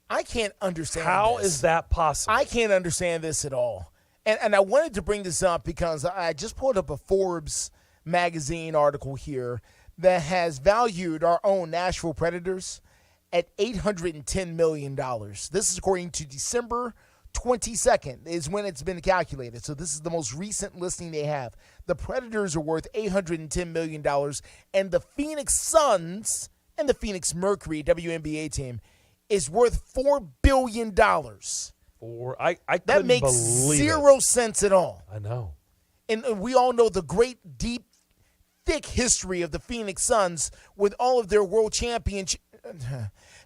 Speaker 8: I can't understand
Speaker 7: How
Speaker 8: this.
Speaker 7: is that possible?
Speaker 8: I can't understand this at all. And I wanted to bring this up because I just pulled up a Forbes magazine article here that has valued our own Nashville Predators at $810 million. This is according to December 22nd is when it's been calculated. So this is the most recent listing they have. The Predators are worth $810 million, and the Phoenix Suns and the Phoenix Mercury, WNBA team, is worth $4 billion.
Speaker 7: I
Speaker 8: that makes zero sense at all.
Speaker 7: I know.
Speaker 8: And we all know the great, deep, thick history of the Phoenix Suns with all of their world championship.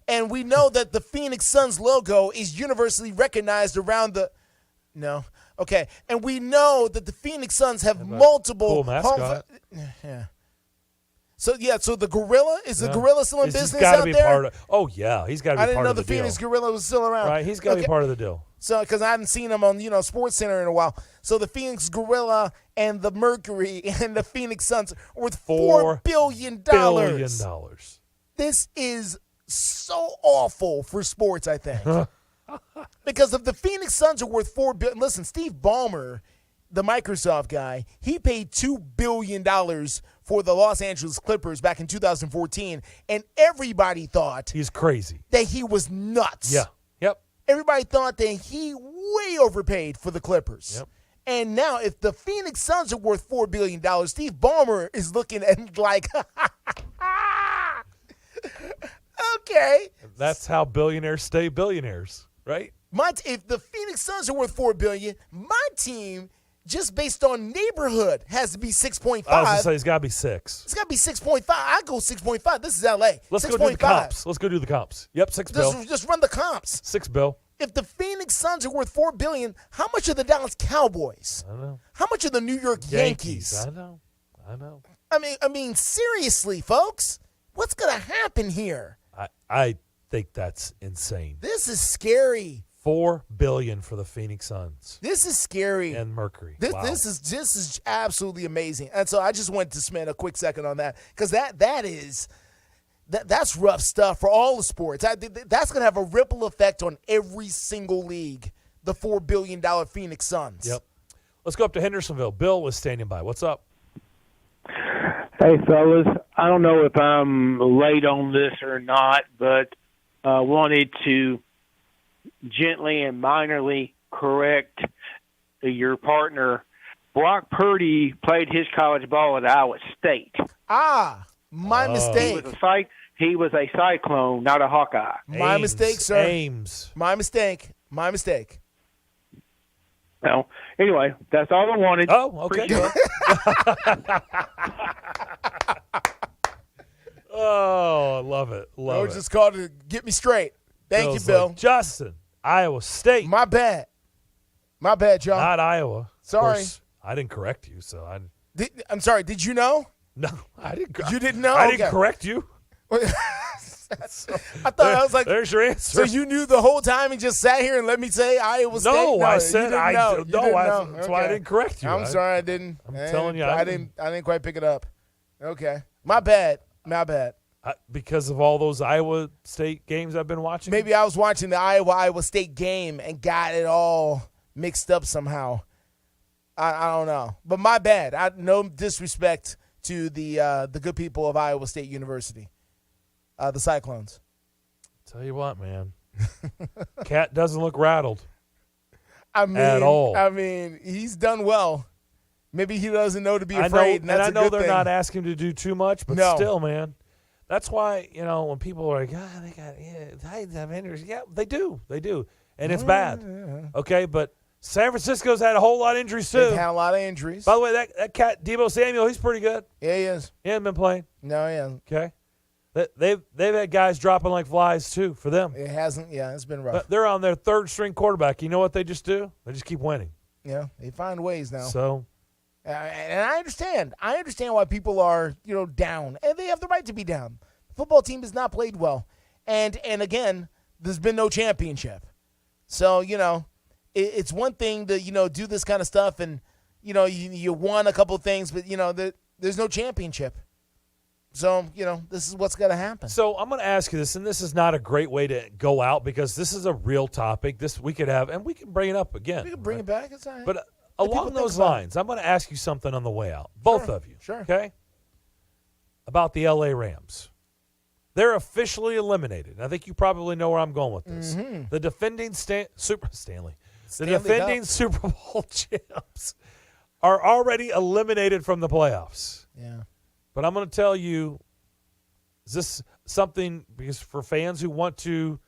Speaker 8: And we know that the Phoenix Suns logo is universally recognized around the – no. Okay. And we know that the Phoenix Suns have multiple –
Speaker 7: cool mascot.
Speaker 8: Yeah. So the Gorilla, is the Gorilla still in business
Speaker 7: gotta
Speaker 8: out
Speaker 7: be
Speaker 8: there?
Speaker 7: Part of, oh, yeah. He's got to be part of the deal.
Speaker 8: I didn't know the Phoenix Gorilla was still around.
Speaker 7: Right. He's got to be part of the deal.
Speaker 8: So, because I haven't seen him on, Sports Center in a while. So the Phoenix Gorilla and the Mercury and the Phoenix Suns are worth $4 billion. This is so awful for sports, I think. Because if the Phoenix Suns are worth $4 billion, listen, Steve Ballmer, the Microsoft guy, he paid $2 billion for the Los Angeles Clippers back in 2014, and everybody thought
Speaker 7: he's crazy, that
Speaker 8: he was nuts.
Speaker 7: Yeah. Yep.
Speaker 8: Everybody thought that he way overpaid for the Clippers.
Speaker 7: Yep.
Speaker 8: And now, if the Phoenix Suns are worth $4 billion, Steve Ballmer is looking at like, okay.
Speaker 7: That's how billionaires stay billionaires, right?
Speaker 8: If the Phoenix Suns are worth $4 billion, my team, just based on neighborhood, has to be 6.5.
Speaker 7: I was going to say, it's got to be 6.
Speaker 8: It's got to be 6.5. I go 6.5. This is L.A.
Speaker 7: Let's
Speaker 8: 6.
Speaker 7: go do the comps. Let's go do the comps. Yep, 6 bill.
Speaker 8: Just run the comps.
Speaker 7: 6 bill.
Speaker 8: If the Phoenix Suns are worth $4 billion, how much are the Dallas Cowboys?
Speaker 7: I know.
Speaker 8: How much are the New York Yankees?
Speaker 7: I know.
Speaker 8: I mean, seriously, folks, what's going to happen here?
Speaker 7: I think that's insane.
Speaker 8: This is scary.
Speaker 7: $4 billion for the Phoenix Suns.
Speaker 8: This is scary.
Speaker 7: And Mercury.
Speaker 8: Wow. This is absolutely amazing. And so I just wanted to spend a quick second on that because that's rough stuff for all the sports. That's going to have a ripple effect on every single league, the $4 billion Phoenix Suns.
Speaker 7: Yep. Let's go up to Hendersonville. Bill was standing by. What's up?
Speaker 15: Hey, fellas. I don't know if I'm late on this or not, but wanted to gently and minorly correct your partner. Brock Purdy played his college ball at Iowa State.
Speaker 8: My mistake.
Speaker 15: He was a Cyclone, not a Hawkeye.
Speaker 8: My mistake, sir.
Speaker 7: Ames.
Speaker 8: My mistake.
Speaker 15: No. Anyway, that's all I wanted.
Speaker 7: Oh, okay. Oh, I love it. Love it.
Speaker 8: Just called to get me straight. Thank you, Bill.
Speaker 7: Like, Justin, Iowa State.
Speaker 8: My bad, y'all.
Speaker 7: Not Iowa.
Speaker 8: Sorry.
Speaker 7: Of course, I didn't correct you, so
Speaker 8: I'm sorry. Did you know?
Speaker 7: No, I didn't.
Speaker 8: You didn't know?
Speaker 7: I didn't correct you.
Speaker 8: I thought I was like,
Speaker 7: there's your answer.
Speaker 8: So you knew the whole time and just sat here and let me say Iowa State?
Speaker 7: No, I said I
Speaker 8: know.
Speaker 7: That's why I didn't correct you.
Speaker 8: I'm sorry, I didn't.
Speaker 7: I'm telling you,
Speaker 8: I didn't quite pick it up. Okay, my bad.
Speaker 7: Because of all those Iowa State games I've been watching?
Speaker 8: Maybe I was watching the Iowa State game and got it all mixed up somehow. I don't know. But my bad. No disrespect to the good people of Iowa State University, the Cyclones.
Speaker 7: Tell you what, man. Cat doesn't look rattled
Speaker 8: at
Speaker 7: all.
Speaker 8: I mean, he's done well. Maybe he doesn't know to be afraid, and that's a good thing.
Speaker 7: I know they're not asking him to do too much, but still, man. That's why, when people are like, they got Titans have injuries. Yeah, they do. And it's bad.
Speaker 8: Yeah.
Speaker 7: Okay, but San Francisco's had a whole lot of injuries, too.
Speaker 8: They've had a lot of injuries.
Speaker 7: By the way, that cat, Deebo Samuel, he's pretty good.
Speaker 8: Yeah, he is.
Speaker 7: He hasn't been playing.
Speaker 8: No, he hasn't.
Speaker 7: Okay. They've had guys dropping like flies, too, for them.
Speaker 8: It hasn't. Yeah, it's been rough.
Speaker 7: But they're on their third-string quarterback. You know what they just do? They just keep winning.
Speaker 8: Yeah, they find ways now.
Speaker 7: So.
Speaker 8: And I understand. I understand why people are, down. And they have the right to be down. The football team has not played well. And again, there's been no championship. So, it's one thing to, do this kind of stuff and, you won a couple of things, but, there's no championship. So, this is what's going to happen.
Speaker 7: So I'm going to ask you this, and this is not a great way to go out because this is a real topic. This we could have, and we can bring it up again.
Speaker 8: We can bring it back. It's all right.
Speaker 7: But along those lines, I'm going to ask you something on the way out. Both of you.
Speaker 8: Sure.
Speaker 7: Okay? About the L.A. Rams. They're officially eliminated. I think you probably know where I'm going with this.
Speaker 8: Mm-hmm.
Speaker 7: The defending Super Bowl champs are already eliminated from the playoffs.
Speaker 8: Yeah.
Speaker 7: But I'm going to tell you, is this something because for fans who want to,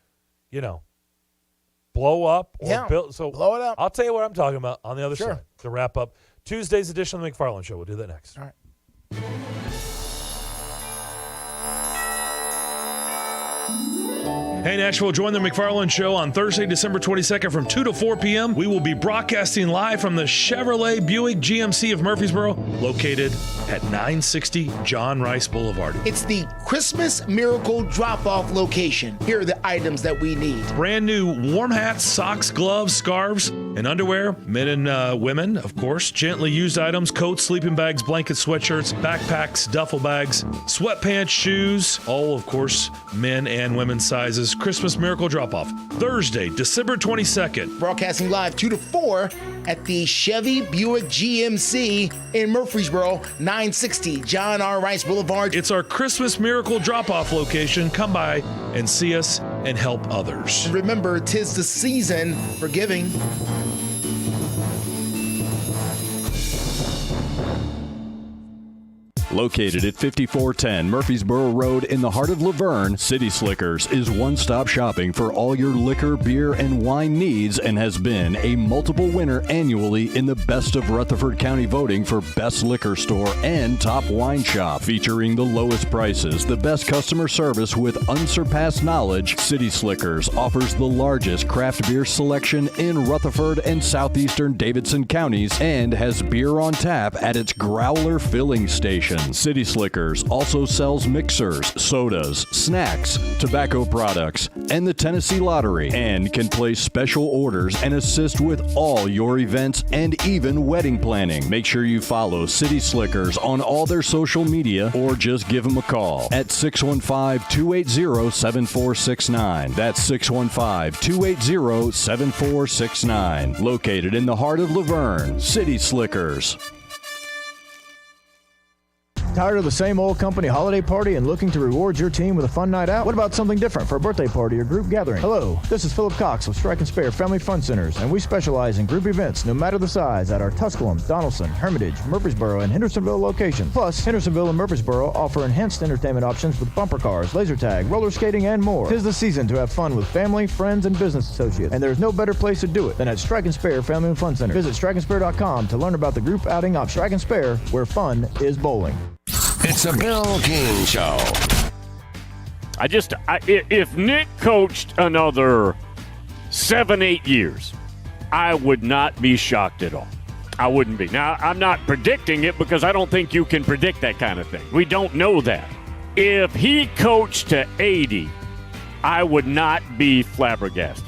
Speaker 7: blow up or build? So
Speaker 8: blow it up.
Speaker 7: I'll tell you what I'm talking about on the other
Speaker 8: Sure.
Speaker 7: side to wrap up Tuesday's edition of the McFarland Show. We'll do that next.
Speaker 8: All right.
Speaker 16: Hey, Nashville, join the McFarland Show on Thursday, December 22nd from 2 to 4 p.m. We will be broadcasting live from the Chevrolet Buick GMC of Murfreesboro, located at 960 John Rice Boulevard.
Speaker 8: It's the Christmas Miracle Drop-Off location. Here are the items that we need.
Speaker 16: Brand new warm hats, socks, gloves, scarves, and underwear. Men and women, of course. Gently used items, coats, sleeping bags, blankets, sweatshirts, backpacks, duffel bags, sweatpants, shoes. All, of course, men and women's sizes. Christmas Miracle Drop-Off, Thursday, December 22nd.
Speaker 8: Broadcasting live 2 to 4 at the Chevy Buick GMC in Murfreesboro, 960 John R. Rice Boulevard.
Speaker 16: It's our Christmas Miracle Drop-Off location. Come by and see us and help others.
Speaker 8: And remember, 'tis the season for giving.
Speaker 3: Located at 5410 Murfreesboro Road in the heart of Laverne, City Slickers is one-stop shopping for all your liquor, beer, and wine needs and has been a multiple winner annually in the Best of Rutherford County voting for Best Liquor Store and Top Wine Shop. Featuring the lowest prices, the best customer service with unsurpassed knowledge, City Slickers offers the largest craft beer selection in Rutherford and southeastern Davidson counties and has beer on tap at its Growler filling station. City Slickers also sells mixers, sodas, snacks, tobacco products, and the Tennessee Lottery, and can place special orders and assist with all your events and even wedding planning. Make sure you follow City Slickers on all their social media or just give them a call at 615-280-7469. That's 615-280-7469. Located in the heart of Laverne, City Slickers.
Speaker 17: Tired of the same old company holiday party and looking to reward your team with a fun night out? What about something different for a birthday party or group gathering? Hello, this is Philip Cox of Strike and Spare Family Fun Centers, and we specialize in group events no matter the size at our Tusculum, Donaldson, Hermitage, Murfreesboro, and Hendersonville locations. Plus, Hendersonville and Murfreesboro offer enhanced entertainment options with bumper cars, laser tag, roller skating, and more. 'Tis the season to have fun with family, friends, and business associates, and there's no better place to do it than at Strike and Spare Family Fun Center. Visit strikeandspare.com to learn about the group outing of Strike and Spare, where fun is bowling.
Speaker 4: It's a Bill King Show.
Speaker 18: If Nick coached another 7-8 years, I would not be shocked at all. I wouldn't be. Now, I'm not predicting it because I don't think you can predict that kind of thing. We don't know that. If he coached to 80, I would not be flabbergasted.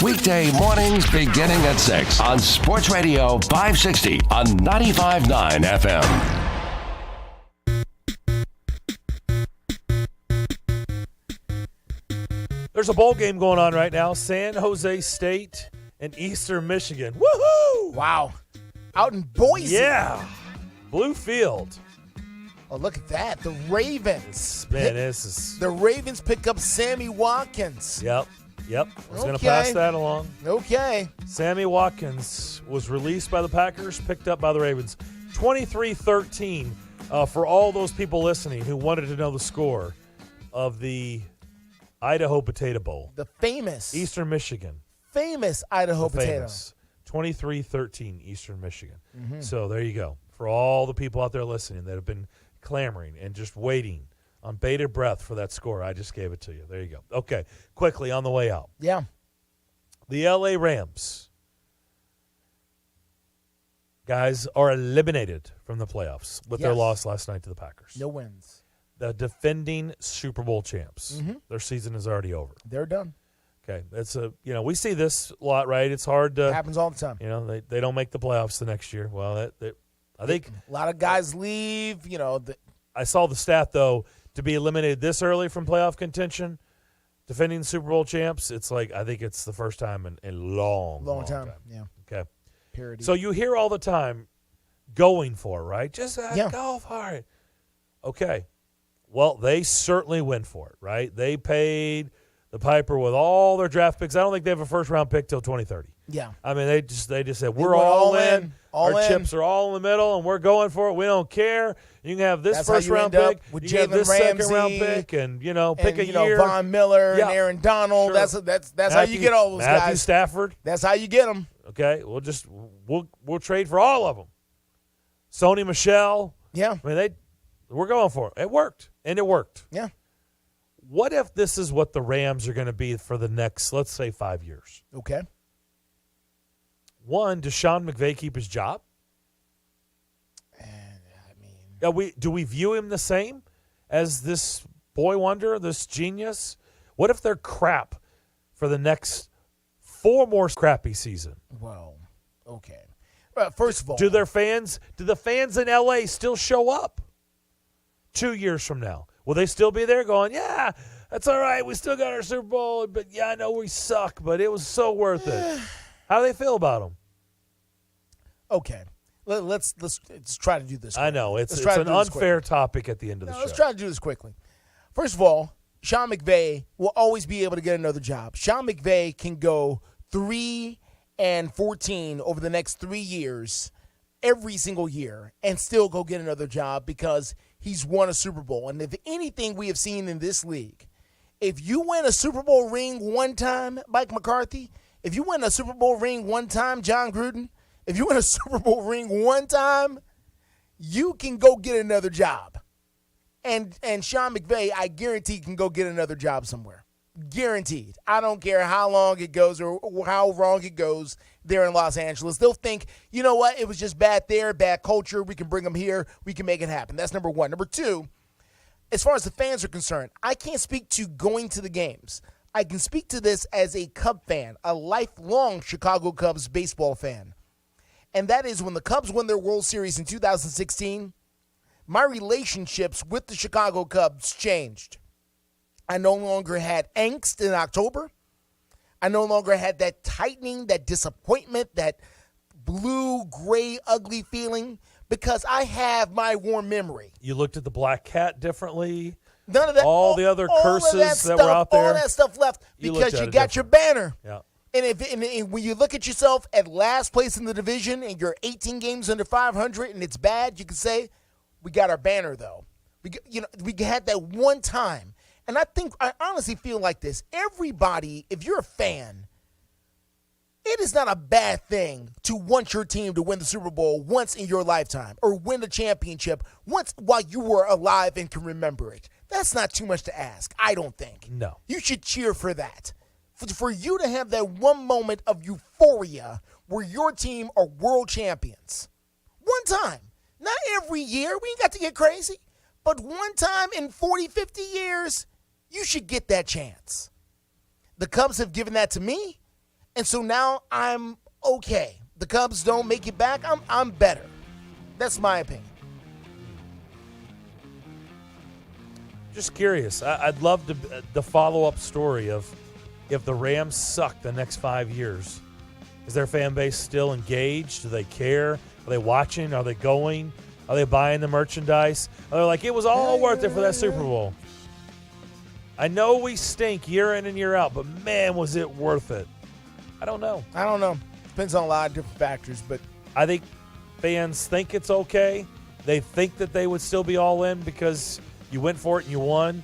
Speaker 4: Weekday mornings beginning at 6 on Sports Radio 560 on 95.9 FM.
Speaker 7: There's a bowl game going on right now. San Jose State and Eastern Michigan. Woohoo!
Speaker 8: Wow. Out in Boise.
Speaker 7: Yeah. Blue Field.
Speaker 8: Oh, look at that. The Ravens.
Speaker 7: Man, this is...
Speaker 8: The Ravens pick up Sammy Watkins.
Speaker 7: Yep. I was going to pass that along.
Speaker 8: Okay.
Speaker 7: Sammy Watkins was released by the Packers, picked up by the Ravens. 23-13 for all those people listening who wanted to know the score of the Idaho Potato Bowl.
Speaker 8: The famous.
Speaker 7: Eastern Michigan.
Speaker 8: Famous Idaho Potato.
Speaker 7: 23-13 Eastern Michigan.
Speaker 8: Mm-hmm.
Speaker 7: So there you go. For all the people out there listening that have been clamoring and just waiting on bated breath for that score, I just gave it to you. There you go. Okay, quickly on the way out.
Speaker 8: Yeah.
Speaker 7: The L.A. Rams, guys, are eliminated from the playoffs with their loss last night to the Packers.
Speaker 8: No wins.
Speaker 7: The defending Super Bowl champs.
Speaker 8: Mm-hmm.
Speaker 7: Their season is already over.
Speaker 8: They're done.
Speaker 7: Okay, it's we see this a lot, right? It's hard to.
Speaker 8: It happens all the time.
Speaker 7: They don't make the playoffs the next year. Well, I think
Speaker 8: a lot of guys leave.
Speaker 7: I saw the stat though, to be eliminated this early from playoff contention, defending Super Bowl champs. It's like I think it's the first time in a long time.
Speaker 8: Yeah.
Speaker 7: Okay.
Speaker 8: Parity.
Speaker 7: So you hear all the time, going for it, right? Just go for it. Okay. Well, they certainly went for it, right? They paid the piper with all their draft picks. I don't think they have a first-round pick till 2030.
Speaker 8: Yeah.
Speaker 7: I mean, they just said, we're all in. Our chips are all in the middle, and we're going for it. We don't care. You can have this first-round pick.
Speaker 8: With
Speaker 7: you can have this second-round pick, and, pick a year.
Speaker 8: Von Miller and Aaron Donald. Sure. That's how you get all those guys.
Speaker 7: Matthew Stafford.
Speaker 8: That's how you get them.
Speaker 7: Okay. We'll trade for all of them. Sony Michel.
Speaker 8: Yeah.
Speaker 7: I mean, we're going for it. It worked. And it worked.
Speaker 8: Yeah.
Speaker 7: What if this is what the Rams are going to be for the next, let's say, 5 years?
Speaker 8: Okay.
Speaker 7: One, does Sean McVay keep his job? Do we view him the same as this boy wonder, this genius? What if they're crap for the next 4 more crappy seasons?
Speaker 8: Well, okay. First of all,
Speaker 7: do the fans in L.A. still show up 2 years from now? Will they still be there going, yeah, that's all right, we still got our Super Bowl, but yeah, I know we suck, but it was so worth it. How do they feel about them?
Speaker 8: Okay. Let's try to do this quickly.
Speaker 7: I know. It's an unfair topic at the end of the show.
Speaker 8: Let's try to do this quickly. First of all, Sean McVay will always be able to get another job. Sean McVay can go 3-14 over the next 3 years, every single year, and still go get another job because he's won a Super Bowl. And if anything we have seen in this league, if you win a Super Bowl ring one time, Mike McCarthy, if you win a Super Bowl ring one time, John Gruden, if you win a Super Bowl ring one time, you can go get another job. And Sean McVay, I guarantee, can go get another job somewhere. Guaranteed. I don't care how long it goes or how wrong it goes there in Los Angeles. They'll think, you know what, it was just bad there, bad culture. We can bring them here. We can make it happen. That's number one. Number two, as far as the fans are concerned, I can't speak to going to the games. I can speak to this as a Cub fan, a lifelong Chicago Cubs baseball fan. And that is when the Cubs won their World Series in 2016, my relationships with the Chicago Cubs changed. I no longer had angst in October. I no longer had that tightening, that disappointment, that blue, gray, ugly feeling because I have my warm memory.
Speaker 7: You looked at the black cat differently.
Speaker 8: None of that.
Speaker 7: All the other curses that were out there.
Speaker 8: All that stuff left because you got your banner.
Speaker 7: Yeah.
Speaker 8: And when you look at yourself at last place in the division and you're 18 games under 500 and it's bad, you can say, we got our banner, though. We had that one time. And I honestly feel like this. Everybody, if you're a fan, it is not a bad thing to want your team to win the Super Bowl once in your lifetime or win the championship once while you were alive and can remember it. That's not too much to ask, I don't think.
Speaker 7: No.
Speaker 8: You should cheer for that. For you to have that one moment of euphoria where your team are world champions. One time. Not every year. We ain't got to get crazy. But one time in 40, 50 years, you should get that chance. The Cubs have given that to me, and so now I'm okay. The Cubs don't make it back. I'm better. That's my opinion.
Speaker 7: Just curious. I'd love the follow-up story of if the Rams suck the next 5 years. Is their fan base still engaged? Do they care? Are they watching? Are they going? Are they buying the merchandise? Are they like, it was all worth it for that Super Bowl? I know we stink year in and year out, but man, was it worth it? I don't know.
Speaker 8: Depends on a lot of different factors, but
Speaker 7: I think fans think it's okay. They think that they would still be all in because you went for it and you won,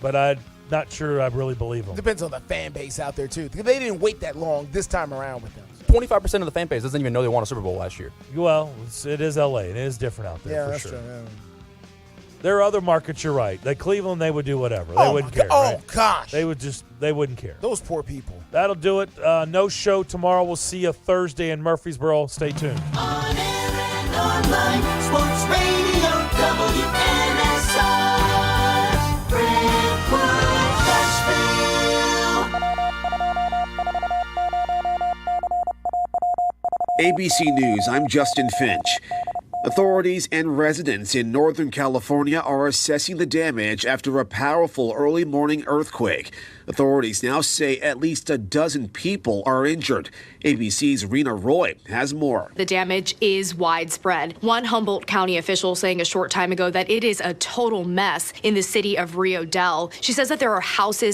Speaker 7: but I'm not sure I really believe them.
Speaker 8: Depends on the fan base out there, too. They didn't wait that long this time around with them.
Speaker 6: 25% of the fan base doesn't even know they won a Super Bowl last year.
Speaker 7: Well, it is L.A. and it is different out there,
Speaker 8: that's
Speaker 7: sure.
Speaker 8: true. Yeah.
Speaker 7: There are other markets, you're right. Like Cleveland, they would do whatever. They wouldn't care.
Speaker 8: Oh, gosh.
Speaker 7: They wouldn't care.
Speaker 8: Those poor people.
Speaker 7: That'll do it. No show tomorrow. We'll see you Thursday in Murfreesboro. Stay tuned.
Speaker 19: On air and online, Sports Radio WNSR, Brentwood, Nashville.
Speaker 20: ABC News, I'm Justin Finch. Authorities and residents in Northern California are assessing the damage after a powerful early morning earthquake. Authorities now say at least a dozen people are injured. ABC's Rena Roy has more.
Speaker 22: The damage is widespread. One Humboldt County official saying a short time ago that it is a total mess in the city of Rio Dell. She says that there are houses